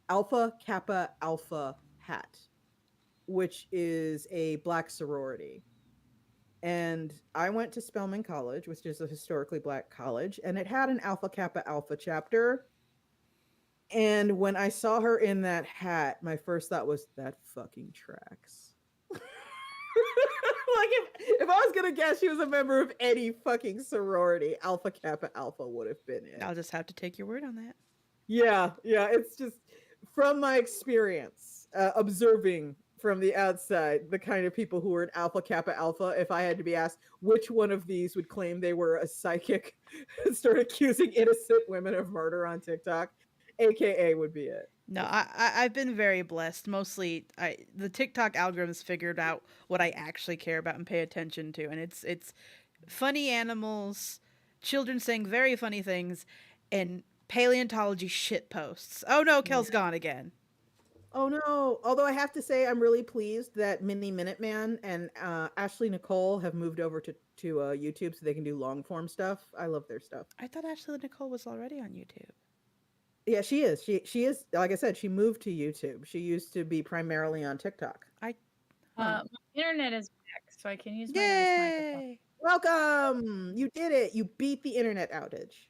Alpha Kappa Alpha hat, which is a black sorority. And I went to Spelman College, which is a historically black college, and it had an Alpha Kappa Alpha chapter. And when I saw her in that hat, my first thought was, that fucking tracks. Like if I was gonna guess she was a member of any fucking sorority, Alpha Kappa Alpha would have been it. I'll just have to take your word on that. Yeah, it's just from my experience, observing from the outside the kind of people who were in Alpha Kappa Alpha. If I had to be asked which one of these would claim they were a psychic and start accusing innocent women of murder on TikTok, AKA would be it. No, I've been very blessed. Mostly, the TikTok algorithms figured out what I actually care about and pay attention to, and it's funny animals, children saying very funny things, and paleontology shit posts. Oh no, Kel's gone again. Oh no! Although I have to say, I'm really pleased that Mini Minuteman and Ashley Nicole have moved over to YouTube so they can do long form stuff. I love their stuff. I thought Ashley Nicole was already on YouTube. Yeah, she is. She is. Like I said, she moved to YouTube. She used to be primarily on TikTok. My internet is back, so I can use my nice microphone. Yay! Welcome! You did it. You beat the internet outage.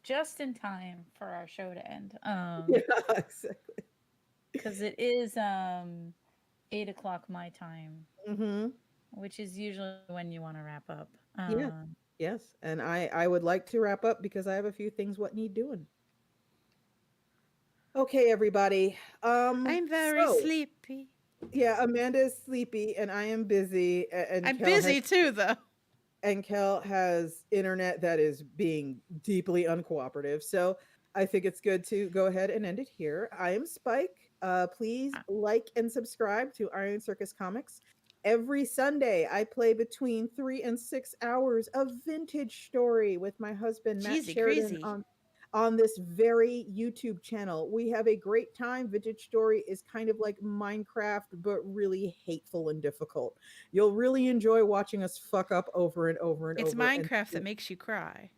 Just in time for our show to end. Yeah, exactly. Because it is 8:00 my time, Mm-hmm. which is usually when you want to wrap up. Yeah. Yes, and I would like to wrap up because I have a few things what need doing. Okay, everybody. I'm very sleepy. Yeah, Amanda is sleepy and I am busy. And I'm busy too, though. And Kel has internet that is being deeply uncooperative. So I think it's good to go ahead and end it here. I am Spike. Please like and subscribe to Iron Circus Comics. Every Sunday, I play between 3 and 6 hours of vintage story with my husband, Matt Sheridan, on this very YouTube channel. We have a great time. Vintage story is kind of like Minecraft, but really hateful and difficult. You'll really enjoy watching us fuck up over and over and over. It's Minecraft that makes you cry.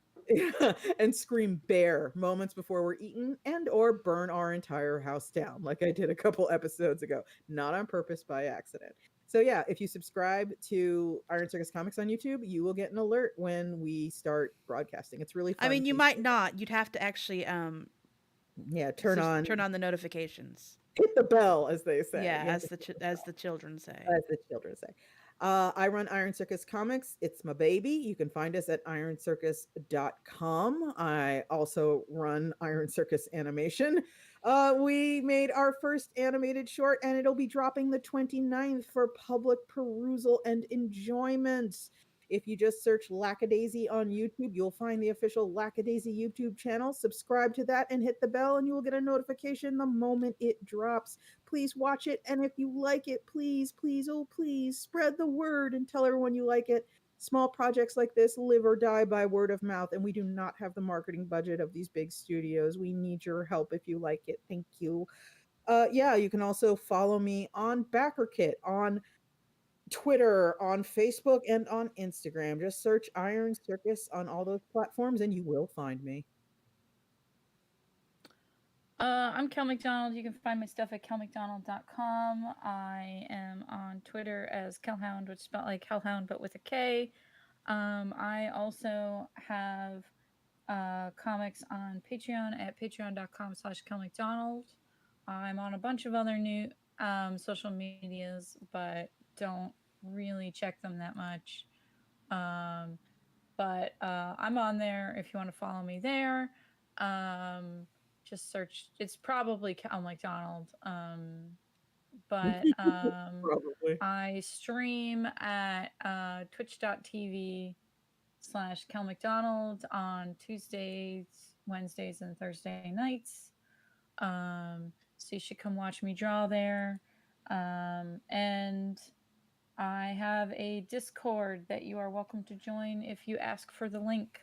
And scream bear moments before we're eaten and or burn our entire house down like I did a couple episodes ago, not on purpose, by accident. So yeah, if you subscribe to Iron Circus Comics on YouTube, you will get an alert when we start broadcasting. It's really fun. I mean, you might not. You'd have to actually turn on the notifications. hit the bell, as they say. Yeah, You have as to the hit the as bell, the children say. as the children say. I run Iron Circus Comics. It's my baby. You can find us at ironcircus.com. I also run Iron Circus Animation. We made our first animated short, and it'll be dropping the 29th for public perusal and enjoyment. If you just search Lackadaisy on YouTube, you'll find the official Lackadaisy YouTube channel. Subscribe to that and hit the bell, and you will get a notification the moment it drops. Please watch it. And if you like it, please, please, oh, please spread the word and tell everyone you like it. Small projects like this live or die by word of mouth, and we do not have the marketing budget of these big studios. We need your help if you like it. Thank you. Yeah, you can also follow me on BackerKit, on Twitter, on Facebook, and on Instagram. Just search Iron Circus on all those platforms, and you will find me. I'm Kel McDonald. You can find my stuff at kelmcdonald.com. I am on Twitter as Kelhound, which is spelled like Hellhound but with a K. I also have comics on Patreon at patreon.com/kelmcdonald. I'm on a bunch of other new social medias, but don't really check them that much. But I'm on there if you want to follow me there. Just search. It's probably Cal McDonald. But Probably. I stream at twitch.tv/Kel McDonald on Tuesdays, Wednesdays, and Thursday nights. So you should come watch me draw there. And I have a Discord that you are welcome to join if you ask for the link.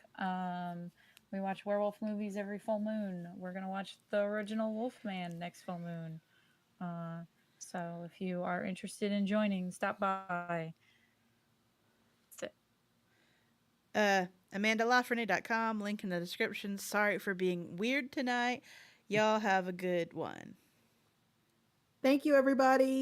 We watch werewolf movies every full moon. We're gonna watch the original Wolfman next full moon. So if you are interested in joining, stop by. That's it. AmandaLafreniere.com, link in the description. Sorry for being weird tonight. Y'all have a good one. Thank you, everybody.